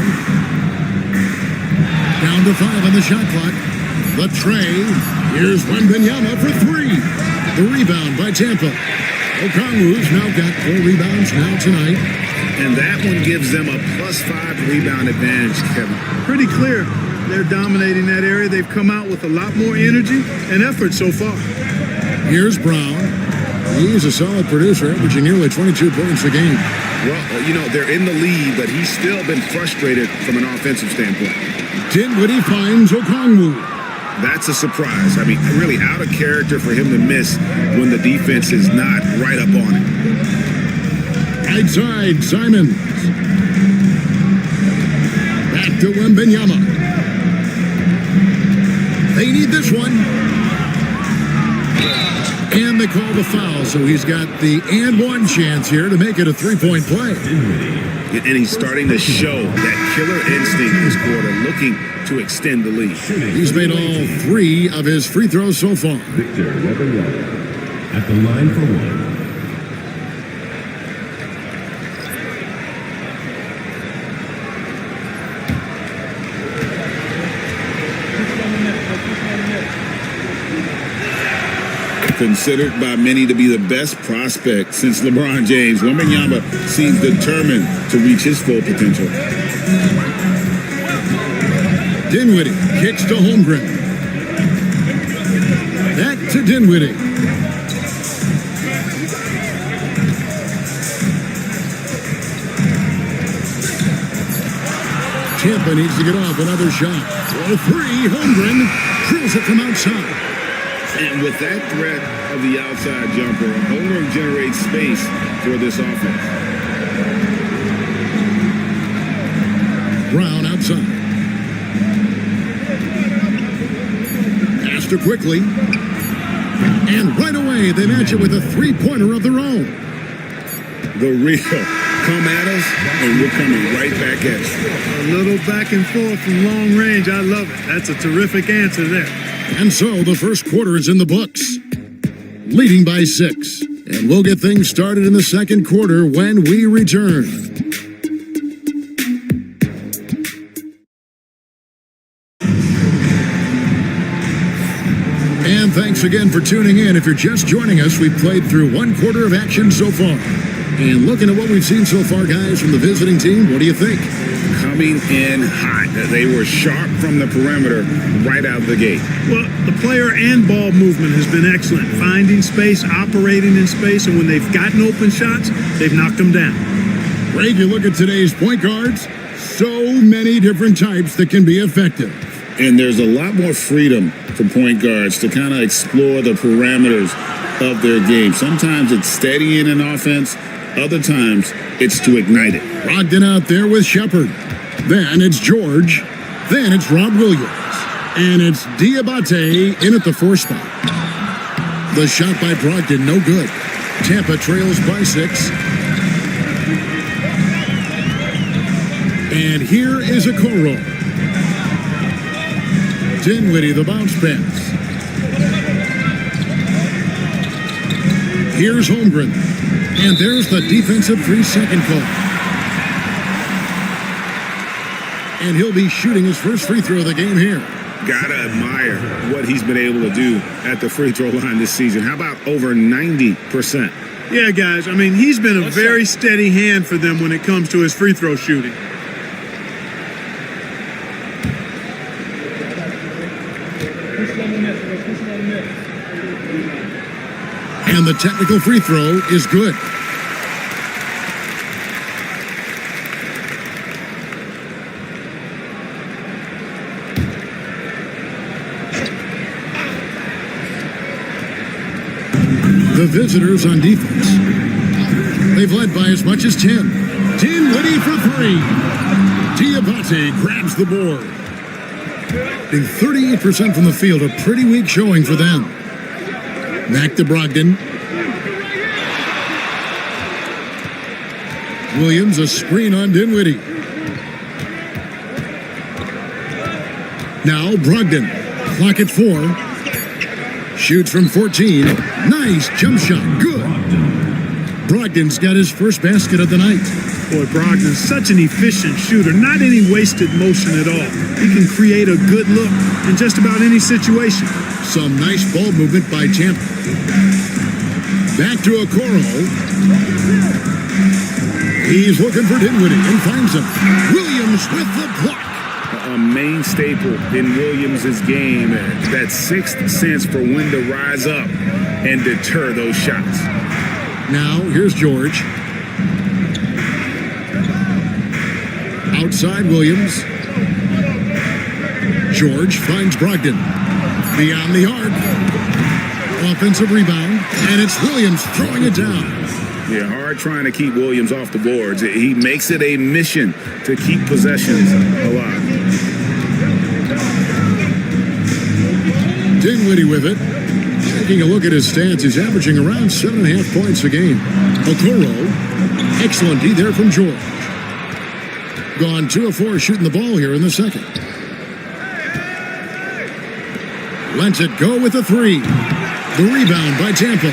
Down to 5 on the shot clock. The tray. Here's Wembanyama for 3. The rebound by Tampa. Okongwu's now got 4 rebounds now tonight.
And that one gives them a +5 rebound advantage, Kevin.
Pretty clear. They're dominating that area. They've come out with a lot more energy and effort so far.
Here's Brown. He's a solid producer, averaging nearly 22 points a game.
Well, you know, they're in the lead, but he's still been frustrated from an offensive standpoint.
Dinwiddie finds Okongwu.
That's a surprise. I mean, really out of character for him to miss when the defense is not right up on him.
Right side, Simons. Back to Wembanyama. They need this one. And they call the foul, so he's got the and one chance here to make it a 3-point play.
And he's starting to show that killer instinct this quarter, looking to extend the lead.
He's made all 3 of his free throws so far.
Victor Wembanyama at the line for 1.
Considered by many to be the best prospect since LeBron James, Wembanyama seems determined to reach his full potential.
Dinwiddie kicks to Holmgren. Back to Dinwiddie. Tampa needs to get off another shot. For 3, Holmgren drills it from outside.
And with that threat of the outside jumper, Holmgren generates space for this offense.
Brown outside. Pass to Quickly. And right away, they match it with a 3-pointer of their own.
The real come at us, and we're coming right back at you.
A little back and forth from long range. I love it. That's a terrific answer there.
And so the first quarter is in the books, leading by 6. And we'll get things started in the second quarter when we return. And thanks again for tuning in. If you're just joining us, we've played through 1 quarter of action so far. And looking at what we've seen so far, guys, from the visiting team, what do you think?
Coming in hot. They were sharp from the perimeter right out of the gate.
Well, the player and ball movement has been excellent. Finding space, operating in space, and when they've gotten open shots, they've knocked them down.
Greg, you look at today's point guards, so many different types that can be effective.
And there's a lot more freedom for point guards to kind of explore the parameters of their game. Sometimes it's steadying an offense. Other times, it's to ignite it.
Brogdon out there with Shepard. Then it's George. Then it's Rob Williams. And it's Diabate in at the 4 spot. The shot by Brogdon, no good. Tampa trails by 6. And here is Okoro. Dinwiddie, the bounce pass. Here's Holmgren. And there's the defensive 3-second call. And he'll be shooting his first free throw of the game here.
Gotta admire what he's been able to do at the free throw line this season. How about over 90%?
Yeah, guys, I mean, he's been a very steady hand for them when it comes to his free throw shooting.
And the technical free throw is good. The visitors on defense. They've led by as much as 10. Dinwiddie for three. Diabate grabs the board. In 38% from the field, a pretty weak showing for them. Back to Brogdon. Williams, a screen on Dinwiddie. Now Brogdon. Clock at 4. Shoots from 14. Nice jump shot. Good. Brogdon's got his first basket of the night.
Boy, Brogdon's such an efficient shooter. Not any wasted motion at all. He can create a good look in just about any situation.
Some nice ball movement by Tampa. Back to Okoro. He's looking for Dinwiddie and finds him. Williams with the block.
A main staple in Williams' game, that sixth sense for when to rise up and deter those shots.
Now, here's George. Outside Williams. George finds Brogdon. Beyond the arc. Offensive rebound, and it's Williams throwing it down.
Yeah, hard trying to keep Williams off the boards. He makes it a mission to keep possessions alive.
Dinwiddie with it. Taking a look at his stats, he's averaging around 7.5 points a game. Okoro, excellent D there from George. Gone 2 of 4 shooting the ball here in the second. Lets it go with a 3. The rebound by Tampa.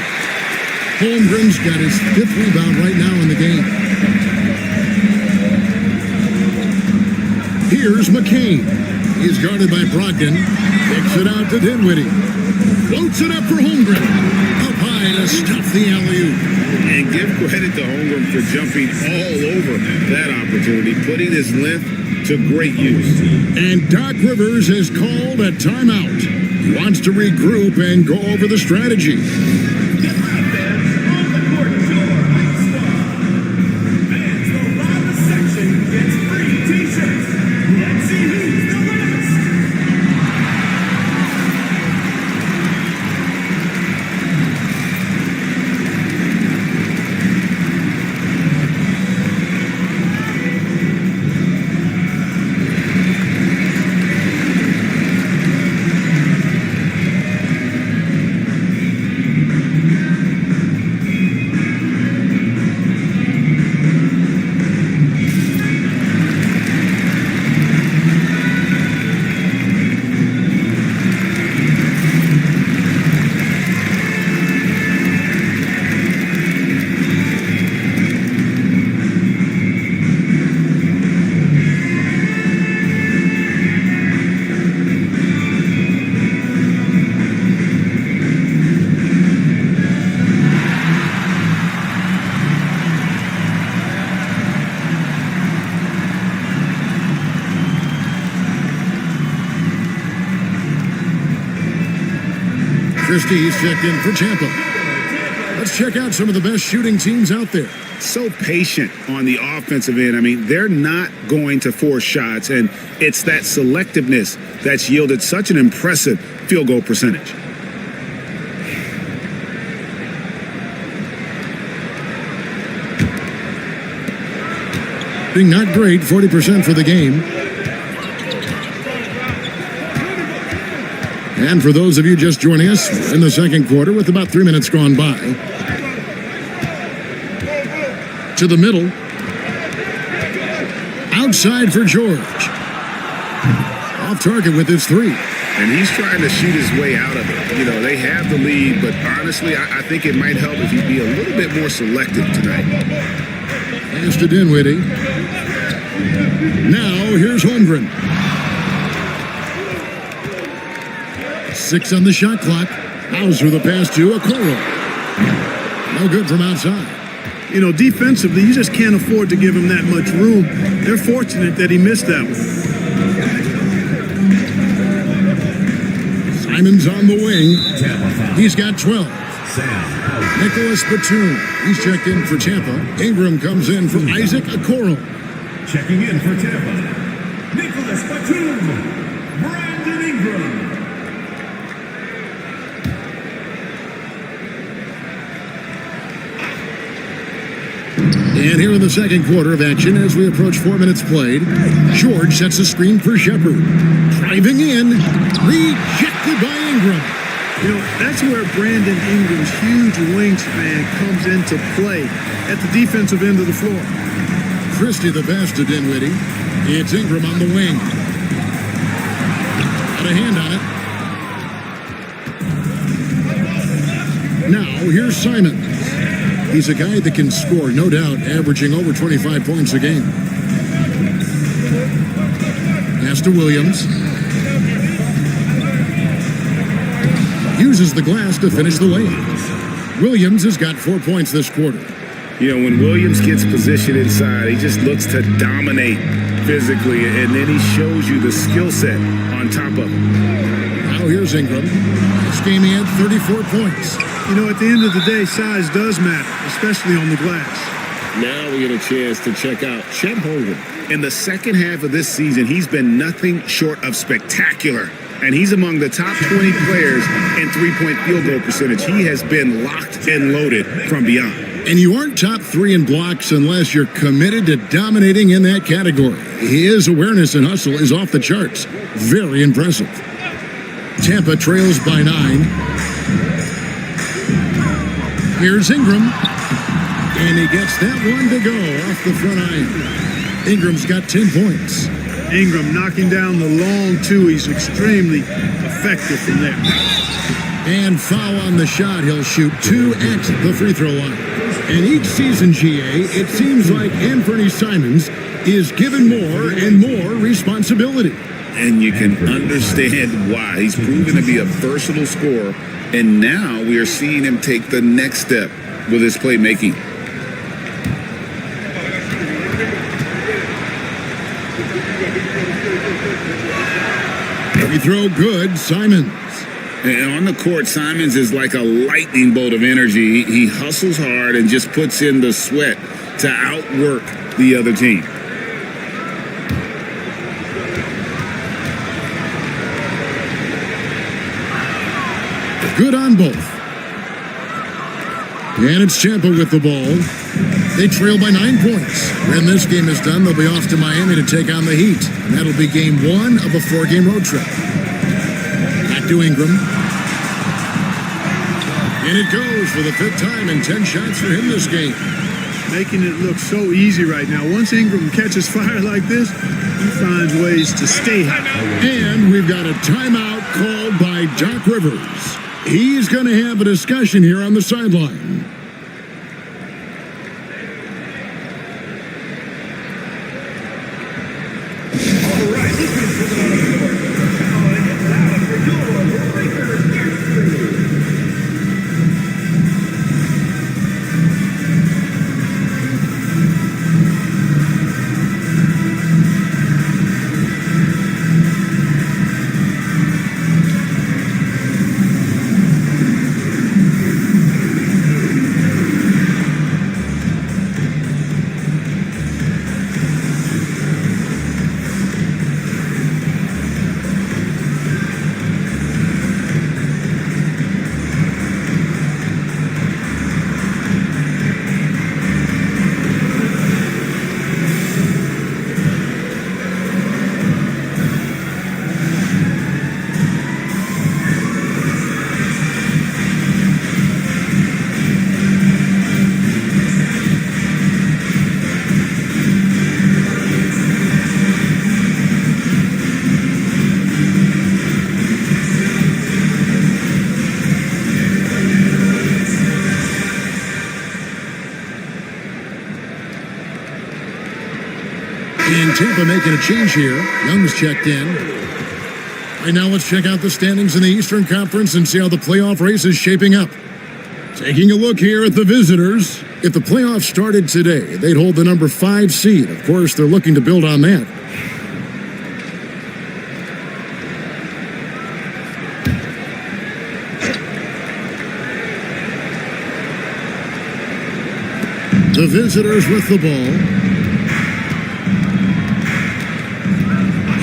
Holmgren's got his 5th rebound right now in the game. Here's McCain. He's guarded by Brogdon. Kicks it out to Dinwiddie. Floats it up for Holmgren. Up high to stuff the alley-oop.
And give credit to Holmgren for jumping all over that opportunity, putting his length to great use.
And Doc Rivers has called a timeout. He wants to regroup and go over the strategy. Christie's checked in for Tampa. Let's check out some of the best shooting teams out there.
So patient on the offensive end. I mean, they're not going to force shots, and it's that selectiveness that's yielded such an impressive field goal percentage.
Being not great, 40% for the game. And for those of you just joining us, we're in the second quarter with about 3 minutes gone by. To the middle. Outside for George. Off target with his 3.
And he's trying to shoot his way out of it. You know, they have the lead, but honestly, I think it might help if he'd be a little bit more selective tonight.
Pass to Dinwiddie. Now, here's Holmgren. 6 on the shot clock. Hauser the pass to Okoro. No good from outside.
You know, defensively, you just can't afford to give him that much room. They're fortunate that he missed that one.
Simons on the wing.
Tampa foul.
He's got 12.
Sam.
Nicholas Batum. He's checked in for Tampa. Ingram comes in for Isaac Okoro.
Checking in for Tampa. Nicholas Batum. Brandon Ingram.
And here in the second quarter of action, as we approach 4 minutes played, George sets a screen for Shepard. Driving in, rejected by Ingram.
You know, that's where Brandon Ingram's huge wingspan comes into play at the defensive end of the floor.
Christie the pass to Dinwiddie. It's Ingram on the wing. Got a hand on it. Now, here's Simons. He's a guy that can score, no doubt, averaging over 25 points a game. Pass to Williams. Uses the glass to finish the layup. Williams has got 4 points this quarter.
You know, when Williams gets positioned inside, he just looks to dominate physically, and then he shows you the skill set on top of it.
Now here's Ingram. This game he had 34 points.
You know, at the end of the day, size does matter, especially on the glass.
Now we get a chance to check out Chet Holmgren. In the second half of this season, he's been nothing short of spectacular. And he's among the top 20 players in three-point field goal percentage. He has been locked and loaded from beyond.
And you aren't top 3 in blocks unless you're committed to dominating in that category. His awareness and hustle is off the charts. Very impressive. Tampa trails by 9. Here's Ingram. And he gets that one to go off the front iron. Ingram's got 10 points.
Ingram knocking down the long two. He's extremely effective from there.
And foul on the shot. He'll shoot 2 at the free throw line. And each season, GA, it seems like Anthony Simons is given more and more responsibility.
And you can understand why. He's proven to be a versatile scorer. And now we are seeing him take the next step with his playmaking.
Free throw good, Simons.
And on the court, Simons is like a lightning bolt of energy. He hustles hard and just puts in the sweat to outwork the other team.
Good on both. And it's Tampa with the ball. They trail by 9 points. When this game is done, they'll be off to Miami to take on the Heat. And that'll be game 1 of a 4-game road trip. Back to Ingram. And it goes for the 5th time and 10 shots for him this game.
Making it look so easy right now. Once Ingram catches fire like this, he finds ways to stay hot.
And we've got a timeout called by Doc Rivers. He's going to have a discussion here on the sideline. And Tampa making a change here. Young's checked in. Right now, let's check out the standings in the Eastern Conference and see how the playoff race is shaping up. Taking a look here at the visitors. If the playoffs started today, they'd hold the number 5 seed. Of course, they're looking to build on that. The visitors with the ball.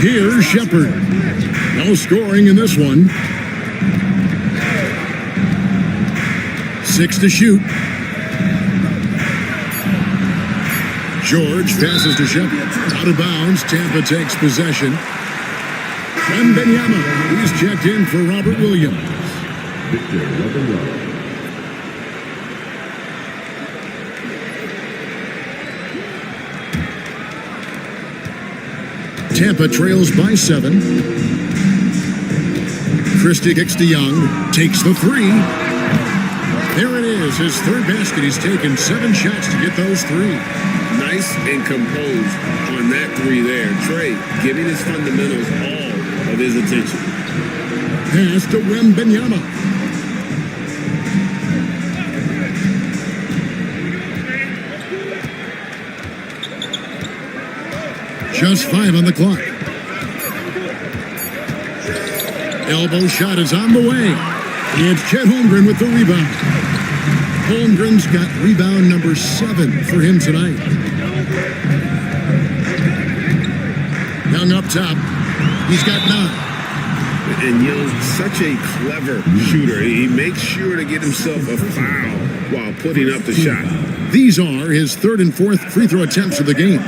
Here's Shepard. No scoring in this one. 6 to shoot. George passes to Shepard. Out of bounds. Tampa takes possession. Wembanyama. He's checked in for Robert Williams.
Victor Wembanyama.
Tampa trails by 7. Christie kicks to Young. Takes the 3. There it is. His third basket. He's taken 7 shots to get those 3.
Nice and composed on that 3 there. Trey giving his fundamentals all of his attention.
Pass to Wembanyama. Just 5 on the clock. Elbow shot is on the way. It's Chet Holmgren with the rebound. Holmgren's got rebound number 7 for him tonight. Young up top. He's got 9.
And Young's such a clever shooter. He makes sure to get himself a foul while putting up the shot.
These are his 3rd and 4th free throw attempts of the game.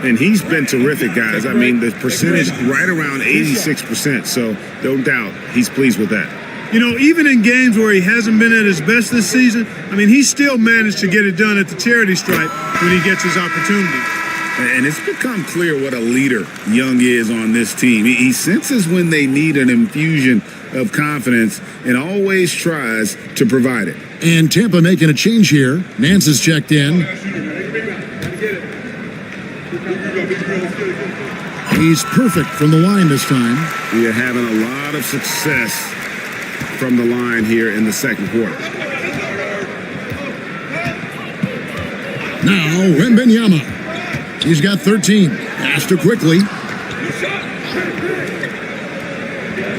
And he's been terrific, guys. I mean, the percentage right around 86%. So no doubt he's pleased with that.
You know, even in games where he hasn't been at his best this season, I mean, he still managed to get it done at the charity stripe when he gets his opportunity.
And it's become clear what a leader Young is on this team. He senses when they need an infusion of confidence and always tries to provide it.
And Tampa making a change here. Nance is checked in. He's perfect from the line this time.
We are having a lot of success from the line here in the second quarter.
Now, Wembanyama. He's got 13. Pass to quickly.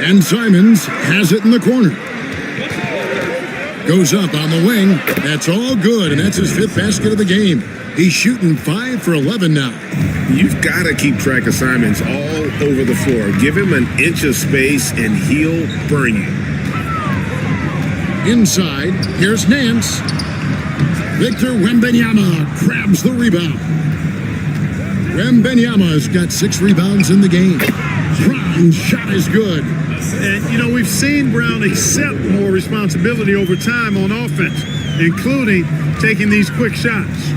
And Simons has it in the corner. Goes up on the wing. That's all good, and that's his 5th basket of the game. He's shooting 5 for 11 now.
You've got to keep track of Simons all over the floor. Give him an inch of space, and he'll burn you.
Inside, here's Nance. Victor Wembanyama grabs the rebound. Wembanyama's got 6 rebounds in the game. Brown's shot is good.
And, you know, we've seen Brown accept more responsibility over time on offense, including taking these quick shots.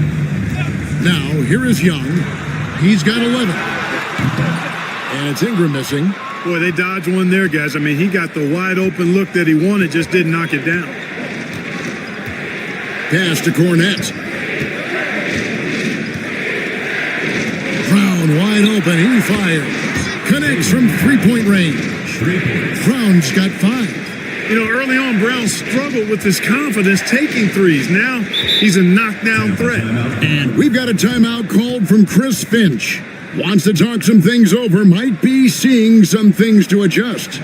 Now, here is Young. He's got 11. And it's Ingram missing.
Boy, they dodged one there, guys. I mean, he got the wide open look that he wanted, just didn't knock it down.
Pass to Cornette. Brown wide open. He fires. Connects from 3-point range. Brown's got 5.
You know, early on, Brown struggled with his confidence taking threes. Now, he's a knockdown threat.
And we've got a timeout called from Chris Finch. Wants to talk some things over. Might be seeing some things to adjust.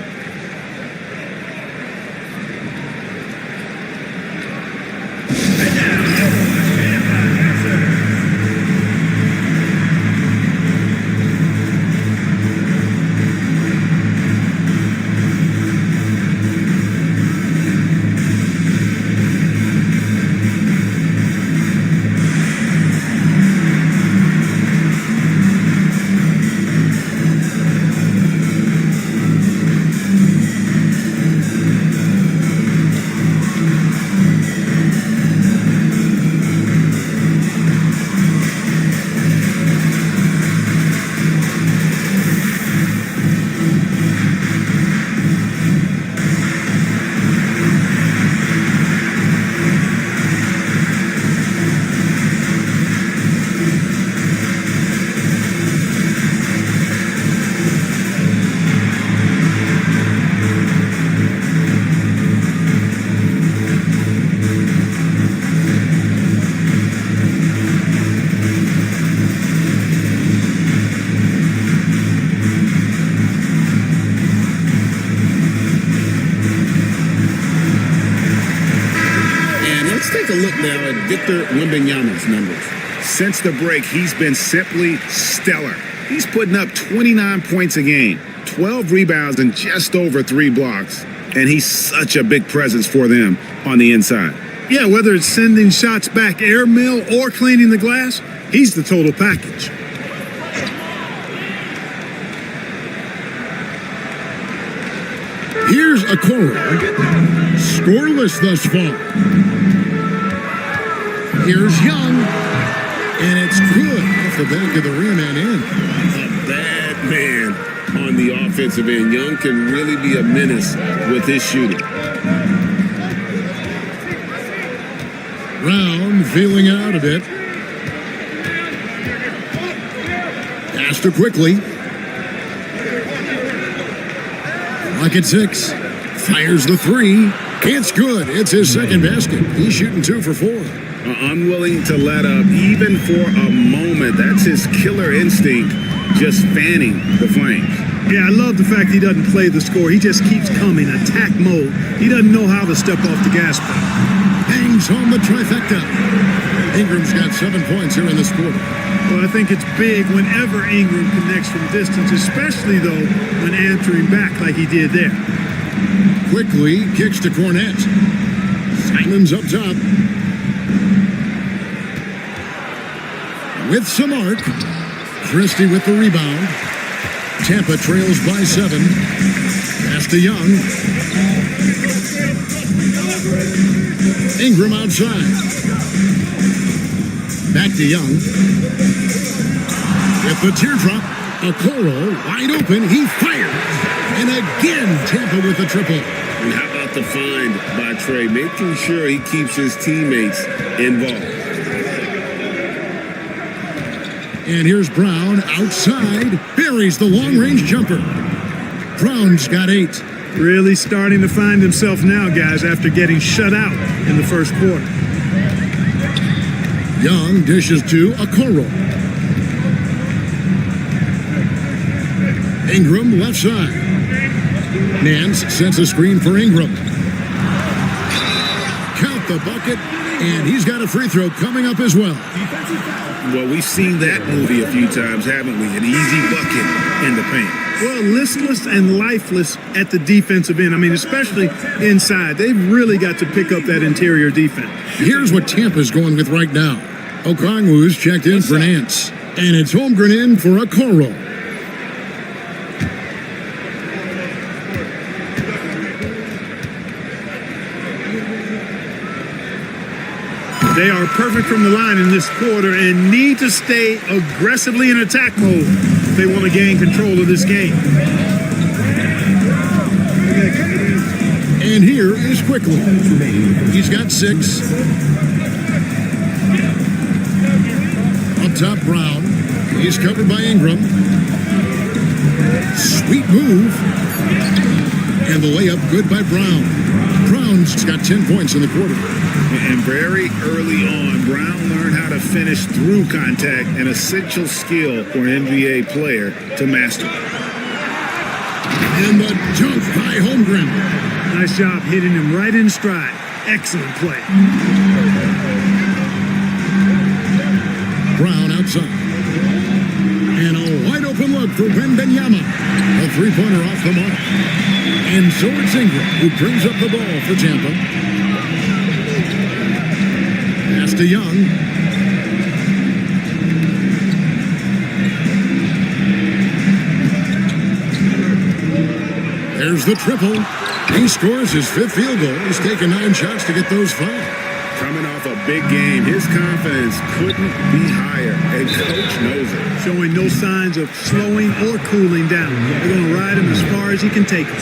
now at Victor Wembanyama's numbers. Since the break, he's been simply stellar. He's putting up 29 points a game, 12 rebounds, and just over 3 blocks. And he's such a big presence for them on the inside.
Yeah, whether it's sending shots back airmail or cleaning the glass, he's the total package.
Here's Okoro, scoreless thus far. Here's Young, and it's good off the back of the rim and in.
A bad man on the offensive end. Young can really be a menace with his shooting.
Brown feeling out a bit. Pass to quickly. Clock at 6. Fires the 3. It's good. It's his second basket. He's shooting 2 for 4.
Unwilling to let up even for a moment. That's his killer instinct, just fanning the flames.
Yeah, I love the fact he doesn't play the score. He just keeps coming, attack mode. He doesn't know how to step off the gas pedal.
Bangs home the trifecta. Ingram's got 7 points here in this quarter.
Well, I think it's big whenever Ingram connects from distance, especially, though, when answering back like he did there.
Quickly kicks to Cornette. Simons up top. With some arc. Christie with the rebound. Tampa trails by 7. Pass to Young. Ingram outside. Back to Young. With the teardrop, Okoro wide open. He fires. And again, Tampa with the triple.
And how about the find by Trey, making sure he keeps his teammates involved.
And here's Brown outside. Buries the long-range jumper. Brown's got 8.
Really starting to find himself now, guys, after getting shut out in the first quarter.
Young dishes to Okoro. Ingram left side. Nance sets a screen for Ingram. Count the bucket, and he's got a free throw coming up as well.
Well, we've seen that movie a few times, haven't we? An easy bucket in the paint.
Well, listless and lifeless at the defensive end. I mean, especially inside. They've really got to pick up that interior defense.
Here's what Tampa's going with right now. Okongwu's checked in for Nance. And it's Holmgren in for Okoro.
They are perfect from the line in this quarter and need to stay aggressively in attack mode if they want to gain control of this game.
And here is Quickly. He's got 6. Up top, Brown. He's covered by Ingram. Sweet move. And the layup good by Brown. Brown's got 10 points in the quarter.
And very early on, Brown learned how to finish through contact, an essential skill for an NBA player to master.
And the dunk by Holmgren.
Nice job hitting him right in stride. Excellent play.
Brown outside. And a wide open look for Wembanyama. A three-pointer off the mark. And so it's Ingram who brings up the ball for Tampa. Pass to Young. There's the triple. He scores his 5th field goal. He's taken 9 shots to get those 5.
Coming off a big game, his confidence couldn't be higher, and Coach knows it.
Showing no signs of slowing or cooling down. They're going to ride him as far as he can take him.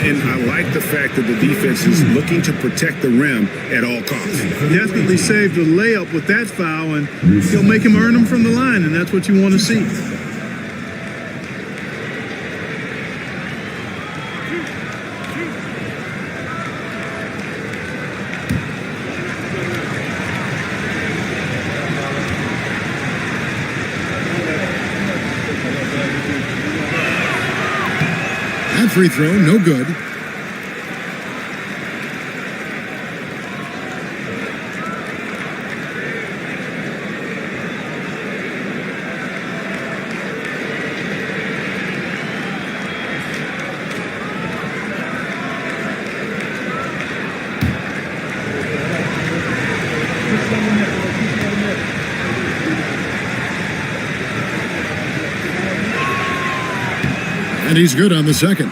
And I like the fact that the defense is looking to protect the rim at all costs.
Definitely saved the layup with that foul, and he'll make him earn them from the line, and that's what you want to see.
Free throw, no good. And he's good on the second.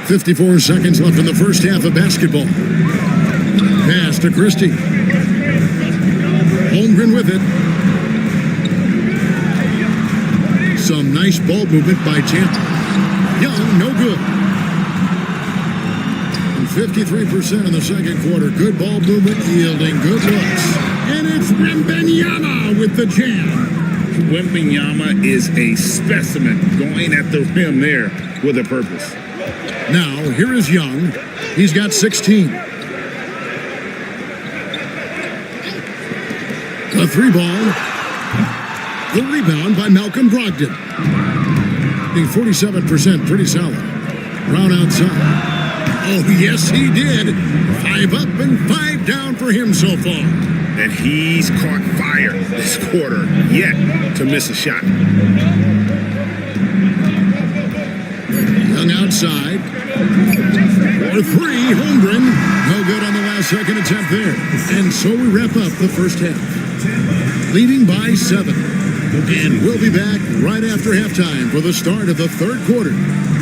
54 seconds left in the first half of basketball. Pass to Christie. Holmgren with it. Some nice ball movement by Tampa. Young, no good. And 53% in the second quarter. Good ball movement, yielding good looks. And it's Wembanyama with the jam.
Wembanyama is a specimen going at the rim there with a purpose.
Now, here is Young. He's got 16. A three ball. The rebound by Malcolm Brogdon. Being 47%, pretty solid. Brown outside. Oh, yes, he did. 5 up and 5 down for him so far.
And he's caught fire this quarter, yet to miss a shot.
Young outside. For 3, Holmgren. No good on the last second attempt there. And so we wrap up the first half. Leading by 7. And we'll be back right after halftime for the start of the third quarter.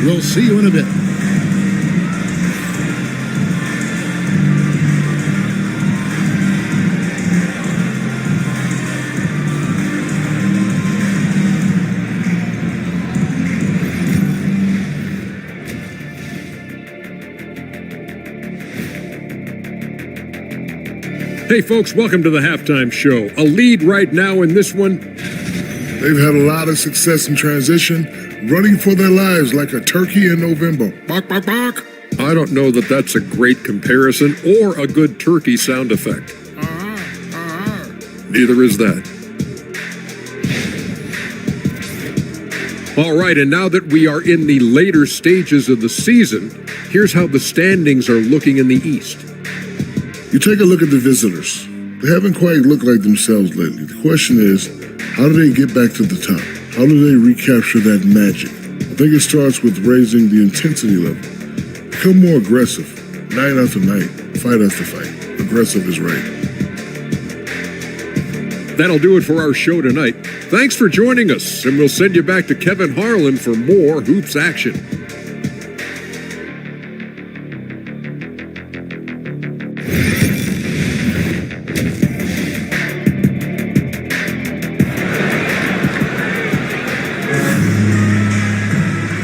We'll see you in a bit.
Hey, folks, welcome to the halftime show. A lead right now in this one.
They've had a lot of success in transition, running for their lives like a turkey in November. Bark, bark, bark.
I don't know that that's a great comparison or a good turkey sound effect. Neither is that. All right, and now that we are in the later stages of the season, here's how the standings are looking in the East.
You take a look at the visitors. They haven't quite looked like themselves lately. The question is, how do they get back to the top? How do they recapture that magic? I think it starts with raising the intensity level. Become more aggressive. Night after night, fight after fight. Aggressive is right.
That'll do it for our show tonight. Thanks for joining us, and we'll send you back to Kevin Harlan for more hoops action.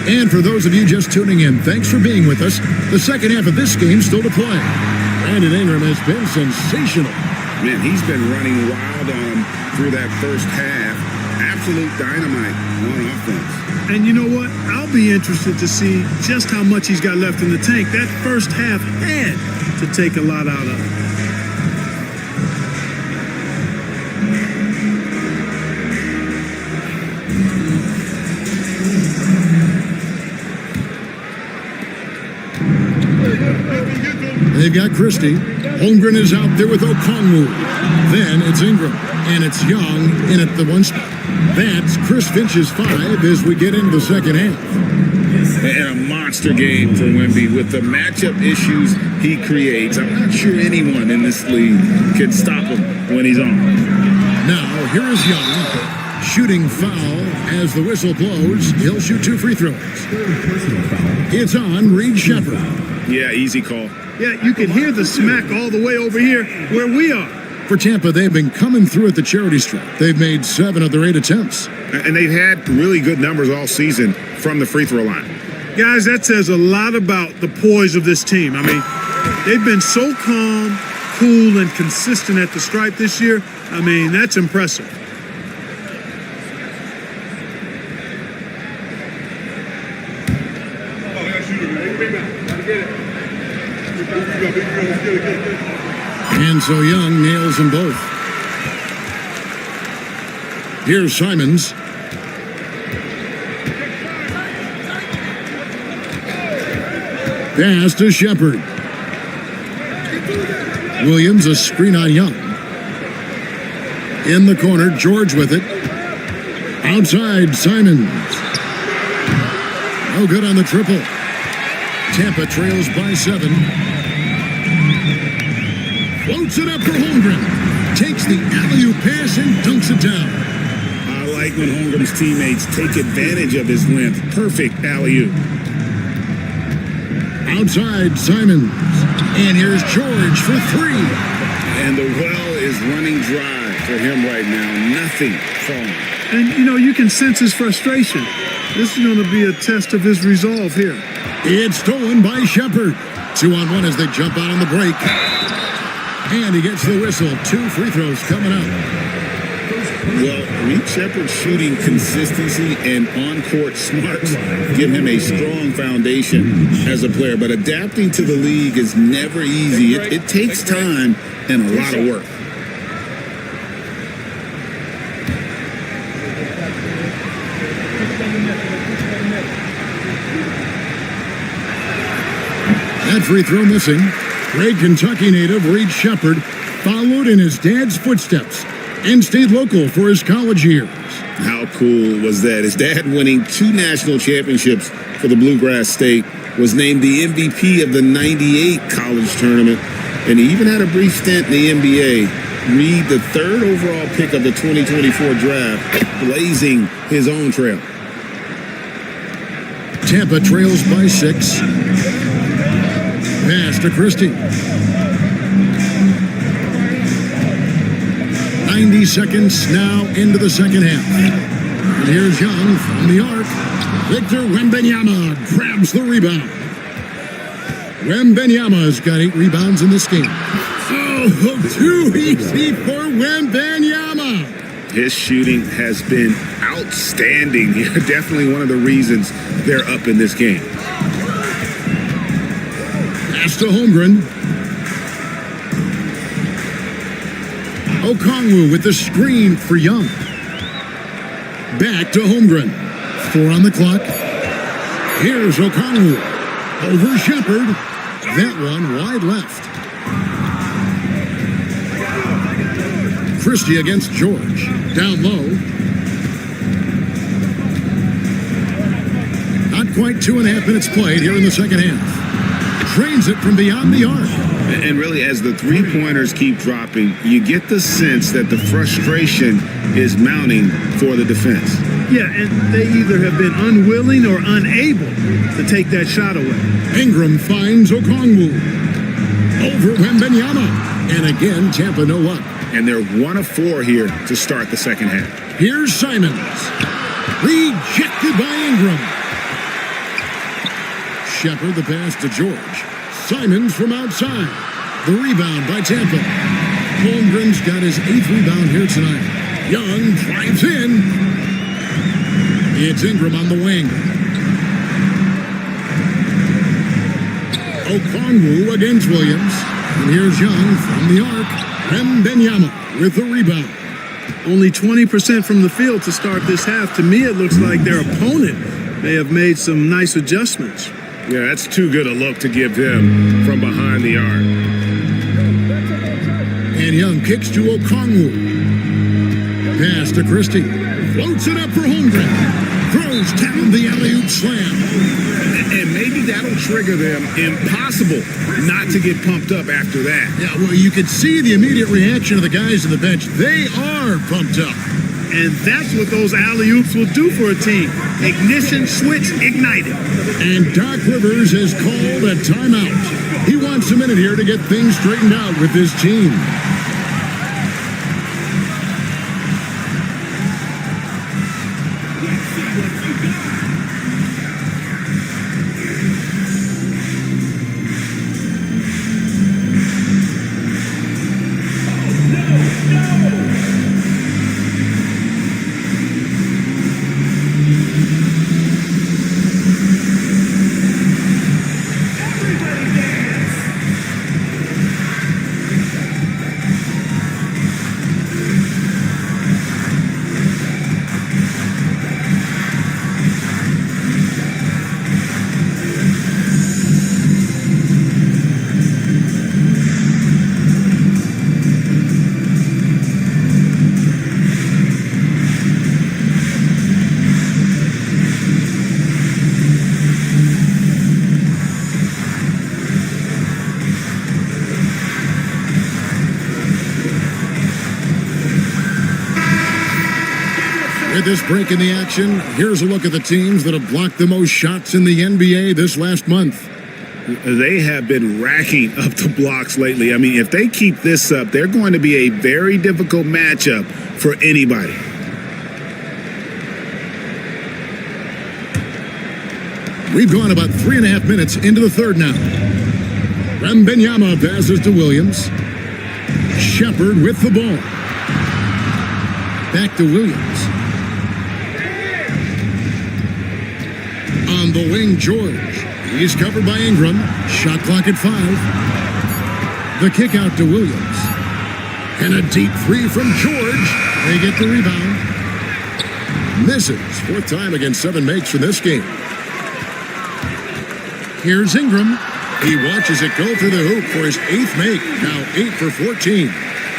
And for those of you just tuning in, thanks for being with us. The second half of this game still to play. Brandon Ingram has been sensational.
Man, he's been running wild on him through that first half. Absolute dynamite on offense.
And you know what? I'll be interested to see just how much he's got left in the tank. That first half had to take a lot out of him.
They've got Christie. Holmgren is out there with Okongwu. Then it's Ingram. And it's Young in at the one spot. That's Chris Finch's 5 as we get into the second half.
And a monster game for Wemby with the matchup issues he creates. I'm not sure anyone in this league can stop him when he's on.
Now, here is Young. Shooting foul as the whistle blows. He'll shoot 2 free throws. It's on Reed Shepherd.
Yeah, easy call.
Yeah, you can hear the smack all the way over here where we are.
For Tampa, they've been coming through at the charity stripe. They've made 7 of their 8 attempts.
And they've had really good numbers all season from the free throw line.
Guys, that says a lot about the poise of this team. I mean, they've been so calm, cool, and consistent at the stripe this year. I mean, that's impressive.
And so Young nails them both. Here's Simons. Pass to Shepherd. Williams, a screen on Young. In the corner, George with it. Outside, Simons. No good on the triple. Tampa trails by 7. Floats it up for Holmgren. Takes the alley-oop pass and dunks it down.
I like when Holmgren's teammates take advantage of his length. Perfect alley-oop.
Outside, Simons. And here's George for three.
And the well is running dry for him right now. Nothing falling.
And, you can sense his frustration. This is going to be a test of his resolve here.
It's stolen by Shepard. 2-on-1 as they jump out on the break. And he gets the whistle. 2 free throws coming up.
Well, Reed Shepard's shooting consistency and on-court smarts give him a strong foundation as a player. But adapting to the league is never easy. It takes time and a lot of work.
That free throw missing. Great Kentucky native Reed Shepard followed in his dad's footsteps and stayed local for his college years.
How cool was that? His dad winning 2 national championships for the Bluegrass State, was named the MVP of the '98 college tournament, and he even had a brief stint in the NBA. Reed, the 3rd overall pick of the 2024 draft, blazing his own trail.
Tampa trails by 6. Pass to Christie. 90 seconds now into the second half. And here's Young from the arc. Victor Wembanyama grabs the rebound. Wembanyama's got 8 rebounds in this game. Oh, too easy for Wembanyama.
His shooting has been outstanding. Definitely one of the reasons they're up in this game.
Pass to Holmgren. Okongwu with the screen for Young. Back to Holmgren. 4 on the clock. Here's Okongwu. Over Shepard. That one wide left. Christie against George. Down low. Not quite 2.5 minutes played here in the second half. Trains it from beyond the arc.
And really, as the three-pointers keep dropping, you get the sense that the frustration is mounting for the defense.
Yeah, and they either have been unwilling or unable to take that shot away.
Ingram finds Okongwu. Over Wembanyama. And again, Tampa no luck.
And they're 1 of 4 here to start the second half.
Here's Simons. Rejected by Ingram. Shepard the pass to George. Simons from outside. The rebound by Tampa. Holmgren's got his 8th rebound here tonight. Young drives in. It's Ingram on the wing. Okongwu against Williams. And here's Young from the arc. Wembanyama with the rebound.
Only 20% from the field to start this half. To me, it looks like their opponent may have made some nice adjustments.
Yeah, that's too good a look to give him from behind the arc.
And Young kicks to Okongwu. Pass to Christie. Floats it up for Holmgren. Throws down the alley-oop slam.
And maybe that'll trigger them. Impossible not to get pumped up after that.
Yeah, well, you could see the immediate reaction of the guys on the bench. They are pumped up.
And that's what those alley-oops will do for a team. Ignition switch ignited.
And Doc Rivers has called a timeout. He wants a minute here to get things straightened out with his team. this break in the action, here's a look at the teams that have blocked the most shots in the NBA this last month.
They have been racking up the blocks lately. I mean, if they keep this up, they're going to be a very difficult matchup for anybody.
We've gone about 3.5 minutes into the third now. Wembanyama passes to Williams. Shepard with the ball. Back to Williams. On the wing, George. He's covered by Ingram. Shot clock at 5. The kick out to Williams. And a deep three from George. They get the rebound. Misses. 4th time against 7 makes for this game. Here's Ingram. He watches it go through the hoop for his 8th make. Now 8 for 14.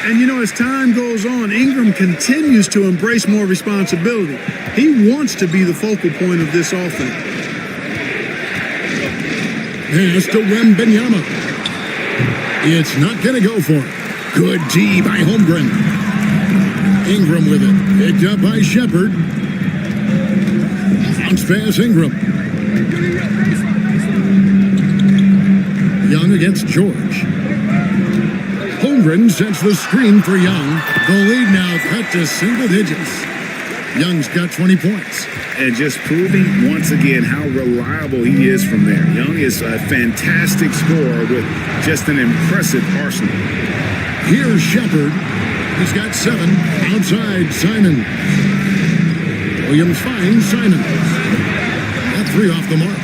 And, you know, as time goes on, Ingram continues to embrace more responsibility. He wants to be the focal point of this offense.
Pass to Wembanyama. It's not going to go for it. Good D by Holmgren. Ingram with it. Picked up by Shepard. Bounce pass Ingram. Young against George. Holmgren sets the screen for Young. The lead now cut to single digits. Young's got 20 points.
And just proving once again how reliable he is from there. Young is a fantastic scorer with just an impressive arsenal.
Here's Shepard. He's got 7. Outside, Simon. Williams finds Simon. That 3 off the mark.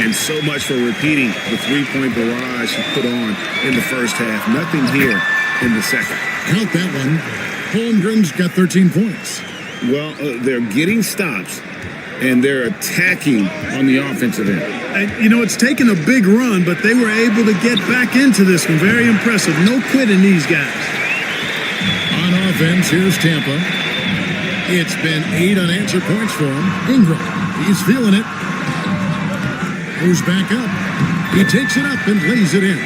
And so much for repeating the three-point barrage he put on in the first half. Nothing here in the second.
Count that one. Holmgren's got 13 points.
Well, they're getting stops, and they're attacking on the offensive end.
And, you know, it's taken a big run, but they were able to get back into this one. Very impressive. No quitting these guys.
On offense, here's Tampa. It's been 8 unanswered points for him. Ingram, he's feeling it. Goes back up. He takes it up and lays it in.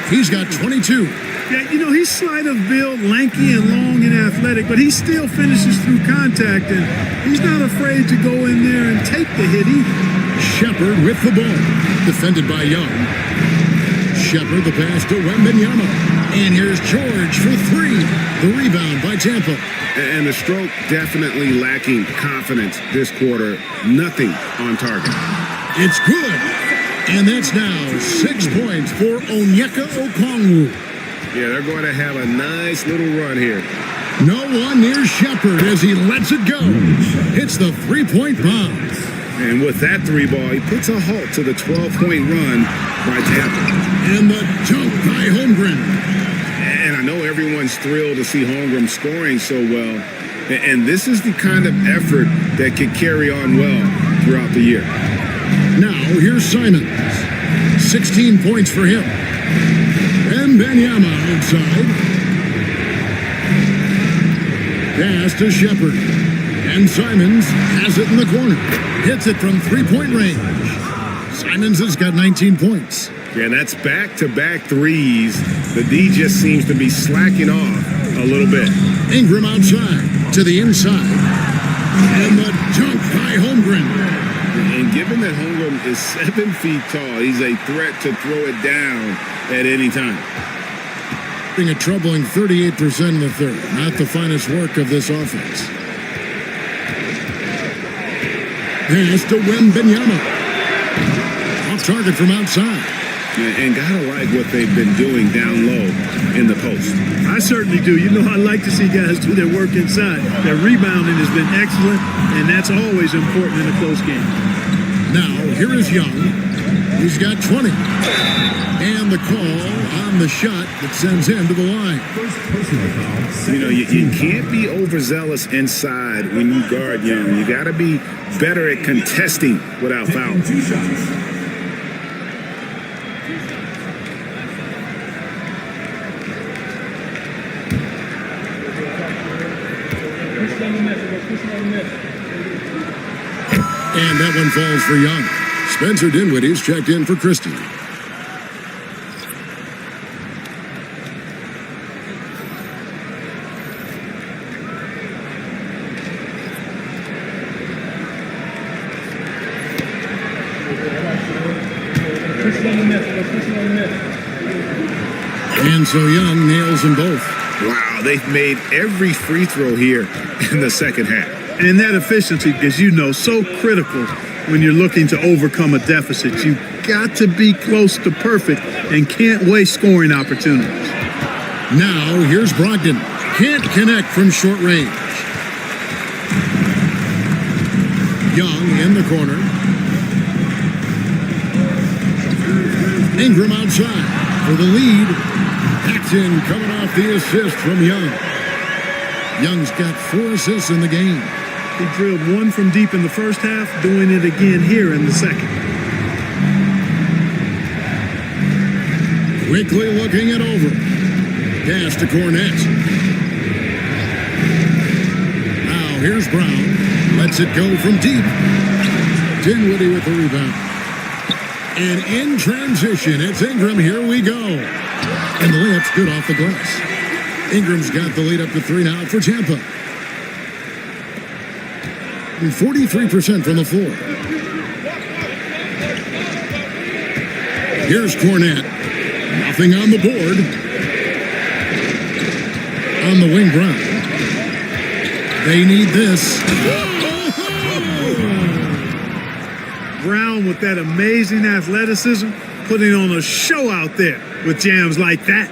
He's got 22.
Yeah, you know, he's slight of build, lanky and long and athletic, but he still finishes through contact, and he's not afraid to go in there and take the hit either.
Shepard with the ball. Defended by Young. Shepard the pass to Wembanyama. And here's George for 3. The rebound by Tampa.
And the stroke definitely lacking confidence this quarter. Nothing on target.
It's good. And that's now 6 points for Onyeka Okongwu.
Yeah, they're going to have a nice little run here.
No one near Shepard as he lets it go. Hits the 3-point bomb.
And with that 3 ball, he puts a halt to the 12-point run by Tampa.
And the dunk by Holmgren.
And I know everyone's thrilled to see Holmgren scoring so well. And this is the kind of effort that could carry on well throughout the year.
Now, here's Simons. 16 points for him. Wembanyama outside. Pass to Shepard. And Simons has it in the corner. Hits it from 3-point range. Simons has got 19 points.
Yeah, that's back-to-back threes. The D just seems to be slacking off a little bit.
Ingram outside to the inside. And the dunk by Holmgren.
And given that Holmgren is 7 feet tall, he's a threat to throw it down at any time.
Being a troubling 38% in the third. Not the finest work of this offense. Pass to Wembanyama. Off target from outside.
And gotta like what they've been doing down low in the post.
I certainly do. You know, I like to see guys do their work inside. Their rebounding has been excellent, and that's always important in a close game.
Now, here is Young. He's got 20. And the call on the shot that sends him to the line.
You know, you can't be overzealous inside when you guard Young. You got to be better at contesting without fouling.
And that one falls for Young. Spencer Dinwiddie's checked in for Christie. And so Young nails them both.
Wow, they've made every free throw here in the second half.
And that efficiency is, so critical when you're looking to overcome a deficit. You've got to be close to perfect and can't waste scoring opportunities.
Now, here's Brogdon. Can't connect from short range. Young in the corner. Ingram outside for the lead. Paxton coming off the assist from Young. Young's got 4 assists in the game.
He drilled one from deep in the first half, doing it again here in the second.
Quickly looking it over. Pass to Cornette. Now here's Brown. Lets it go from deep. Dinwiddie with the rebound. And in transition, it's Ingram. Here we go. And the layup's good off the glass. Ingram's got the lead up to 3 now for Tampa. 43% from the floor. Here's Cornette. Nothing on the board. On the wing, Brown. They need this.
Brown with that amazing athleticism, putting on a show out there with jams like that.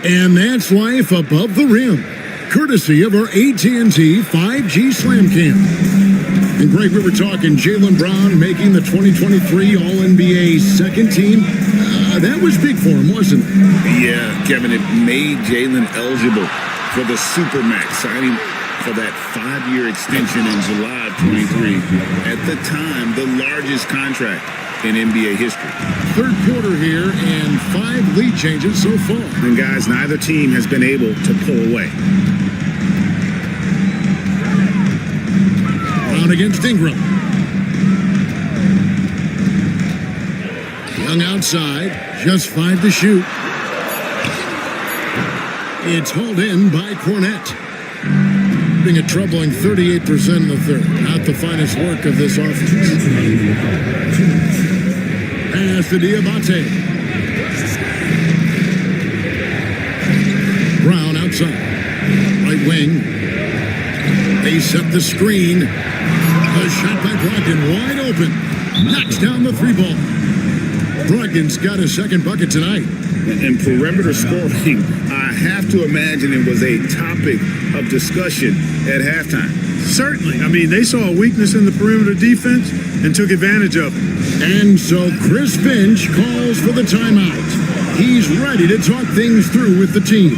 And that's life above the rim, courtesy of our AT&T 5G Slam Cam. And Greg, we were talking Jaylen Brown making the 2023 All-NBA second team. That was big for him, wasn't it?
Yeah, Kevin, it made Jaylen eligible for the Supermax, signing for that 5-year extension in July of 23. At the time, the largest contract in NBA history.
Third quarter here and 5 lead changes so far.
And guys, neither team has been able to pull away.
Brown against Ingram. Young outside, just 5 to shoot. It's hauled in by Cornette. Being a troubling 38% in the third. Not the finest work of this offense. Pass to Diabate. Brown outside. Right wing. They set the screen. The shot by Brogdon wide open. Knocks down the 3-ball. Brogdon's got his second bucket tonight.
And perimeter scoring, I have to imagine it was a topic of discussion at halftime.
Certainly. I mean, they saw a weakness in the perimeter defense and took advantage of it.
And so Chris Finch calls for the timeout. He's ready to talk things through with the team.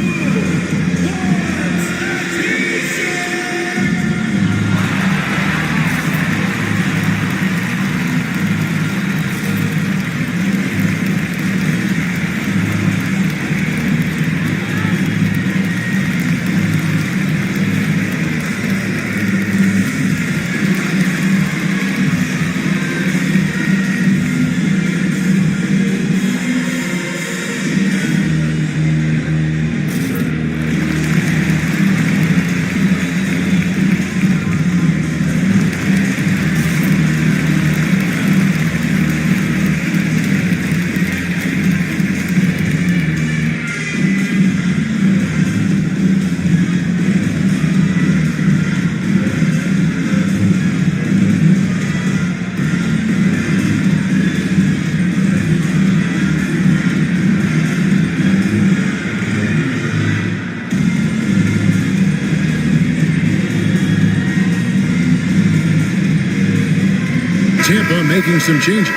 Tampa making some changes.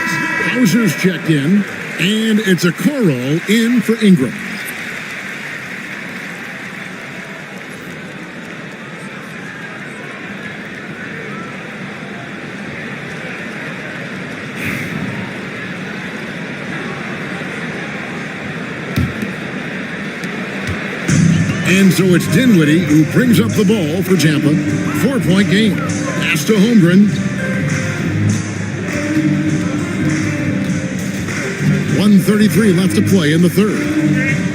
Hauser's checked in, and it's a Coro in for Ingram. And so it's Dinwiddie who brings up the ball for Tampa. 4-point game. Pass to Holmgren. 1:33 left to play in the third.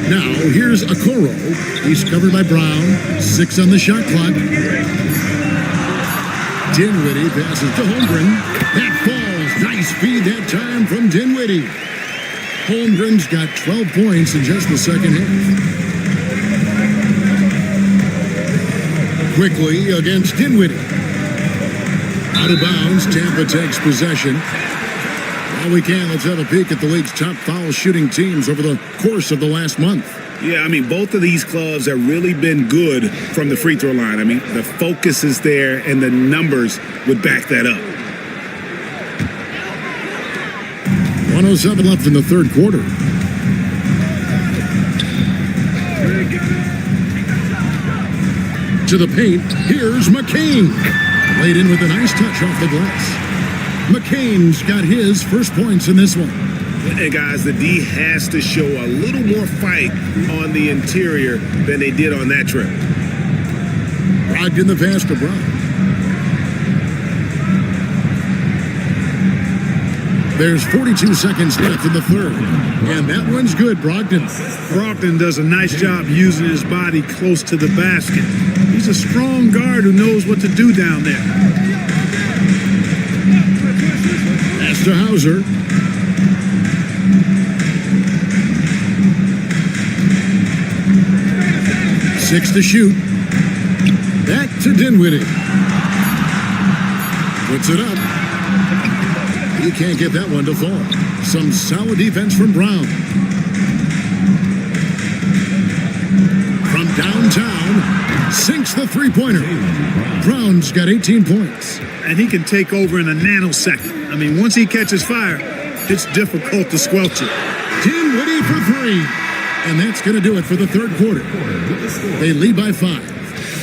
Now, here's Okoro. He's covered by Brown. 6 on the shot clock. Dinwiddie passes to Holmgren. That falls. Nice feed that time from Dinwiddie. Holmgren's got 12 points in just the second half. Quickly against Dinwiddie. Out of bounds, Tampa takes possession. While we can, let's have a peek at the league's top foul shooting teams over the course of the last month.
Yeah, I mean, both of these clubs have really been good from the free throw line. I mean, the focus is there, and the numbers would back that up.
107 left in the third quarter. To the paint, here's McCain. Laid in with a nice touch off the glass. McCain's got his first points in this one.
And guys, the D has to show a little more fight on the interior than they did on that trip.
Brogdon the pass to Brown. There's 42 seconds left in the third. And that one's good, Brogdon.
Brogdon does a nice job using his body close to the basket. He's a strong guard who knows what to do down there.
Pass to Hauser. Six to shoot. Back to Dinwiddie. Puts it up. He can't get that one to fall. Some solid defense from Brown. From downtown, sinks the three-pointer. Brown's got 18 points.
And he can take over in a nanosecond. I mean, once he catches fire, it's difficult to squelch it.
Dinwiddie for three. And that's going to do it for the third quarter. They lead by 5.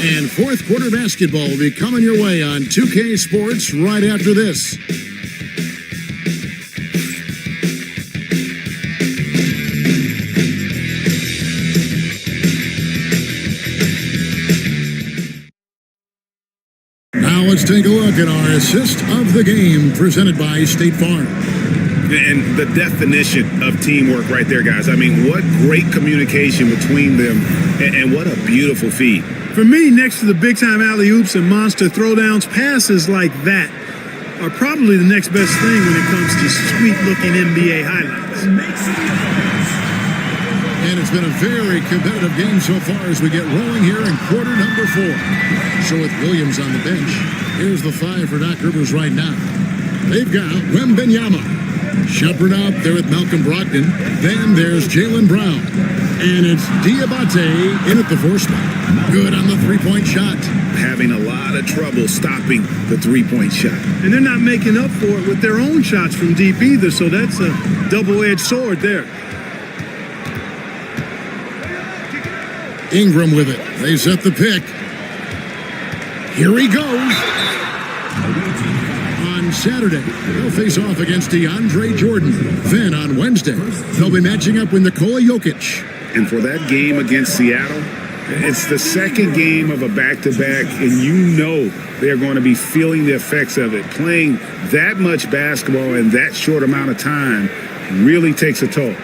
And fourth quarter basketball will be coming your way on 2K Sports right after this. Now let's take a look at our assist of the game presented by State Farm.
And the definition of teamwork right there, guys. I mean, what great communication between them, and what a beautiful feed.
For me, next to the big-time alley-oops and monster throwdowns, passes like that are probably the next best thing when it comes to sweet-looking NBA highlights.
And it's been a very competitive game so far as we get rolling here in quarter number 4. So with Williams on the bench, here's the 5 for Doc Rivers right now. They've got Wembenyama. Shepard out there with Malcolm Brogdon. Then there's Jaylen Brown. And it's Diabate in at the 4 spot. Good on the three-point shot.
Having a lot of trouble stopping the three-point shot.
And they're not making up for it with their own shots from deep either, so that's a double-edged sword there.
Ingram with it. They set the pick. Here he goes. On Saturday, they'll face off against DeAndre Jordan. Then on Wednesday, they'll be matching up with Nikola Jokic.
And for that game against Seattle, it's the second game of a back-to-back, and you know they're going to be feeling the effects of it. Playing that much basketball in that short amount of time really takes a toll.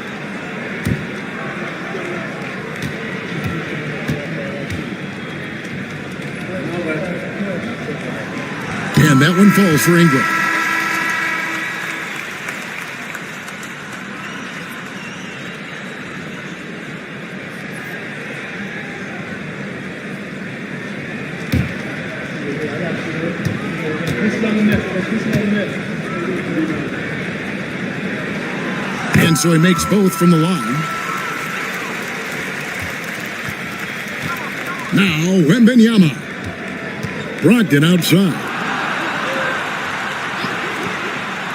And that one falls for Ingram. And so he makes both from the line. Now Wembenyama. Brogdon outside.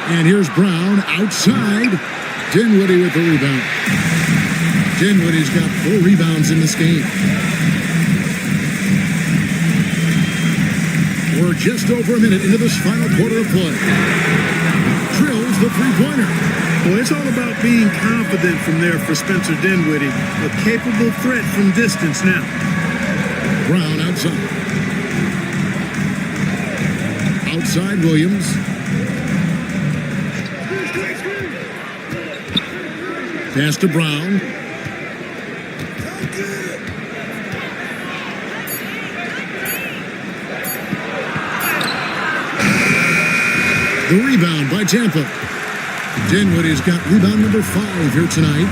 And here's Brown outside. Dinwiddie with the rebound. Dinwiddie's got 4 rebounds in this game. We're just over a minute into this final quarter of play. Drills the three-pointer.
Well, it's all about being confident from there for Spencer Dinwiddie. A capable threat from distance now.
Brown outside. Outside Williams. Pass to Brown. The rebound by Tampa. Dinwiddie's got rebound number 5 here tonight.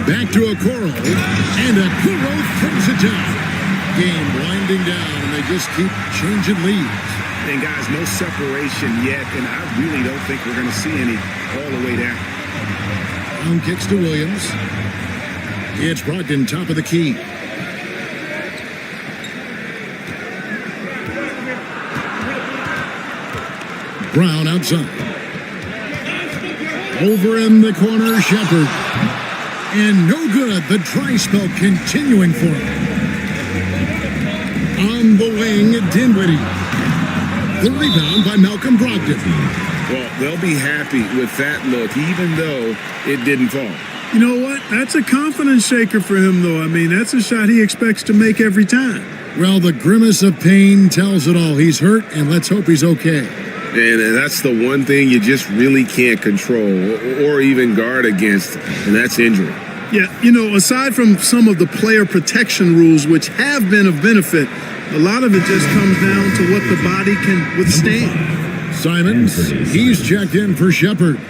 Back to Okoro, and Okoro throws it down. Game winding down, and they just keep changing leads.
And guys, no separation yet, and I really don't think we're going to see any all the way down.
Brown kicks to Williams. It's Brogdon, top of the key. Brown outside. Over in the corner, Shepherd. And no good. The dry spell continuing for him. On the wing, Dinwiddie. The rebound by Malcolm Brogdon.
Well, they'll be happy with that look, even though it didn't fall.
You know what? That's a confidence shaker for him, though. I mean, that's a shot he expects to make every time.
Well, the grimace of pain tells it all. He's hurt, and let's hope he's okay.
And that's the one thing you just really can't control or even guard against, and that's injury.
Yeah, you know, aside from some of the player protection rules, which have been of benefit, a lot of it just comes down to what the body can withstand.
Simons, he's checked in for Shepherd.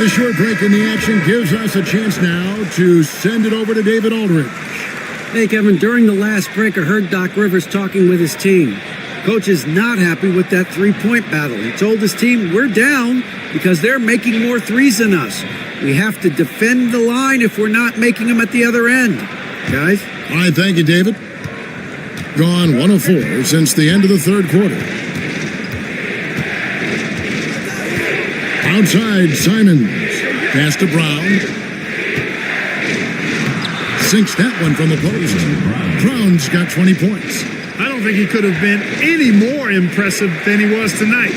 The short break in the action gives us a chance now to send it over to David Aldridge.
Hey, Kevin, during the last break, I heard Doc Rivers talking with his team. Coach is not happy with that three-point battle. He told his team, we're down because they're making more threes than us. We have to defend the line if we're not making them at the other end. Guys?
All right, thank you, David. Gone 1 of 4 since the end of the third quarter. Outside, Simons. Pass to Brown. Sinks that one from the post. Brown's got 20 points.
I don't think he could have been any more impressive than he was tonight.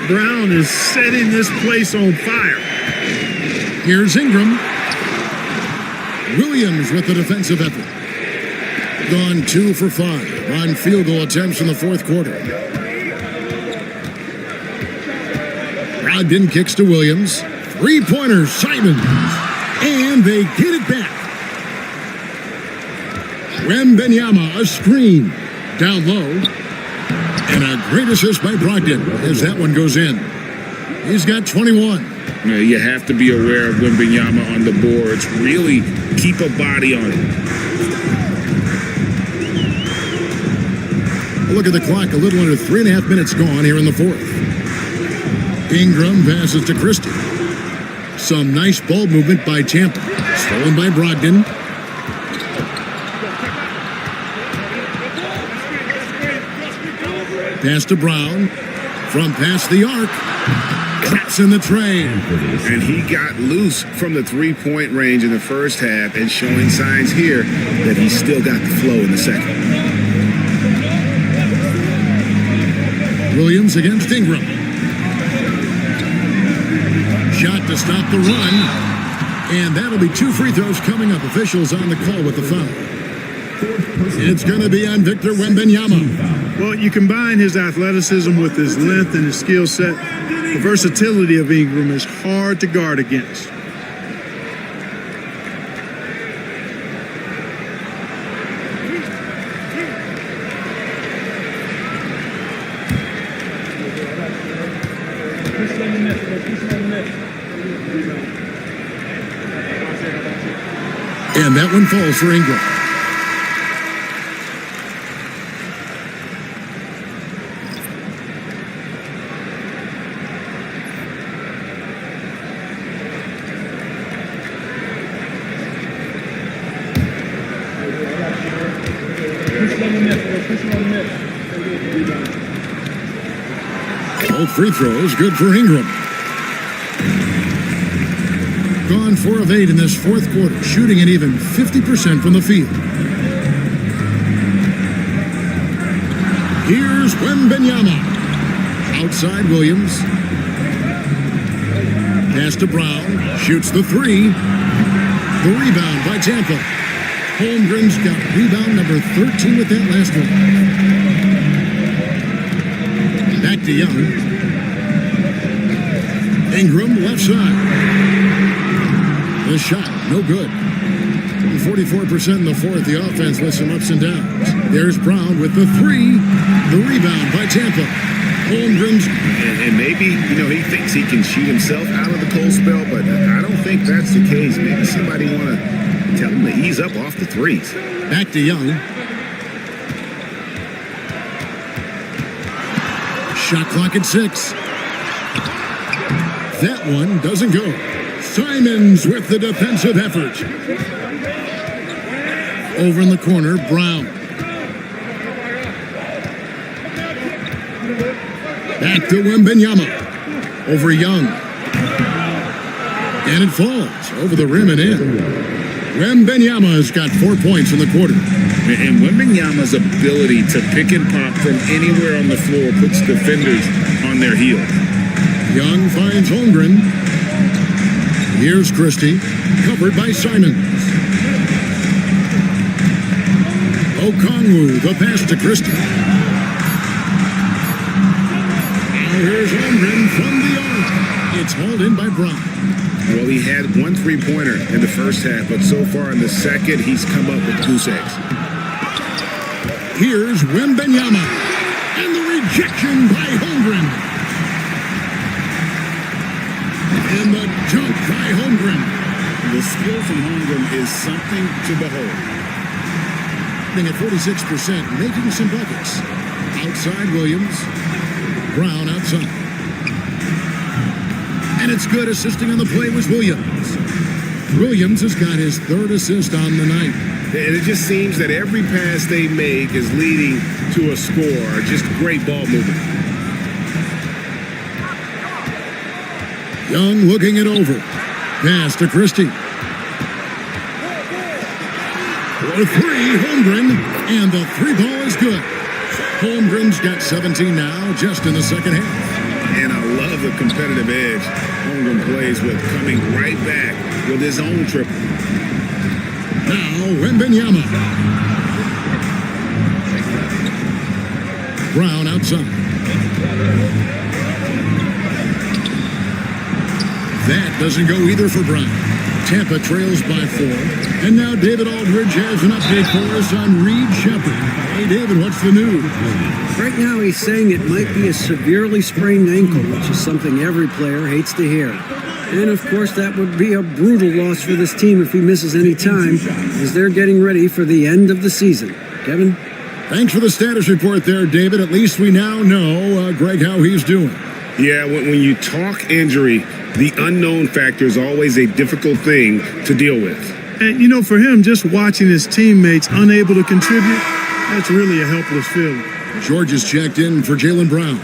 Brown is setting this place on fire.
Here's Ingram. Williams with the defensive effort. Gone 2 for 5 on field goal attempts in the fourth quarter. Brogdon kicks to Williams. Three-pointer, Simons. And they get it back. Wembenyama, a screen. Down low. And a great assist by Brogdon as that one goes in. He's got 21.
You have to be aware of Wembenyama on the boards. Really keep a body on it.
Look at the clock. A little under 3.5 minutes gone here in the fourth. Ingram passes to Christie. Some nice ball movement by Tampa. Stolen by Brogdon. Pass to Brown. From past the arc. Traps in the tray.
And he got loose from the three-point range in the first half and showing signs here that he's still got the flow in the second.
Williams against Ingram. Shot to stop the run. And that'll be 2 free throws coming up. Officials on the call with the foul. It's going to be on Victor Wembanyama.
Well, you combine his athleticism with his length and his skill set. The versatility of Ingram is hard to guard against.
And that one falls for Ingram. Both free throws good for Ingram. Gone 4 of 8 in this fourth quarter, shooting at even 50% from the field. Here's Wembenyama. Outside Williams. Pass to Brown. Shoots the 3. The rebound by Tampa. Holmgren's got rebound number 13 with that last one. Back to Young. Ingram left side. The shot, no good. 44% in the fourth. The offense with some ups and downs. There's Brown with the 3. The rebound by Tampa. Holmgren's.
And maybe, he thinks he can shoot himself out of the cold spell, but I don't think that's the case. Maybe somebody want to tell him to ease up off the threes.
Back to Young. Shot clock at 6. That one doesn't go. Simons with the defensive effort. Over in the corner, Brown. Back to Wembenyama. Over Young. And it falls over the rim and in. Wembenyama's got 4 points in the quarter.
And Wembenyama's ability to pick and pop from anywhere on the floor puts defenders on their heels.
Young finds Holmgren. Here's Christie, covered by Simons. Okongwu, the pass to Christie. Now here's Holmgren from the arc. It's hauled in by Brown.
Well, he had 1 3-pointer in the first half, but so far in the second, he's come up with goose eggs.
Here's Wembenyama. And the rejection by Holmgren. And the jump by Holmgren.
The skill from Holmgren is something to behold.
At 46%, making some buckets. Outside Williams. Brown outside. And it's good. Assisting on the play was Williams. Williams has got his 3rd assist on the night.
And it just seems that every pass they make is leading to a score. Just great ball movement.
Young looking it over. Pass to Christie. For 3, Holmgren. And the 3 ball is good. Holmgren's got 17 now, just in the second half.
And I love the competitive edge Holmgren plays with, coming right back with his own triple.
Now, Wembenyama. Brown outside. That doesn't go either for Brown. Tampa trails by 4. And now David Aldridge has an update for us on Reed Shepherd. Hey, David, what's the news?
Right now, he's saying it might be a severely sprained ankle, which is something every player hates to hear. And, of course, that would be a brutal loss for this team if he misses any time, as they're getting ready for the end of the season. Kevin?
Thanks for the status report there, David. At least we now know, Greg, how he's doing.
Yeah, when you talk injury, the unknown factor is always a difficult thing to deal with.
And, for him, just watching his teammates unable to contribute, that's really a helpless feeling.
George is checked in for Jaylen Brown.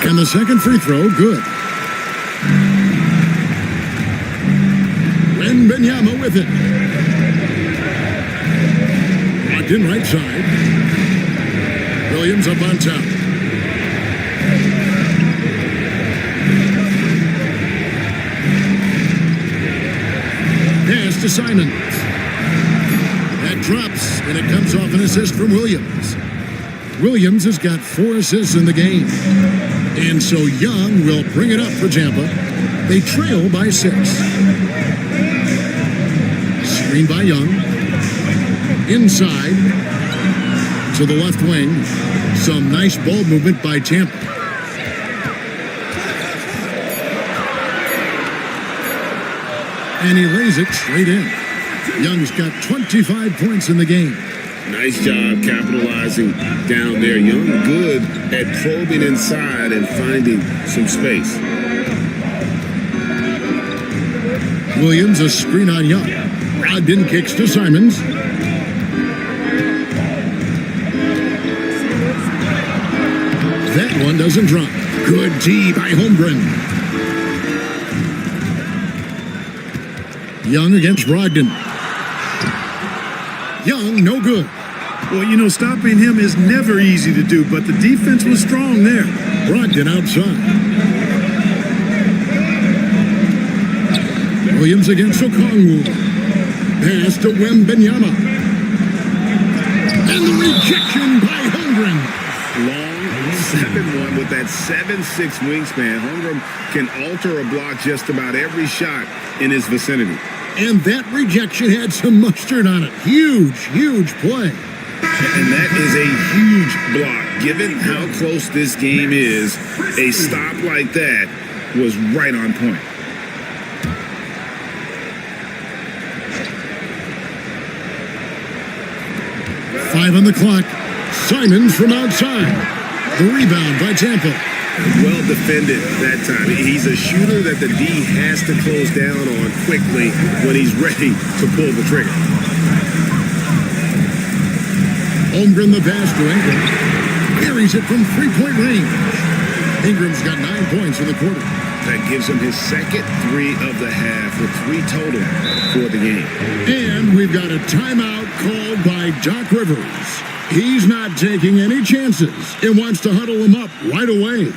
And the second free throw, good. Wembenyama with it. Locked in right side. Williams up on top. Pass to Simons. That drops, and it comes off an assist from Williams. Williams has got 4 assists in the game. And so Young will bring it up for Tampa. They trail by 6. Screen by Young. Inside to the left wing. Some nice ball movement by Tampa. And he lays it straight in. Young's got 25 points in the game.
Nice job capitalizing down there. Young good at probing inside and finding some space.
Williams, a screen on Young. Brogdon kicks to Simons. That one doesn't drop. Good D by Holmgren. Young against Brogdon. Young, no good.
Well, you know, stopping him is never easy to do, but the defense was strong there.
Brogdon outside. Williams against Okongwu. Pass to Wembanyama. And the rejection by Holmgren.
Long 7-1 with that 7'6" wingspan. Holmgren can alter a block just about every shot in his vicinity.
And that rejection had some mustard on it. Huge, huge play.
And that is a huge block. Given how close this game is, a stop like that was right on point.
Five on the clock. Simons from outside. The rebound by Tampa.
Well defended that time. He's a shooter that the D has to close down on quickly when he's ready to pull the trigger.
Holmgren the pass to Ingram. Carries it from three-point range. Ingram's got 9 points in the quarter.
That gives him his second 3 of the half with 3 total for the game.
And we've got a timeout called by Doc Rivers. He's not taking any chances and wants to huddle him up right away.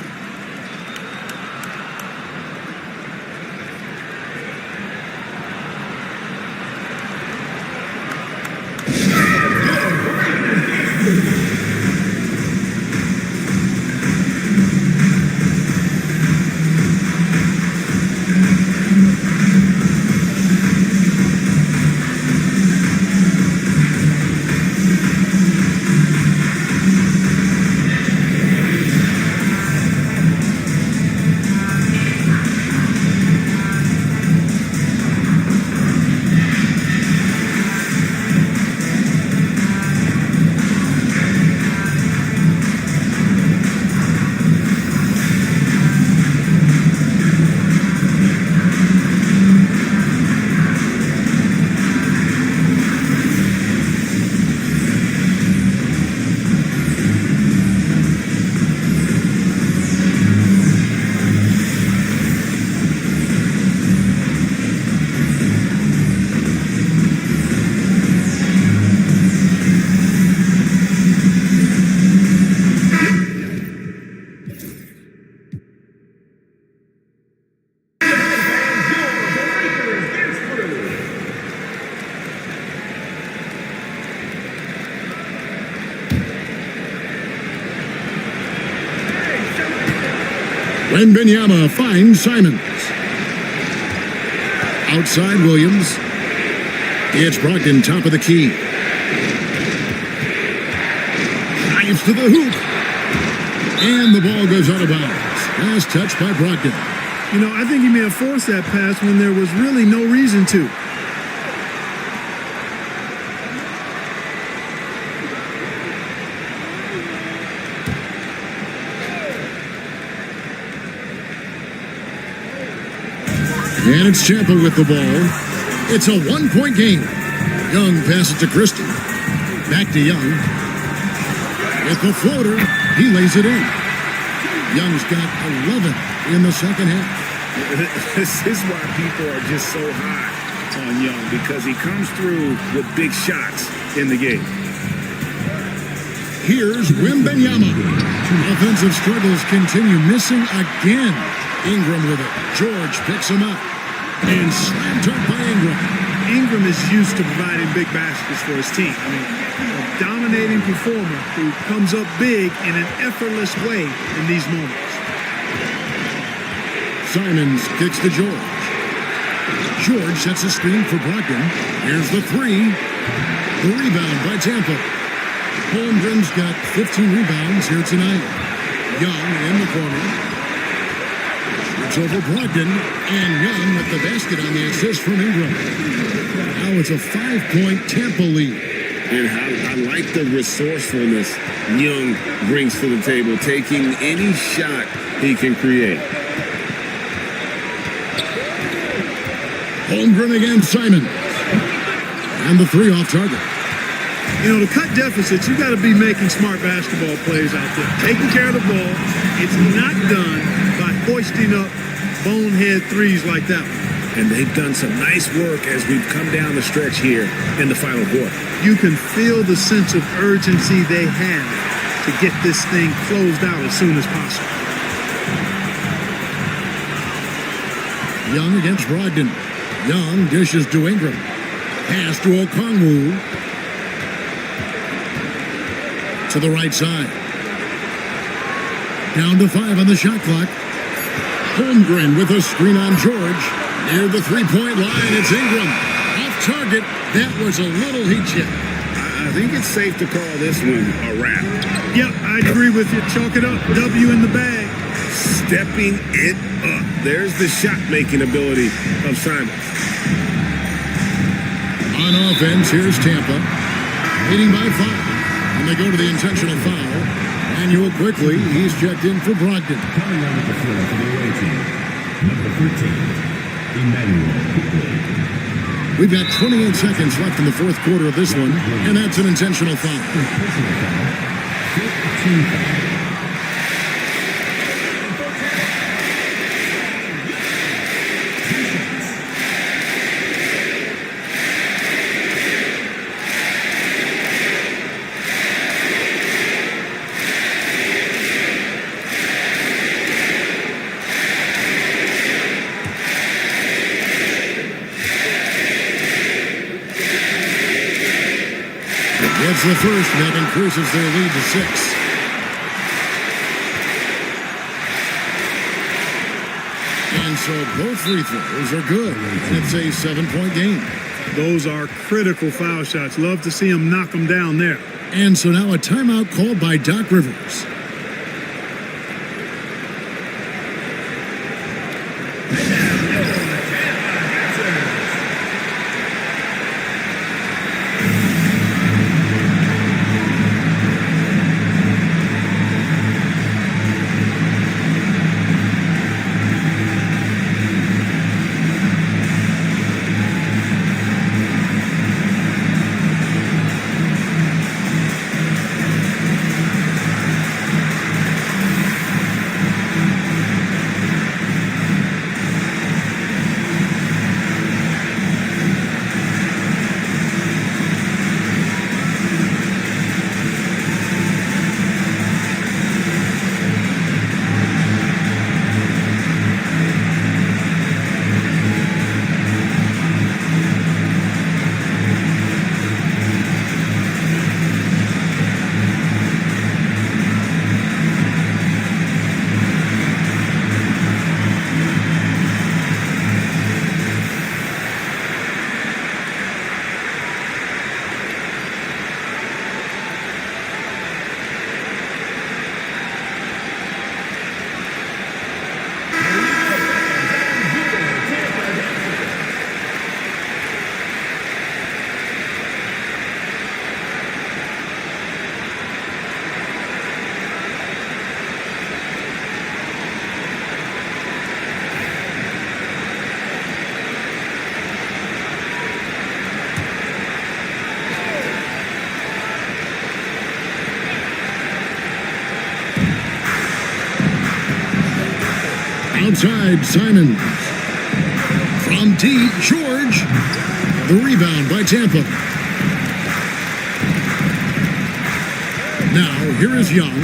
Wembanyama finds Simons. Outside Williams. It's Brogdon, top of the key. Drives to the hoop. And the ball goes out of bounds. Last touch by Brogdon.
You know, I think he may have forced that pass when there was really no reason to.
And it's Tampa with the ball. It's a 1-point game. Young passes to Christie. Back to Young. With the floater, he lays it in. Young's got 11 in the second half.
This is why people are just so high on Young, because he comes through with big shots in the game.
Here's Wembanyama. Offensive struggles continue, missing again. Ingram with it. George picks him up. And slammed up by Ingram.
Ingram is used to providing big baskets for his team. I mean, a dominating performer who comes up big in an effortless way in these moments.
Simons kicks to George. George sets a screen for Brogdon. Here's the 3. The rebound by Tampa. Holmgren's got 15 rebounds here tonight. Young in the corner. It's over Brogdon, and Young with the basket on the assist from Ingram. Now it's a 5-point Tampa lead.
And I like the resourcefulness Young brings to the table, taking any shot he can create.
Holmgren against Simon. And the 3 off target.
You know, to cut deficits, you got to be making smart basketball plays out there. Taking care of the ball. It's not done by hoisting up bonehead threes like that one.
And they've done some nice work as we've come down the stretch here in the final quarter.
You can feel the sense of urgency they have to get this thing closed out as soon as possible.
Young against Brogdon. Young dishes to Ingram. Pass to Okongwu. To the right side. Down to 5 on the shot clock. Holmgren with a screen on George. Near the 3-point line, it's Ingram. Off target. That was a little heat check.
I think it's safe to call this one a wrap.
Yep, I agree with you. Chalk it up. W in the bag.
Stepping it up. There's the shot-making ability of Simons.
On offense, here's Tampa. Leading by 5. And they go to the intentional foul. Manuel quickly. He's checked in for Brogdon.
Coming on the floor for the away team, number 13. Emmanuel.
We've got 28 seconds left in the 4th quarter of this one, and that's an intentional foul. It's the first, and that increases their lead to 6. And so both free throws are good. It's a 7-point game.
Those are critical foul shots. Love to see them knock them down there.
And so now a timeout called by Doc Rivers. Outside, Simon. From deep, George. The rebound by Tampa. Now, here is Young.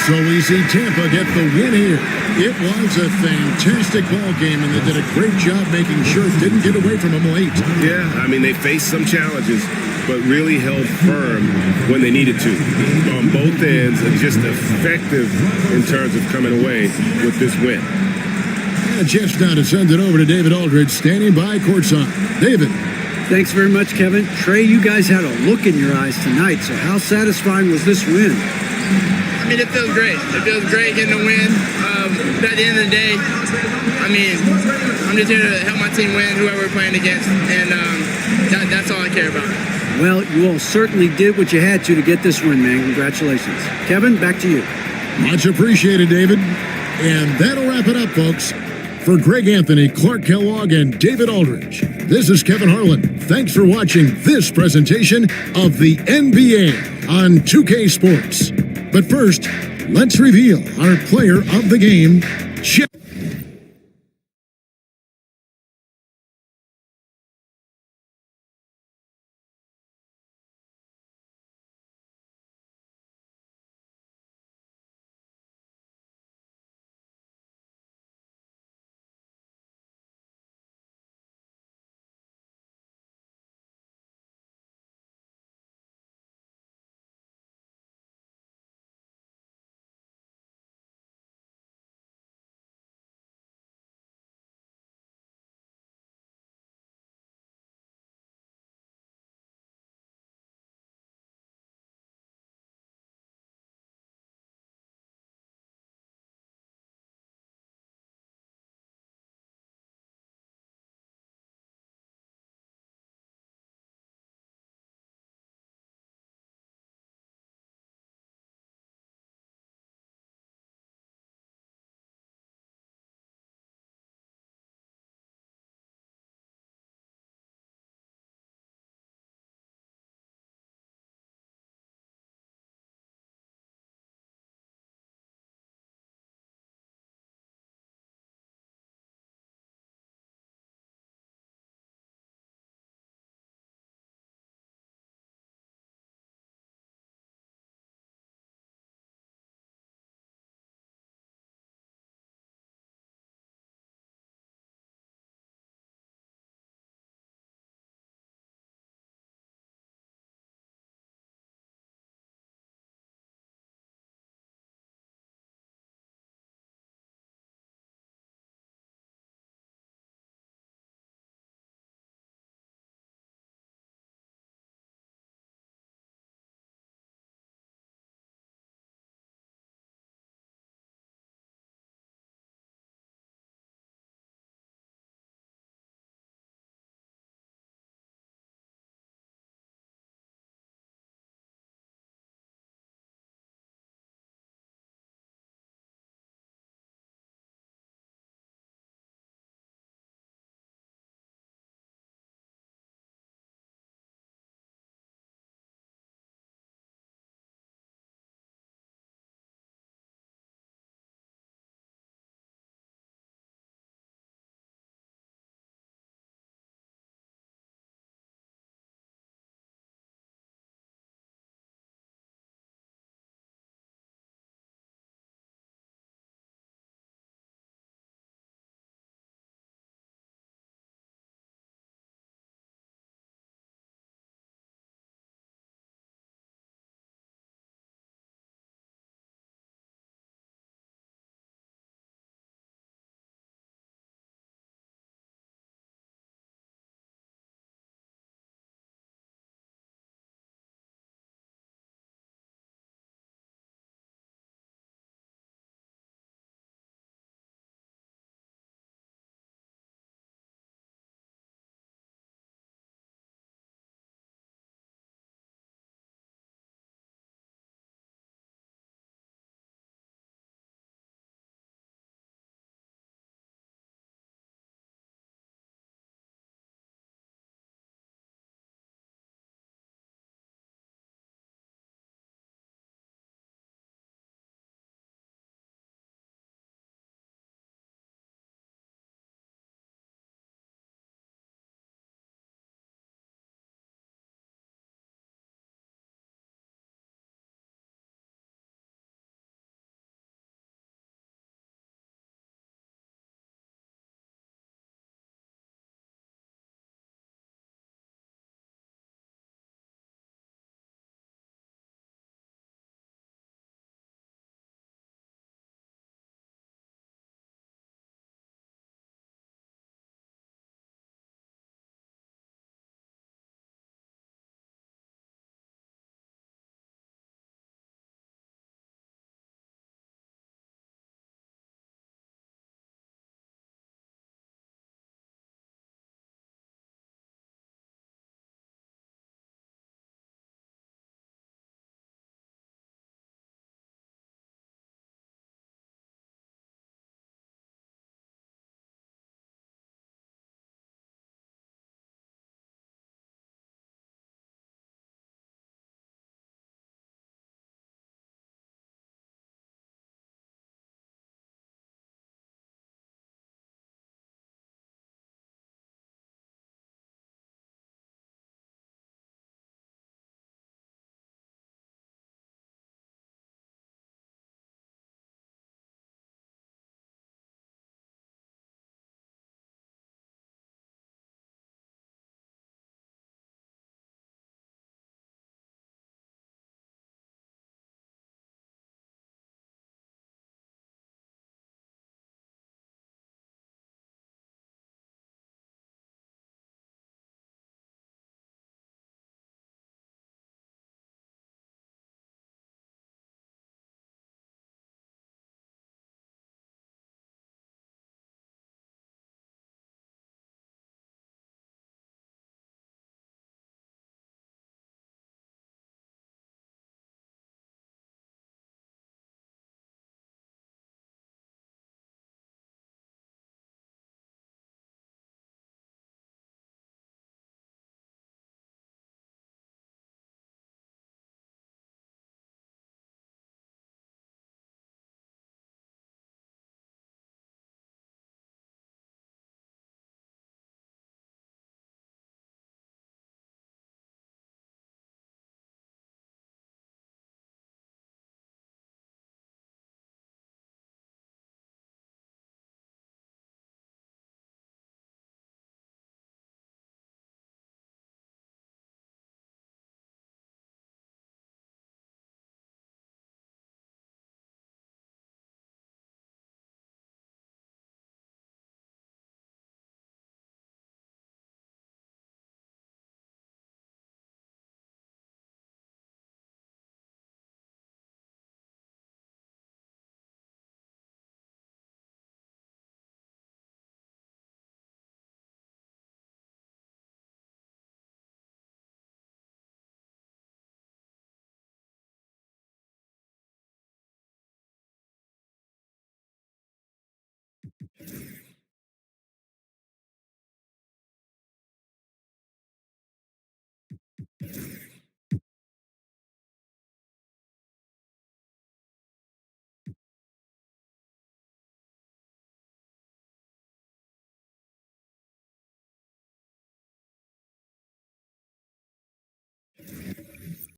So we see Tampa get the win here. It was a fantastic ball game, and they did a great job making sure it didn't get away from them late.
Yeah, I mean, they faced some challenges, but really held firm when they needed to. On both ends, and just effective in terms of coming away with this win.
And just now to send it over to David Aldridge, standing by courtside. David.
Thanks very much, Kevin. Trey, you guys had a look in your eyes tonight, so how satisfying was this win?
I mean, it feels great. It feels great getting a win. But at the end of the day, I mean, I'm just here to help my team win, whoever we're playing against, and that's all I care about.
Well, you all certainly did what you had to get this win, man. Congratulations. Kevin, back to you.
Much appreciated, David. And that'll wrap it up, folks. For Greg Anthony, Clark Kellogg, and David Aldridge, this is Kevin Harlan. Thanks for watching this presentation of the NBA on 2K Sports. But first, let's reveal our player of the game, Chip.